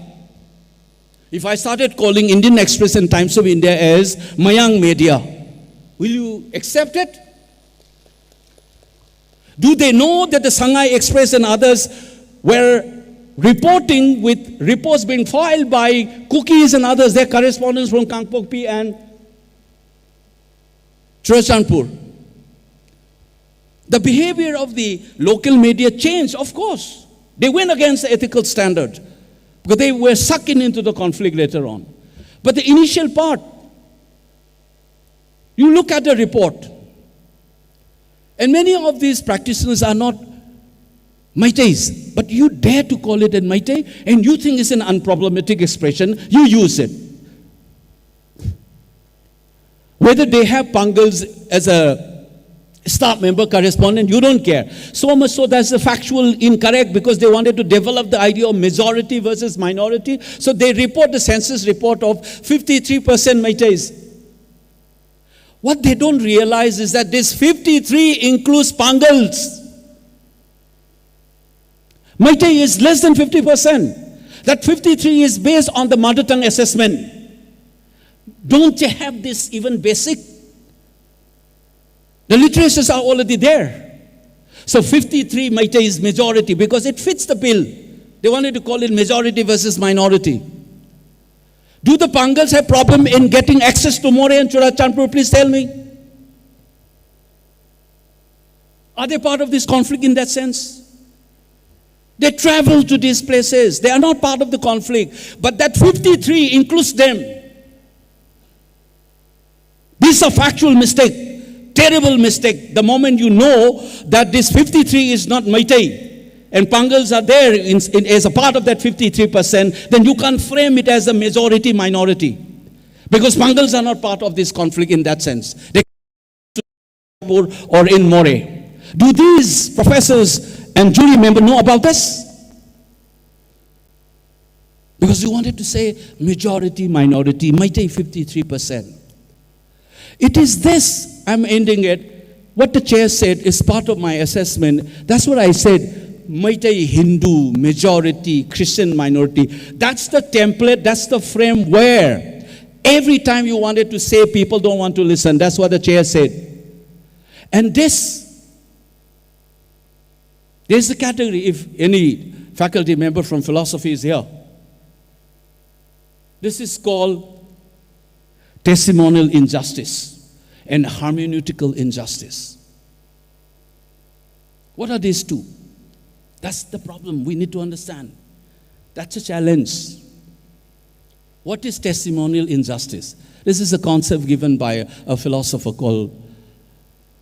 If I started calling Indian Express and Times of India as Mayang media, will you accept it? Do they know that the Shanghai Express and others were reporting with reports being filed by cookies and others, their correspondents from Kangpokpi and Churachandpur? The behavior of the local media changed, of course. They went against the ethical standard because they were sucked into the conflict later on. But the initial part, you look at the report, and many of these practitioners are not Maitais, but you dare to call it a Maitai, and you think it's an unproblematic expression, you use it. Whether they have Pangals as a staff member, correspondent, you don't care. So much so that's the factual incorrect because they wanted to develop the idea of majority versus minority. So they report the census report of 53% Maitais. What they don't realize is that this 53 includes Pangals. Maitai is less than 50%. That 53 is based on the mother tongue assessment. Don't you have this even basic? The literatures are already there. So 53 Maitai is majority because it fits the bill. They wanted to call it majority versus minority. Do the Pangals have problem in getting access to More and Churachandpur? Please tell me. Are they part of this conflict in that sense? They travel to these places. They are not part of the conflict. But that 53 includes them. This is a factual mistake. Terrible mistake. The moment you know that this 53 is not Maitai and Pangals are there as a part of that 53%, then you can't frame it as a majority minority. Because Pangals are not part of this conflict in that sense. They or in More. Do these professors and jury members know about this? Because you wanted to say majority, minority, Maitai 53%. It is this, I'm ending it, what the chair said is part of my assessment. That's what I said, Maitai Hindu, majority, Christian minority. That's the template, that's the frame where every time you wanted to say people don't want to listen. That's what the chair said. And there's the category, if any faculty member from philosophy is here. This is called testimonial injustice and hermeneutical injustice. What are these two? That's the problem we need to understand. That's a challenge. What is testimonial injustice? This is a concept given by a philosopher called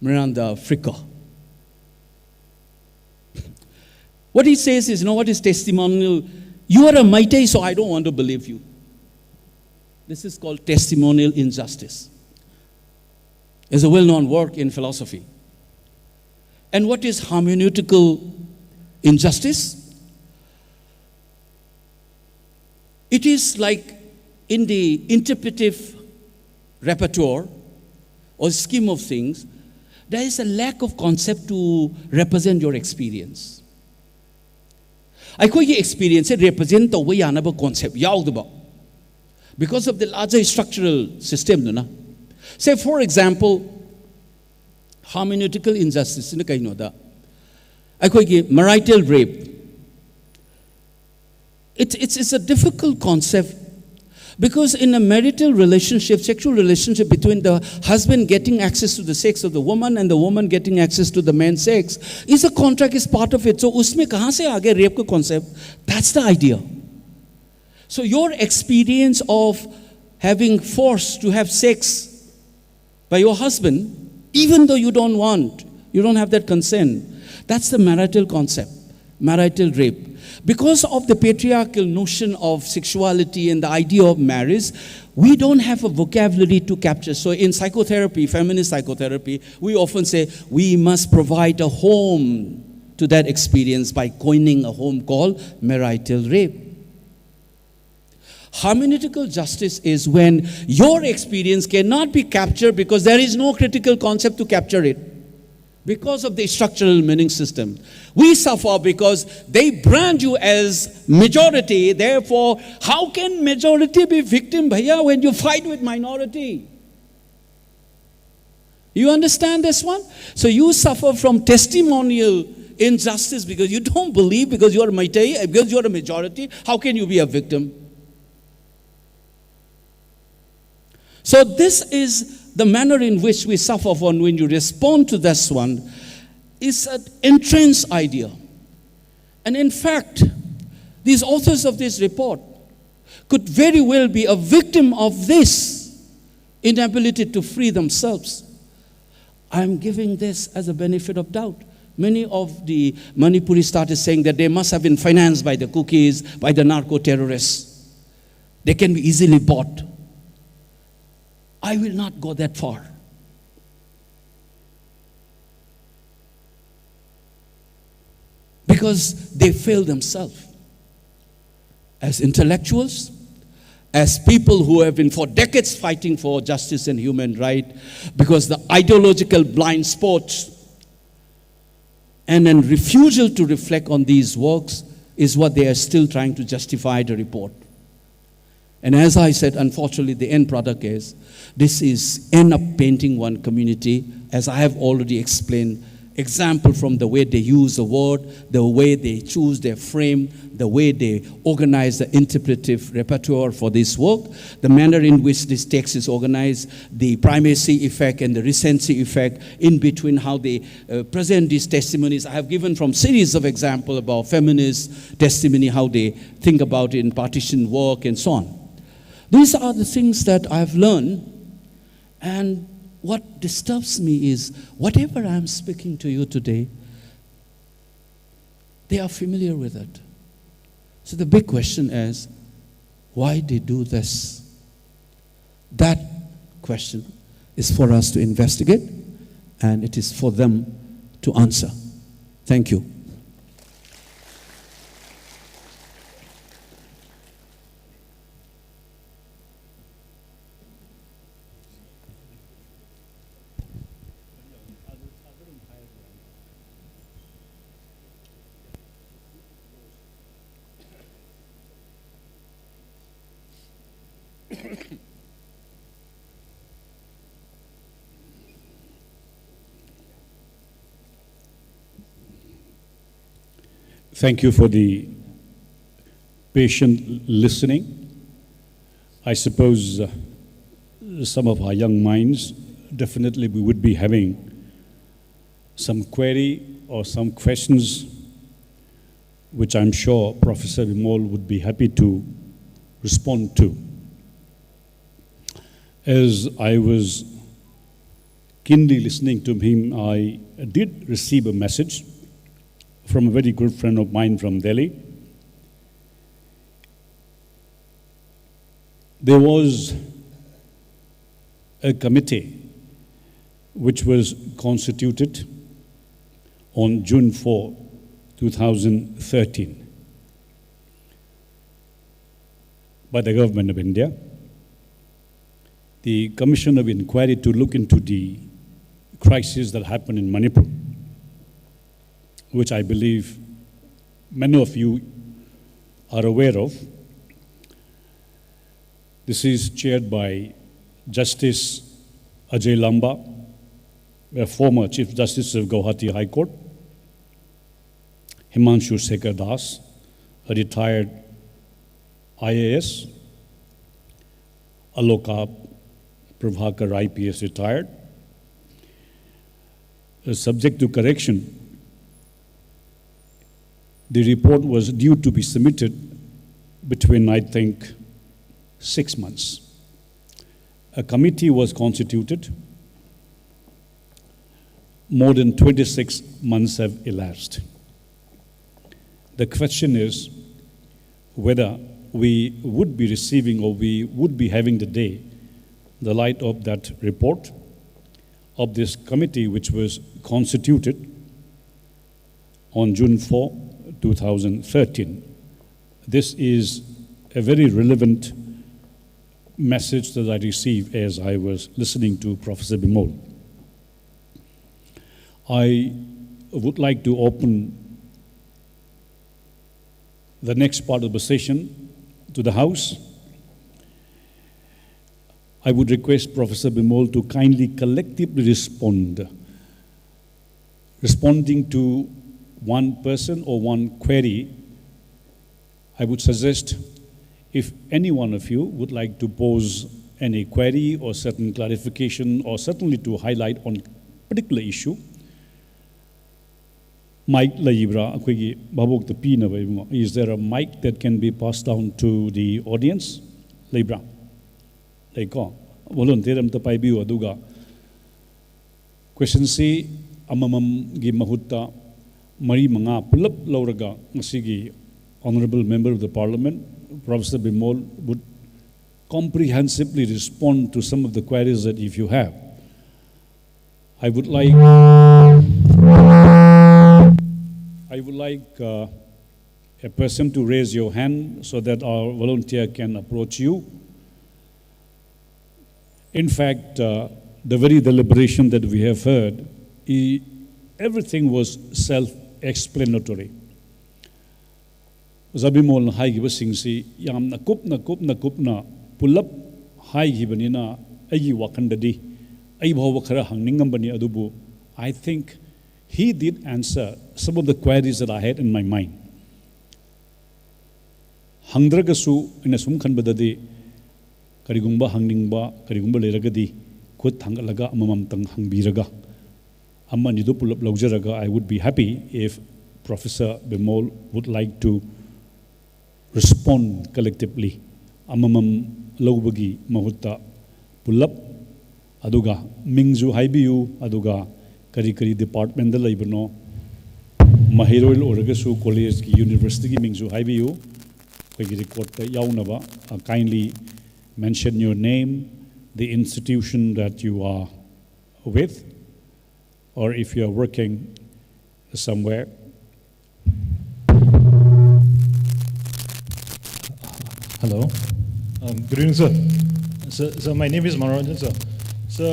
Miranda Fricker. What he says is, what is testimonial? You are a Maitai, so I don't want to believe you. This is called testimonial injustice. It's a well-known work in philosophy. And what is hermeneutical injustice? It is like in the interpretive repertoire or scheme of things, there is a lack of concept to represent your experience. Aikogi experience represent the way another concept yaudaba. Because of the larger structural system, say for example, hermeneutical injustice in the kainoda. Aikogi marital rape. It's a difficult concept because in a marital relationship, sexual relationship between the husband getting access to the sex of the woman and the woman getting access to the man's sex, is a contract, is part of it. So usme kahan se aage rape ka concept? That's the idea. So your experience of having forced to have sex by your husband, even though you don't want, you don't have that consent, that's the marital concept, marital rape. Because of the patriarchal notion of sexuality and the idea of marriage, we don't have a vocabulary to capture. So in psychotherapy, feminist psychotherapy, we often say we must provide a home to that experience by coining a home called marital rape. Hermeneutical justice is when your experience cannot be captured because there is no critical concept to capture it. because of the structural meaning system. We suffer because they brand you as majority. Therefore, how can majority be victim, bhaiya, when you fight with minority? You understand this one? So you suffer from testimonial injustice because you don't believe, because you are a majority. How can you be a victim? So this is the manner in which we suffer from when you respond to this one. It's an entrenched idea. And in fact, these authors of this report could very well be a victim of this inability to free themselves. I'm giving this as a benefit of doubt. Many of the Manipuris started saying that they must have been financed by the cookies, by the narco-terrorists. They can be easily bought. I will not go that far. Because they fail themselves. As intellectuals, as people who have been for decades fighting for justice and human rights, because the ideological blind spots and then refusal to reflect on these works is what they are still trying to justify the report. And as I said, unfortunately, the end product is, this is end up painting one community, as I have already explained, example from the way they use the word, the way they choose their frame, the way they organize the interpretive repertoire for this work, the manner in which this text is organized, the primacy effect and the recency effect in between, how they present these testimonies. I have given from series of examples about feminist testimony, how they think about it in partition work and so on. These are the things that I've learned, and what disturbs me is whatever I'm speaking to you today, they are familiar with it. So the big question is, why they do this? That question is for us to investigate, and it is for them to answer. Thank you. Thank you for the patient listening. I suppose some of our young minds, definitely we would be having some query or some questions, which I'm sure Professor Bimol would be happy to respond to. As I was keenly listening to him, I did receive a message from a very good friend of mine from Delhi. There was a committee which was constituted on June 4, 2013 by the government of India. The Commission of Inquiry to look into the crisis that happened in Manipur, which I believe many of you are aware of. This is chaired by Justice Ajay Lamba, a former Chief Justice of Guwahati High Court, Himanshu Shekhar Das, a retired IAS, Aloka Prabhakar IPS retired. Subject to correction, the report was due to be submitted between, I think, 6 months. A committee was constituted. More than 26 months have elapsed. The question is whether we would be receiving or we would be having the light of that report of this committee which was constituted on June 4, 2013. This is a very relevant message that I received as I was listening to Professor Bimol. I would like to open the next part of the session to the House. I would request Professor Bimol to kindly collectively respond. Responding to one person or one query, I would suggest if any one of you would like to pose any query or certain clarification or certainly to highlight on a particular issue, mic layibra akoigi babok the pina ba, is there a mic that can be passed down to the audience? Layibra layko volunteer am tapai biu aduga question si amamam gi mahutta mari manga pulap lauraga ngasigi honorable member of the parliament Professor Bimol would comprehensively respond to some of the queries that if you have. I would like a person to raise your hand so that our volunteer can approach you. In fact, the very deliberation that we have heard, everything was self-explanatory. Zabimol haigiba singsi yamna kupna pulap haigibanina ayi wakandadi ay bhawa khara hangningambani adubu. I think he did answer some of the queries that I had in my mind. Hangdragasu in a sum kanbadadi karigumba hangningba karigumba leragadi kut hangalaga amamam tang hangbiraga amma nidu pulap laujaraga. I would be happy if Professor Bimol would like to respond collectively. Amamam laubagi mahutta pulap aduga mingzu haibiu aduga kari department da laibano mahiroil oragasu college ki university ki mingzu haibiu koigi record ta yaunaba. Kindly mention your name, the institution that you are with, or if you are working somewhere. Hello. Good evening, sir. So my name is Manoranjan, sir. So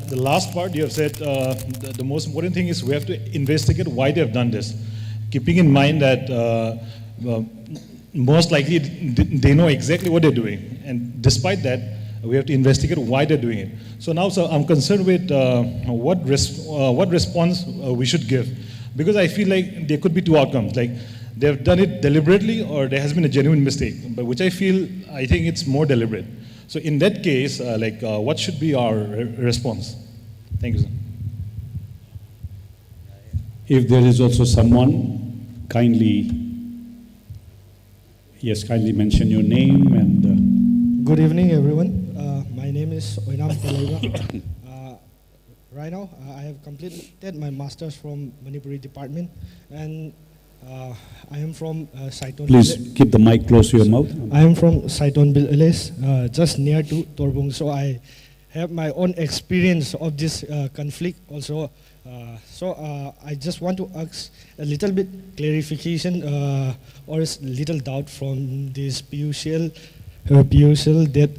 the last part you have said, the most important thing is we have to investigate why they have done this, keeping in mind that most likely they know exactly what they're doing, and despite that, we have to investigate why they're doing it. So now, sir, I'm concerned with what response we should give, because I feel like there could be two outcomes, like they've done it deliberately or there has been a genuine mistake, but which I think it's more deliberate. So in that case, what should be our response? Thank you, sir. If there is also someone, kindly mention your name and. Good evening, everyone. My name is Hon'ble. Right now, I have completed my master's from Manipur department, and I am from Saiton. Please keep the mic close to your mouth. I am from Saiton Bilis, just near to Torbung. So I have my own experience of this conflict also. I just want to ask a little bit clarification or a little doubt from this PUCL that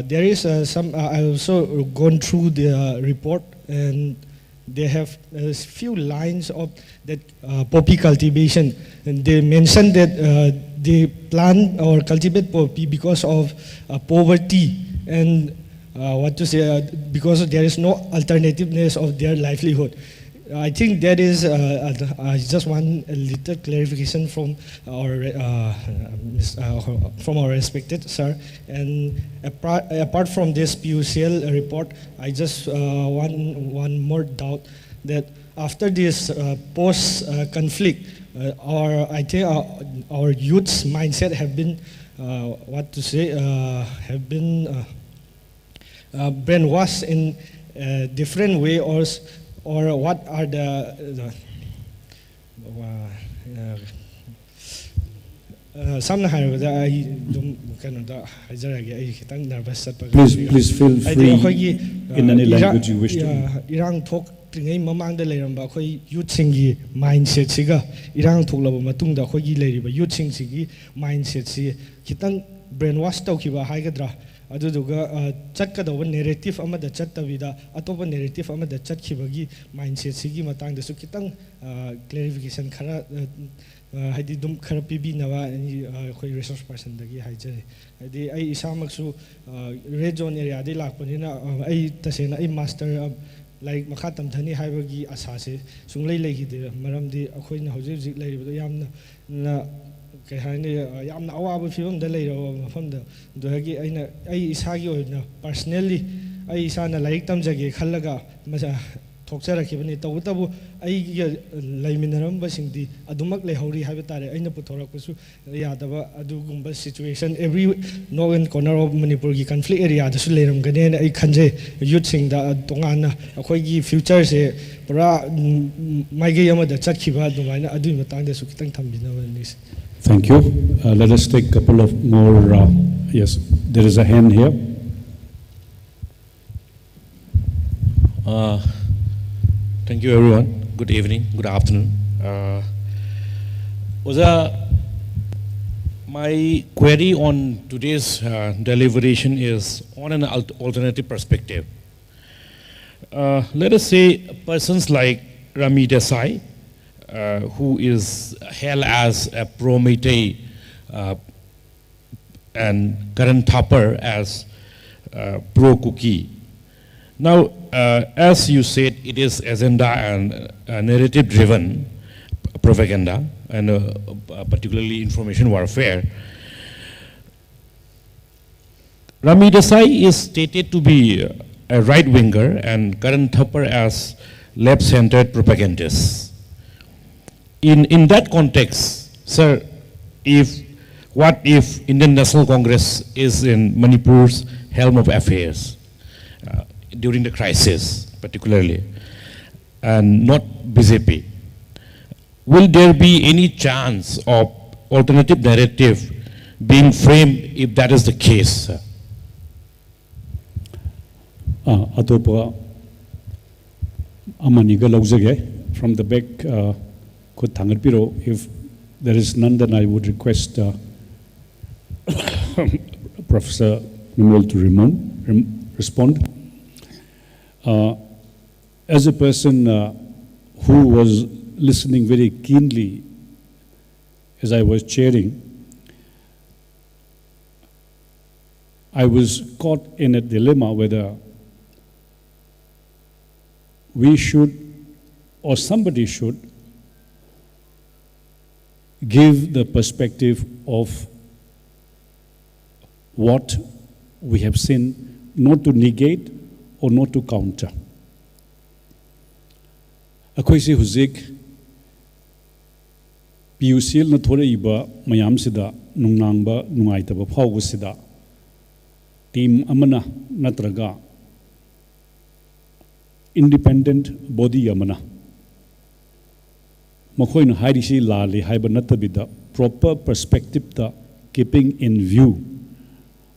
there is some. I also gone through the report, and they have a few lines of that poppy cultivation, and they mentioned that they plant or cultivate poppy because of poverty and because there is no alternativeness of their livelihood. I think that is I just want a little clarification from our respected sir. And apart from this PUCL report, I just want one more doubt that after this post-conflict, I think our youth's mindset have been have been brainwashed in a different way, or what are the Please feel free in any language you wish to. ꯇ꯭ꯔꯤꯉꯩ ꯃꯃꯥꯡꯗ ꯂꯩꯔꯝꯕ ꯑꯩꯈꯣꯏ ꯌꯨꯠꯁꯤꯡꯒꯤ ꯃꯥꯏꯟꯁꯦꯠꯁꯤꯒ ꯏꯔꯥꯡ ꯊꯣꯛꯂꯕ ꯃꯇꯨꯡꯗ ꯑꯩꯈꯣꯏꯒꯤ ꯂꯩꯔꯤꯕ ꯌꯨꯠꯁꯤꯡꯁꯤꯒꯤ ꯃꯥꯏꯟꯁꯦꯠꯁꯤ ꯈꯤꯇꯪ brain ꯋꯥꯁ ꯇꯧꯈꯤꯕ ꯍꯥꯏꯒꯗ꯭ꯔꯥ aduduga chatkadaba narrative amada chattavida atopa narrative amada chatkibagi mindset sigi matangda su kitang clarification khara haidi dum khara pibi nawa ani khoi resource person dagi haijare haidi ai isamaksu red zone area de lakpanina ai tasena ai master like makha tamthani haibagi asase sunglei leihide maramdi akhoina hojik hojik leiribdo yamna na kai haine yamna awaba fibam da leiro mafamda dohagi aina ai isagi oina personally ai isana like tamjage khallaga masa thokcharakibani tabu ai laiminaram singdi adumak leihori haiba tare aina puthorakpusu yadaba adugumba situation every northern corner of Manipur gi conflict area da su leiram gane ai khanje youth sing da tongana akhoi gi future se pura maige amada chatkhiba dumaina adu matang da su kitang thambina ni. Thank you. Let us take a couple of more. Yes, there is a hand here. Thank you, everyone. Good evening, good afternoon. My query on today's deliberation is on an alternative perspective. Let us say persons like Rami Desai, who is held as a pro-Meitei and Karan Thapar as pro-Kuki. Now, as you said, it is agenda and narrative-driven propaganda, and particularly information warfare. Rami Desai is stated to be a right-winger and Karan Thapar as left-centered propagandists. In that context, sir, what if Indian National Congress is in Manipur's helm of affairs during the crisis, particularly, and not BJP? Will there be any chance of alternative narrative being framed if that is the case, sir? Atopa amaniga laujage from the back. Could Thangarpiro, if there is none, then I would request Professor Bimol to respond. As a person who was listening very keenly as I was chairing, I was caught in a dilemma whether we should, or somebody should, give the perspective of what we have seen, not to negate or not to counter. Akoisi huzik PUCL na thore iba mayam sida nungnangba nungaitaba phawgu sida team amana natraga independent body amana Makoin hairisi lali haiba natabida proper perspective ta keeping in view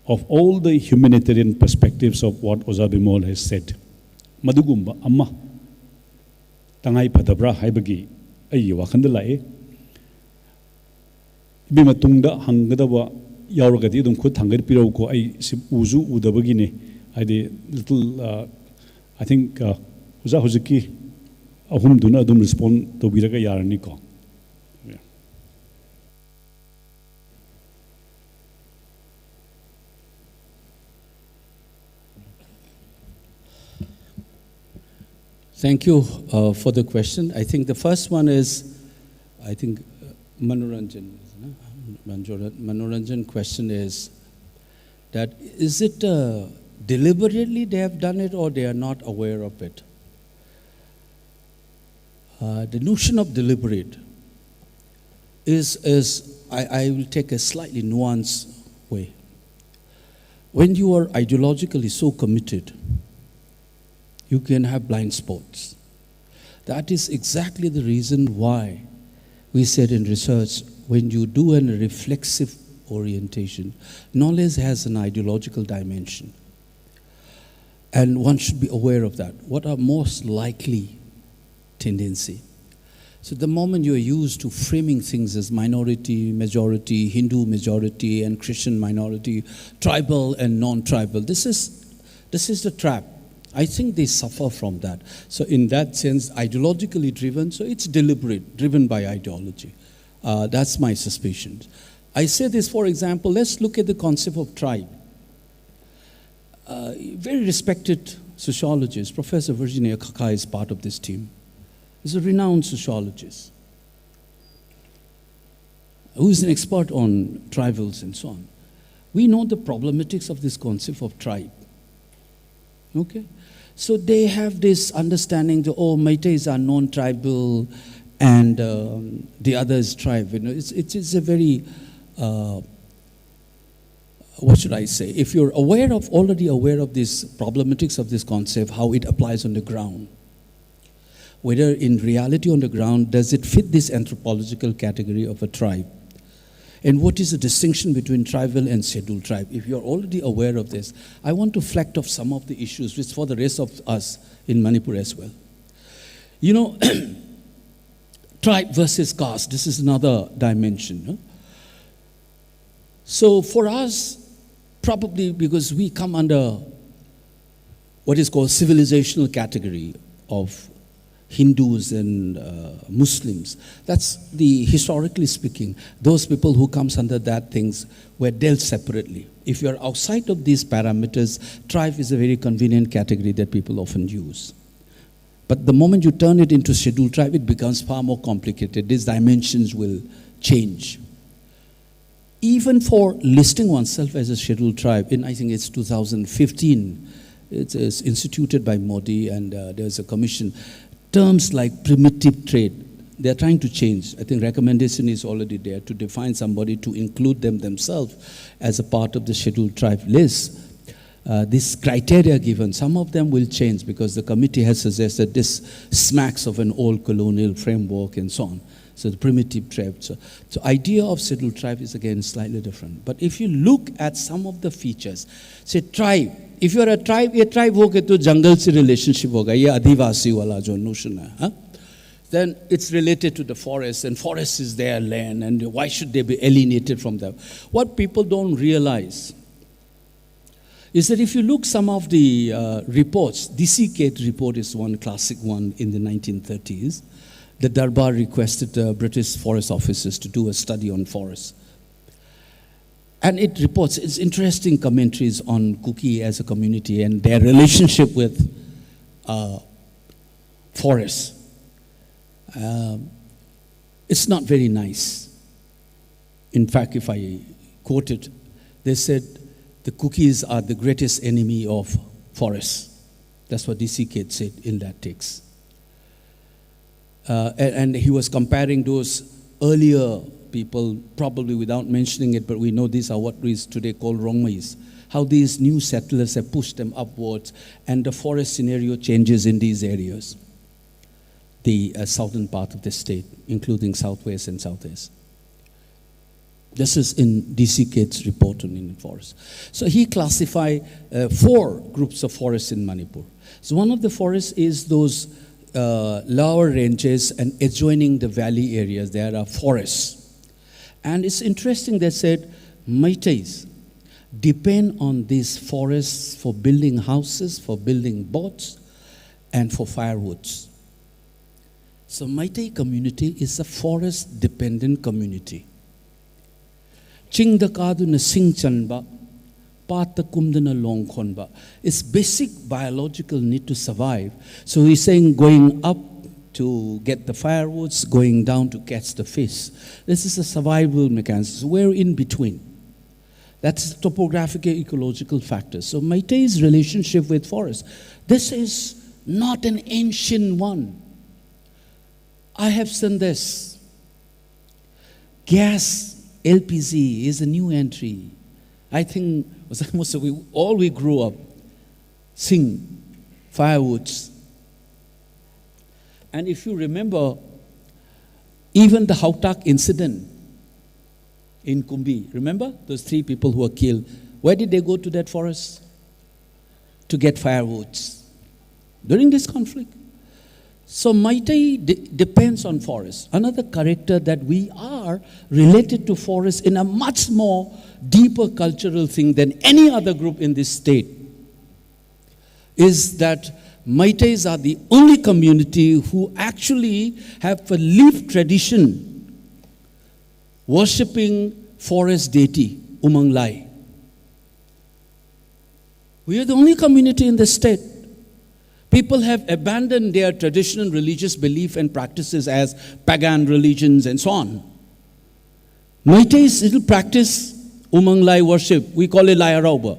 of all the humanitarian perspectives of what Oza Bimol has said. Madugumba amma tangai padabra haibagi ay wakanda lae bimatungda hangadawa yauragadi dum khud hangar piraw ko ay uzu udabagi ne I little I think Oza huziki ahum duna adum respond to biraga yarani ko. Thank you for the question. I think the first one is, Manoranjan question is that is it deliberately they have done it or they are not aware of it? The notion of deliberate is I will take a slightly nuanced way. When you are ideologically so committed, you can have blind spots. That is exactly the reason why we said in research, when you do a reflexive orientation, knowledge has an ideological dimension. And one should be aware of that. What are most likely tendency? So the moment you're used to framing things as minority, majority, Hindu majority, and Christian minority, tribal and non-tribal, this is the trap. I think they suffer from that. So in that sense, ideologically driven, so it's deliberate, driven by ideology. That's my suspicion. I say this, for example, let's look at the concept of tribe. Very respected sociologist, Professor Virginia Kakai is part of this team. He's a renowned sociologist who is an expert on tribals and so on. We know the problematics of this concept of tribe. Okay? So they have this understanding that, oh, Meiteis are non-tribal and the other is tribe. You know, it's a very, what should I say? If you're already aware of this problematics of this concept, how it applies on the ground, whether in reality on the ground, does it fit this anthropological category of a tribe? And what is the distinction between tribal and scheduled tribe? If you're already aware of this, I want to flesh off some of the issues which for the rest of us in Manipur as well. You know, tribe versus caste, this is another dimension. No? So for us, probably because we come under what is called civilizational category of Hindus and Muslims. That's the, historically speaking, those people who comes under that things were dealt separately. If you're outside of these parameters, tribe is a very convenient category that people often use. But the moment you turn it into scheduled tribe, it becomes far more complicated. These dimensions will change. Even for listing oneself as a scheduled tribe, in I think it's 2015, it's instituted by Modi and there's a commission. Terms like primitive trade, they're trying to change. I think recommendation is already there to define somebody to include them themselves as a part of the scheduled tribe list. This criteria given, some of them will change because the committee has suggested this smacks of an old colonial framework and so on. So the primitive tribe. So idea of scheduled tribe is again slightly different. But if you look at some of the features, say tribe, if you're a tribe होगा तो जंगल से relationship होगा, ये आदिवासी वाला जो notion है, huh? Then it's related to the forest, and forest is their land, and why should they be alienated from them? What people don't realize is that if you look some of the reports, DC-Kate report is one classic one in the 1930s. The Darbar requested British forest officers to do a study on forests. And it reports, it's interesting commentaries on Kuki as a community and their relationship with forests. It's not very nice. In fact, if I quote it, they said, the Kukis are the greatest enemy of forests. That's what DC Kate said in that text. And he was comparing those earlier people, probably without mentioning it, but we know these are what is today called Rongmais, how these new settlers have pushed them upwards, and the forest scenario changes in these areas, the southern part of the state, including southwest and southeast. This is in DC Kate's report on Indian forests. So he classified 4 groups of forests in Manipur. So one of the forests is those lower ranges and adjoining the valley areas, there are forests. And it's interesting, they said, Meiteis depend on these forests for building houses, for building boats, and for firewoods. So Meitei community is a forest-dependent community. Chingdakaduna singchanba, patakumdana longkhonba. It's basic biological need to survive. So he's saying going up to get the firewoods, going down to catch the fish. This is a survival mechanism. We're in between. That's topographical ecological factors. So Meitei's relationship with forest, this is not an ancient one. I have seen this. Gas, LPG is a new entry. I think most of we grew up seeing firewoods. And if you remember, even the Hautak incident in Kumbi, remember those 3 people who were killed? Where did they go to that forest? To get firewoods during this conflict. So Meitei depends on forest. Another character that we are related to forest in a much more deeper cultural thing than any other group in this state is that Meiteis are the only community who actually have a lived tradition worshipping forest deity, Umang Lai. We are the only community in the state. People have abandoned their traditional religious belief and practices as pagan religions and so on. Meitei still practice Umang Lai worship. We call it Lai Arauba.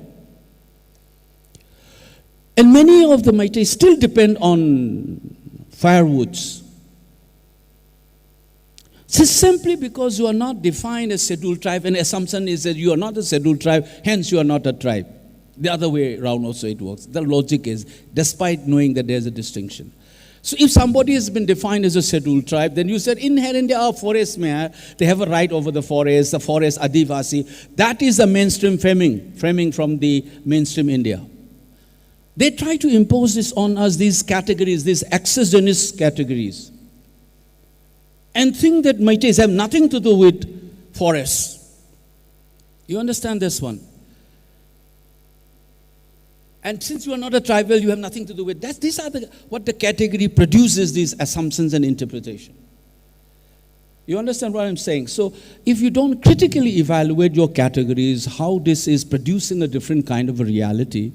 And many of the Meitei still depend on firewoods. So simply because you are not defined as scheduled tribe, and assumption is that you are not a scheduled tribe, hence you are not a tribe. The other way around also it works. The logic is, despite knowing that there's a distinction. So if somebody has been defined as a scheduled tribe, then you said, inherent they are forest mein, they have a right over the forest Adivasi. That is the mainstream framing from the mainstream India. They try to impose this on us, these categories, these accessionist categories, and think that Meiteis have nothing to do with forests. You understand this one? And since you are not a tribal, you have nothing to do with that. These are what the category produces, these assumptions and interpretation. You understand what I'm saying? So if you don't critically evaluate your categories, how this is producing a different kind of a reality,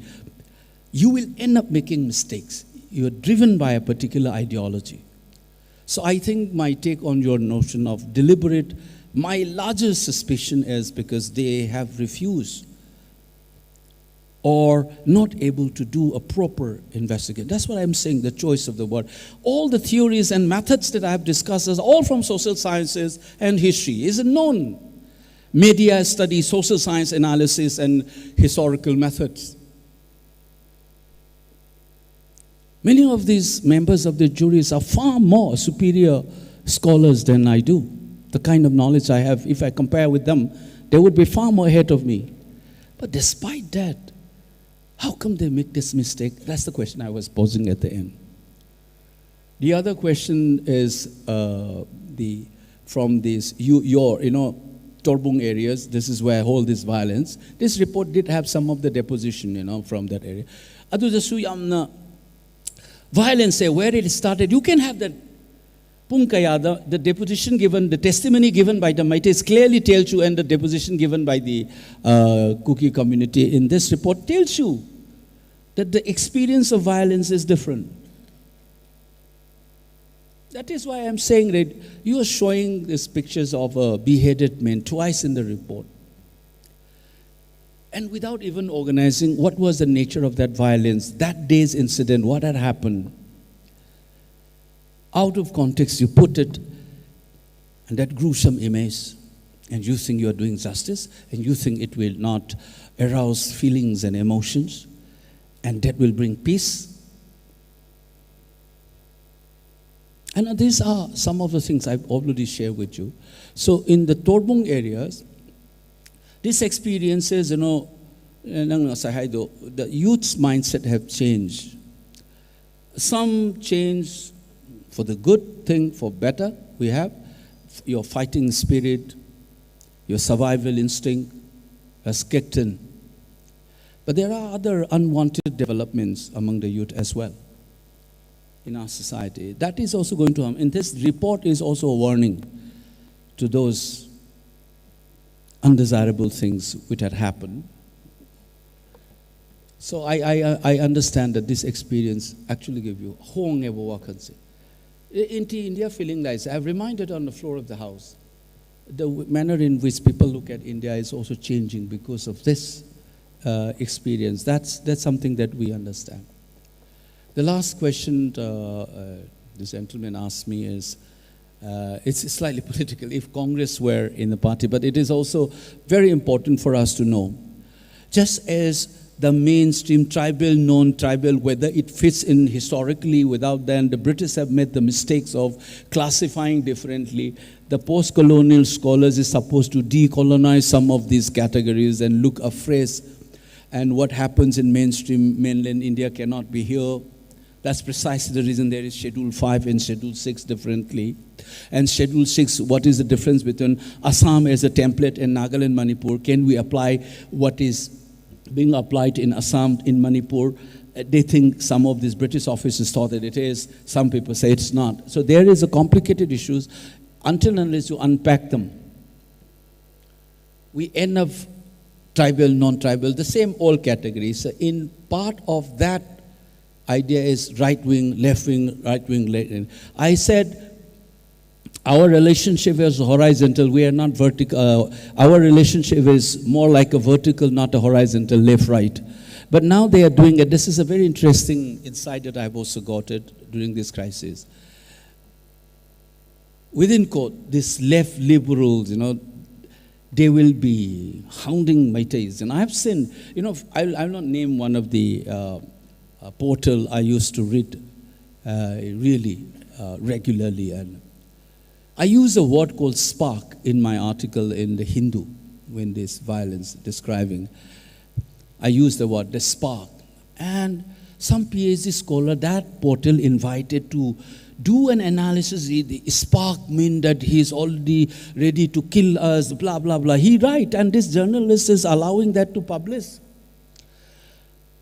you will end up making mistakes. You are driven by a particular ideology. So I think my take on your notion of deliberate, my largest suspicion is because they have refused or not able to do a proper investigation. That's what I'm saying, the choice of the word. All the theories and methods that I have discussed is all from social sciences and history. Is known. Media study, social science analysis, and historical methods. Many of these members of the juries are far more superior scholars than I do. The kind of knowledge I have, if I compare with them, they would be far more ahead of me. But despite that, how come they make this mistake? That's the question I was posing at the end. The other question is from these Torbung areas. This is where I hold this violence. This report did have some of the deposition, from that area. Adu the suyamna violence, where it started. You can have that. Punkayada, the deposition given, the testimony given by the Meiteis clearly tells you, and the deposition given by the Kuki community in this report tells you that the experience of violence is different. That is why I'm saying that you are showing these pictures of a beheaded man twice in the report. And without even organizing what was the nature of that violence, that day's incident, what had happened. Out of context, you put it, and that gruesome image, and you think you are doing justice, and you think it will not arouse feelings and emotions, and that will bring peace. And these are some of the things I've already shared with you. So in the Torbung areas, these experiences, the youth's mindset have changed. Some change for the good thing, for better. We have your fighting spirit, your survival instinct has kicked in. But there are other unwanted developments among the youth as well in our society. That is also going to happen. And this report is also a warning to those undesirable things which had happened. So I understand that this experience actually gives you Hon'ble. In India feeling like I've reminded on the floor of the house, the manner in which people look at India is also changing because of this experience. That's something that we understand. The last question this gentleman asked me is, it's slightly political, if Congress were in the party, but it is also very important for us to know. Just as the mainstream tribal, non-tribal, whether it fits in historically without then, the British have made the mistakes of classifying differently. The post-colonial scholars is supposed to decolonize some of these categories and look afresh. And what happens in mainstream mainland India cannot be here. That's precisely the reason there is Schedule 5 and Schedule 6 differently. And Schedule 6, what is the difference between Assam as a template and Nagaland, Manipur? Can we apply what is being applied in Assam, in Manipur? They think some of these British officers thought that it is. Some people say it's not. So there is a complicated issues. Until and unless you unpack them, we end up tribal, non-tribal, the same all categories. So in part of that idea is right-wing, left-wing, right-wing, left-wing. I said our relationship is horizontal. We are not vertical. Our relationship is more like a vertical, not a horizontal, left-right. But now they are doing it. This is a very interesting insight that I've also got it during this crisis. Within quote, these left liberals, they will be hounding Meiteis. And I've seen, I'll not name one of the portal I used to read really regularly. And I use a word called spark in my article in the Hindu when this violence describing. I use the word, the spark. And some PhD scholar, that portal invited to do an analysis. The spark means that he's already ready to kill us, blah, blah, blah. He write, and this journalist is allowing that to publish.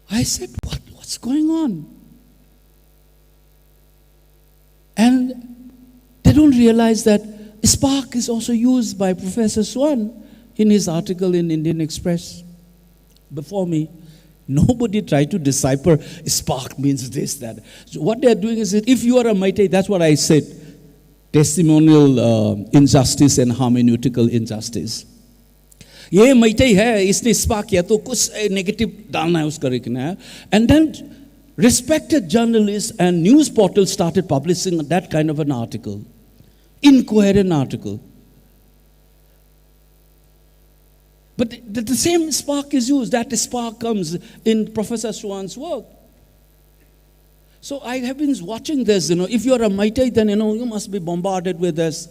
I said, what's going on? And they don't realize that spark is also used by Professor Swan in his article in Indian Express. Before me, nobody tried to decipher spark means this, that. So what they are doing is that if you are a Meitei, that's what I said, testimonial injustice and hermeneutical injustice. ये Meitei है, इसने spark किया तो कुछ negative डालना है उसका रखना. And then respected journalists and news portals started publishing that kind of an article, incoherent article. But the same spark is used. That spark comes in Professor Swan's work. So I have been watching this, if you're a Meitei, then, you must be bombarded with this.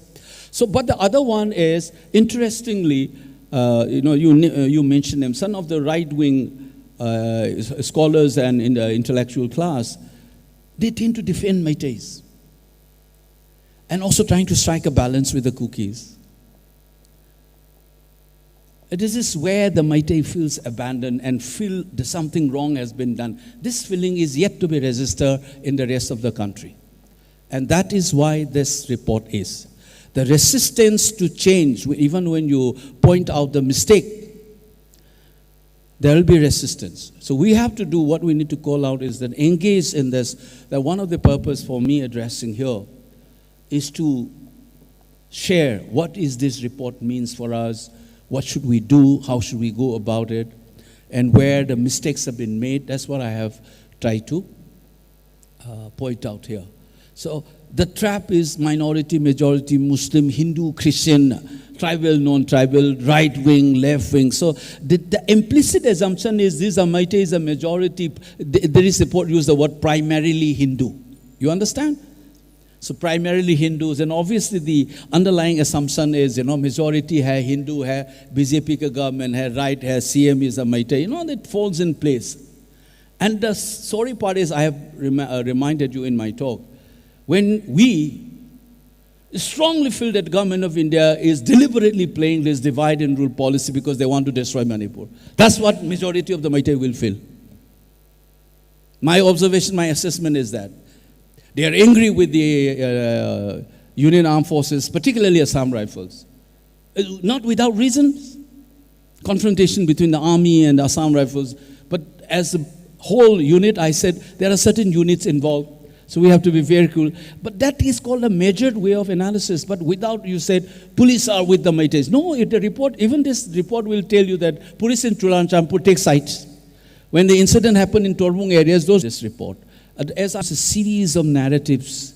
So, but the other one is, interestingly, you mentioned them, some of the right-wing scholars and in the intellectual class, they tend to defend Meiteis. And also trying to strike a balance with the cookies. This is where the Meitei feels abandoned and feel that something wrong has been done. This feeling is yet to be registered in the rest of the country. And that is why this report is. The resistance to change, even when you point out the mistake, there will be resistance. So we have to do what we need to call out is that engage in this. That one of the purpose for me addressing here is to share what is this report means for us. What should we do? How should we go about it? And where the mistakes have been made, that's what I have tried to point out here. So the trap is minority, majority, Muslim, Hindu, Christian, tribal, non-tribal, right-wing, left-wing. So the implicit assumption is these are Meiteis, a majority. There is support, use the word primarily Hindu. You understand? So primarily Hindus, and obviously the underlying assumption is, majority hai, Hindu hai, BJP ka government hai, right hai, CM is a Meitei, that falls in place. And the sorry part is, I have reminded you in my talk, when we strongly feel that government of India is deliberately playing this divide and rule policy because they want to destroy Manipur. That's what majority of the Meitei will feel. My observation, my assessment is that. They are angry with the Union Armed Forces, particularly Assam Rifles. Not without reasons. Confrontation between the army and the Assam Rifles. But as a whole unit, I said, there are certain units involved. So we have to be very cool. But that is called a measured way of analysis. But without, you said, police are with the Meiteis. No, the report, even this report will tell you that police in Champur take sides. When the incident happened in Torbung areas, this report. As a series of narratives,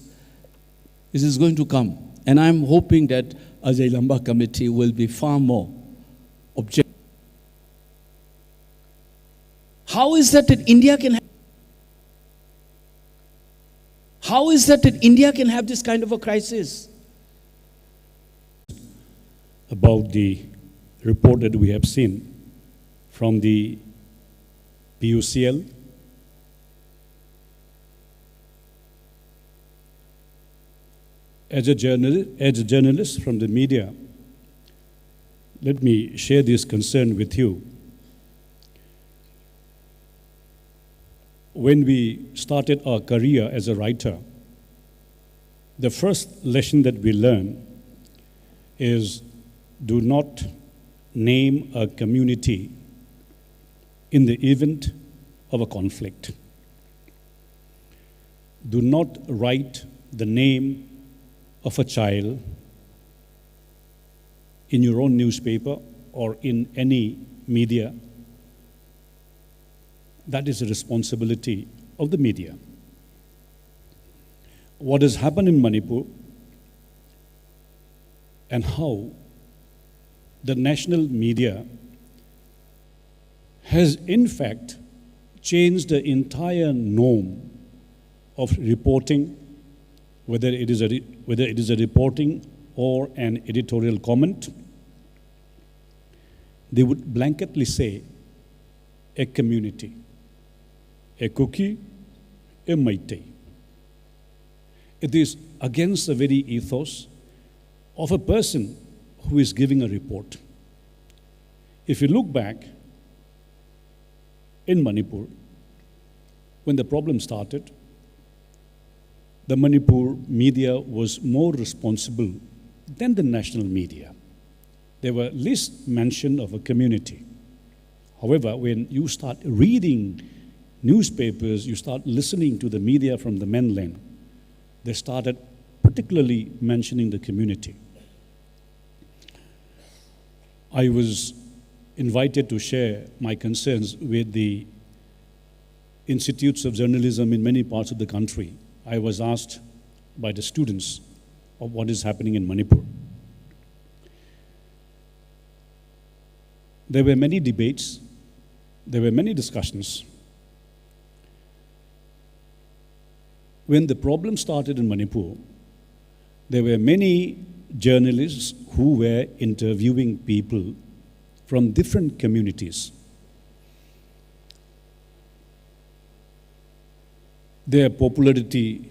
this is going to come. And I'm hoping that Ajay Lamba committee will be far more objective. How is that India can have this kind of a crisis? About the report that we have seen from the PUCL, As a journalist from the media, let me share this concern with you. When we started our career as a writer, the first lesson that we learn is do not name a community in the event of a conflict. Do not write the name of a child in your own newspaper or in any media. That is a responsibility of the media. What has happened in Manipur and how the national media has in fact changed the entire norm of reporting, whether it is a reporting or an editorial comment. They would blanketly say a community, a Kuki, a Meitei. It is against the very ethos of a person who is giving a report. If you look back in Manipur, when the problem started, the Manipur media was more responsible than the national media. There were least mention of a community. However, when you start reading newspapers, you start listening to the media from the mainland, they started particularly mentioning the community. I was invited to share my concerns with the institutes of journalism in many parts of the country. I was asked by the students of what is happening in Manipur. There were many debates, there were many discussions. When the problem started in Manipur, there were many journalists who were interviewing people from different communities. Their popularity,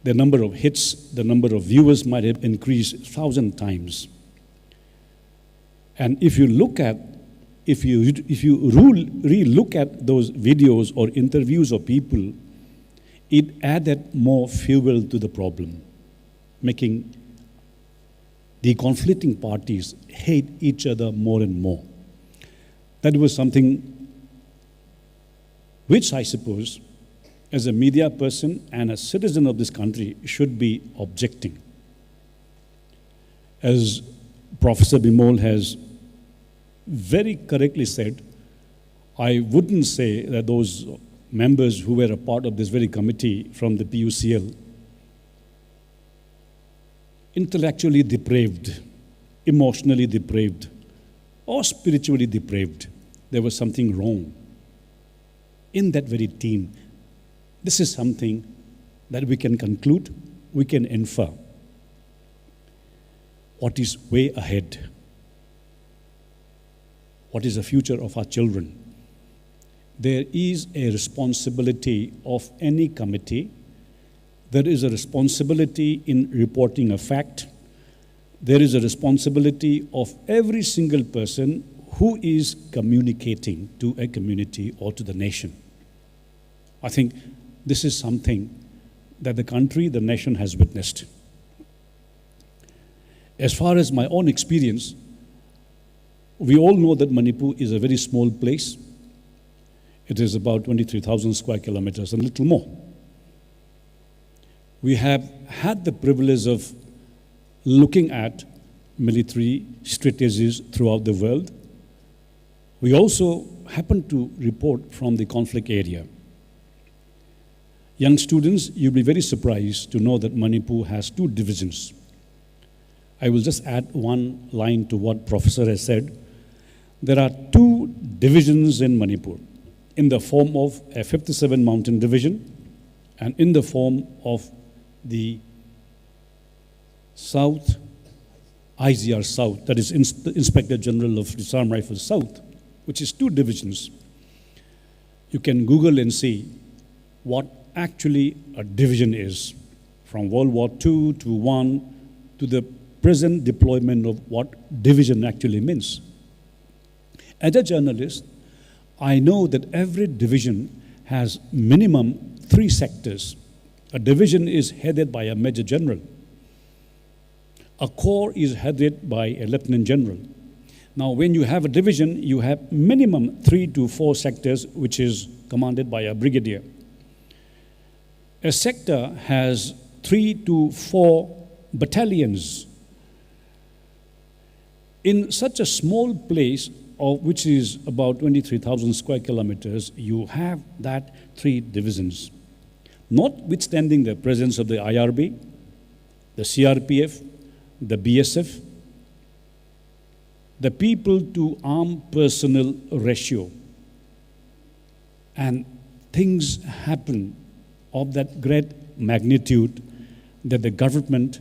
the number of hits, the number of viewers might have increased 1,000 times. And if you look at, if you re-look at those videos or interviews of people, it added more fuel to the problem, making the conflicting parties hate each other more and more. That was something which I suppose, as a media person and a citizen of this country, should be objecting. As Professor Bimol has very correctly said, I wouldn't say that those members who were a part of this very committee from the PUCL intellectually depraved, emotionally depraved, or spiritually depraved. There was something wrong in that very team. This is something that we can conclude, we can infer. What is way ahead? What is the future of our children? There is a responsibility of any committee. There is a responsibility in reporting a fact. There is a responsibility of every single person who is communicating to a community or to the nation. I think this is something that the country, the nation has witnessed. As far as my own experience, we all know that Manipur is a very small place. It is about 23,000 square kilometers and a little more. We have had the privilege of looking at military strategies throughout the world. We also happen to report from the conflict area. Young students, you'll be very surprised to know that Manipur has 2 divisions. I will just add one line to what Professor has said. There are 2 divisions in Manipur, in the form of a 57 Mountain Division and in the form of the South, IGR South, that is Inspector General of Disarmed Rifles South, which is 2 divisions. You can Google and see what actually a division is. from World War II to I to the present deployment of what division actually means. As a journalist, I know that every division has minimum 3 sectors. A division is headed by a major general. A corps is headed by a lieutenant general. Now, when you have a division, you have minimum 3 to 4 sectors, which is commanded by a brigadier. A sector has 3 to 4 battalions. In such a small place, which is about 23,000 square kilometers, you have that 3 divisions. Notwithstanding the presence of the IRB, the CRPF, the BSF, the people to armed personnel ratio, and things happen of that great magnitude that the government,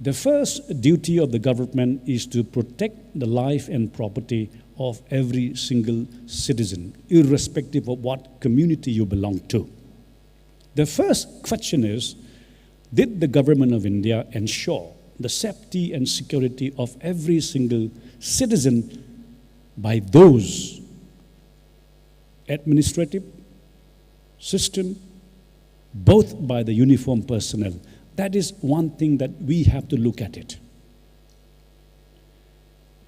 the first duty of the government is to protect the life and property of every single citizen, irrespective of what community you belong to. The first question is, did the government of India ensure the safety and security of every single citizen by those administrative system, both by the uniformed personnel? That is one thing that we have to look at it.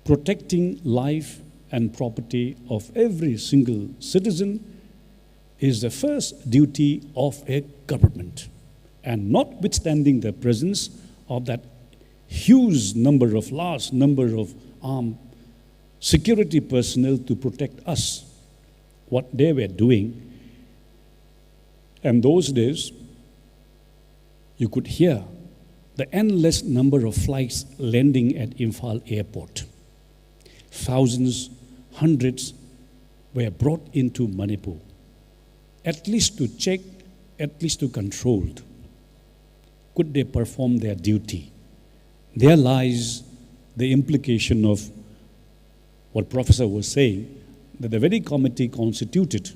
Protecting life and property of every single citizen is the first duty of a government. And notwithstanding the presence of that large number of armed security personnel to protect us, what they were doing, and those days, you could hear the endless number of flights landing at Imphal airport. Thousands, hundreds were brought into Manipur, at least to check, at least to control. Could they perform their duty? There lies the implication of what Professor was saying, that the very committee constituted,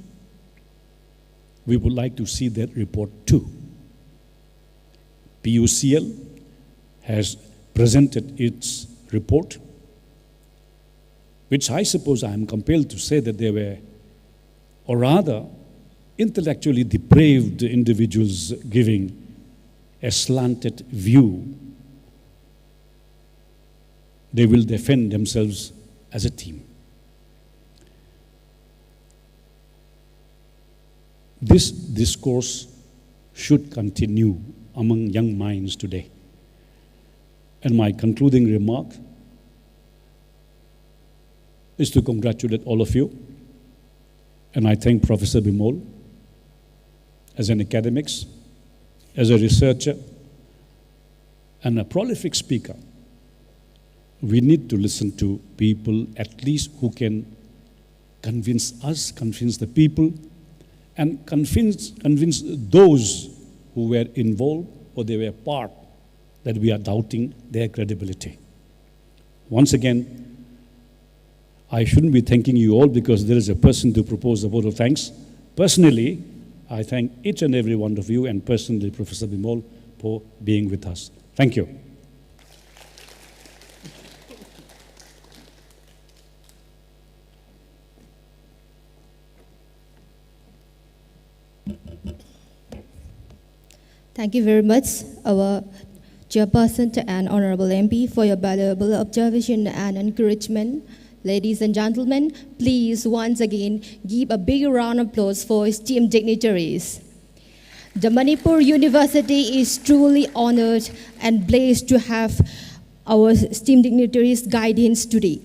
we would like to see that report too. PUCL has presented its report, which I suppose I am compelled to say that they were, or rather, intellectually depraved individuals giving a slanted view. They will defend themselves as a team. This discourse should continue among young minds today. And my concluding remark is to congratulate all of you. And I thank Professor Bimol as an academic, as a researcher, and a prolific speaker. We need to listen to people at least who can convince us, convince the people, and convince those who were involved or they were part, that we are doubting their credibility. Once again, I shouldn't be thanking you all because there is a person to propose a vote of thanks. Personally, I thank each and every one of you, and personally Professor Bimol, for being with us. Thank you. Thank you very much, our Chairperson and Honorable MP, for your valuable observation and encouragement. Ladies and gentlemen, please once again give a big round of applause for esteemed dignitaries. The Manipur University is truly honored and blessed to have our esteemed dignitaries' guidance today.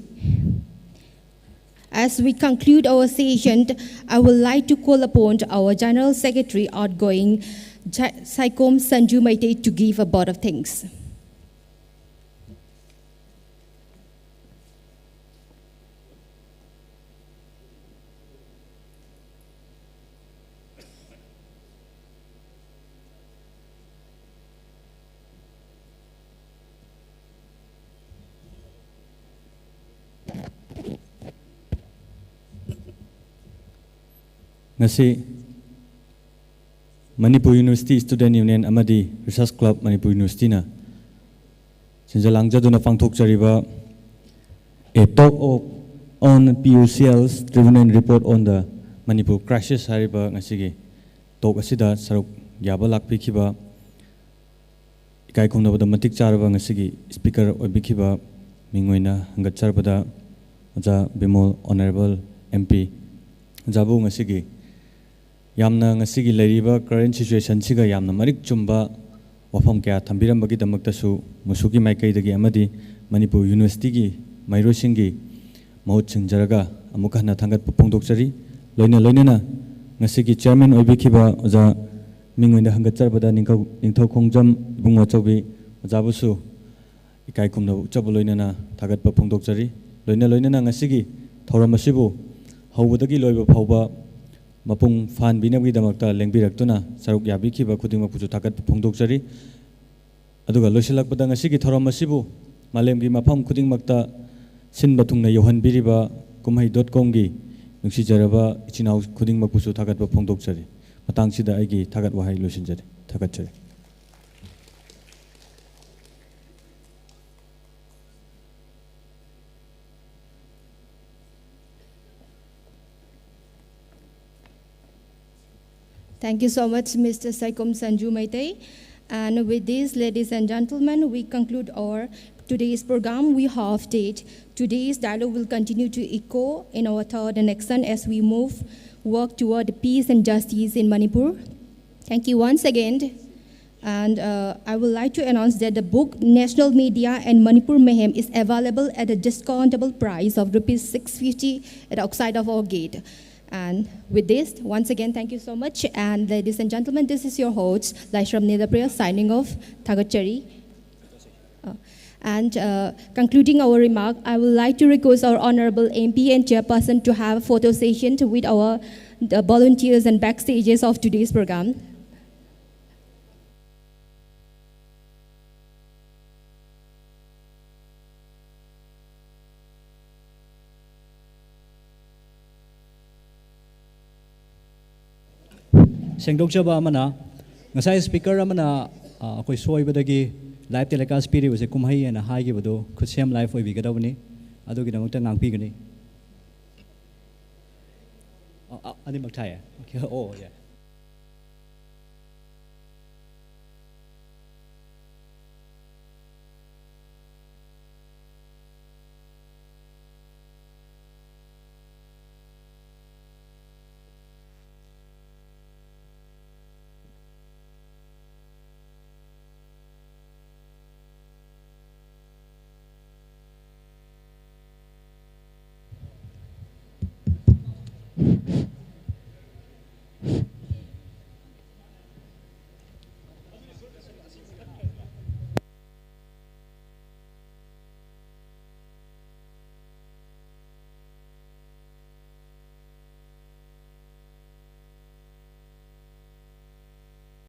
As we conclude our session, I would like to call upon our General Secretary, outgoing Saikom Sanju Maite, to give a vote of thanks. Ngasi Manipur University Student Union Amadi Research Club Manipur University na Sinjalang jaduna pangthokchariba a talk on PUCL's Tribunal report on the Manipur crisis hariba ngasigi talk asida saruk yaba lakpikiba ikai khomnabada matik charaba ngasigi speaker obikiba mingoina hangatcharbada Angomcha Bimol Honorable MP Jabu ngasigi yamna ngasigi leriba current situation siga yamna marik chumba wafam kya thambirambagi damaktasu musugi maikaidagi amadi Manipur University gi mairosingi mahut singjaraga amuka hana thangat pongdokchari loina ngasigi chairman oibikiba oja mingoina hangatcharbada Ningthoukhongam Ibungochoubi jabusu ikai khumna uchabu loina thagat pongdokchari loina ngasigi thoramasibu hawbadagi loiba phawba mapung fan binabgi damakta lengbirakuna saruk yabikiba khudingmakpuju thagat pongdokchari aduga loisilakpada ngasigi thoramasibu malemgi mafam khudingmakta sinba thungna yohanbiriba kumhei.com gi nungsijaraba ichinau khudingmakpuju thagat pongdokchari matangsida aigi thagat wahai loisinjari thagatchari. Thank you so much, Mr. Saikom Sanju Maitei. And with this, ladies and gentlemen, we conclude our today's program. We have date. Today's dialogue will continue to echo in our third and next as we work toward peace and justice in Manipur. Thank you once again. And I would like to announce that the book National Media and Manipur Mayhem is available at a discountable price of ₹650 at the outside of our gate. And with this, once again, thank you so much. And ladies and gentlemen, this is your host, Laishram Nedapriya, signing off, Thagachari. And concluding our remark, I would like to request our Honorable MP and Chairperson to have a photo session with our volunteers and backstages of today's program. Sengdokchaba amana ngasai speaker amana koi soibadagi live telecast piri wase kumhai ana haigi bodo khusem live oi bigadawni adugi damukta ngangpi gani ani makthai okay oh yeah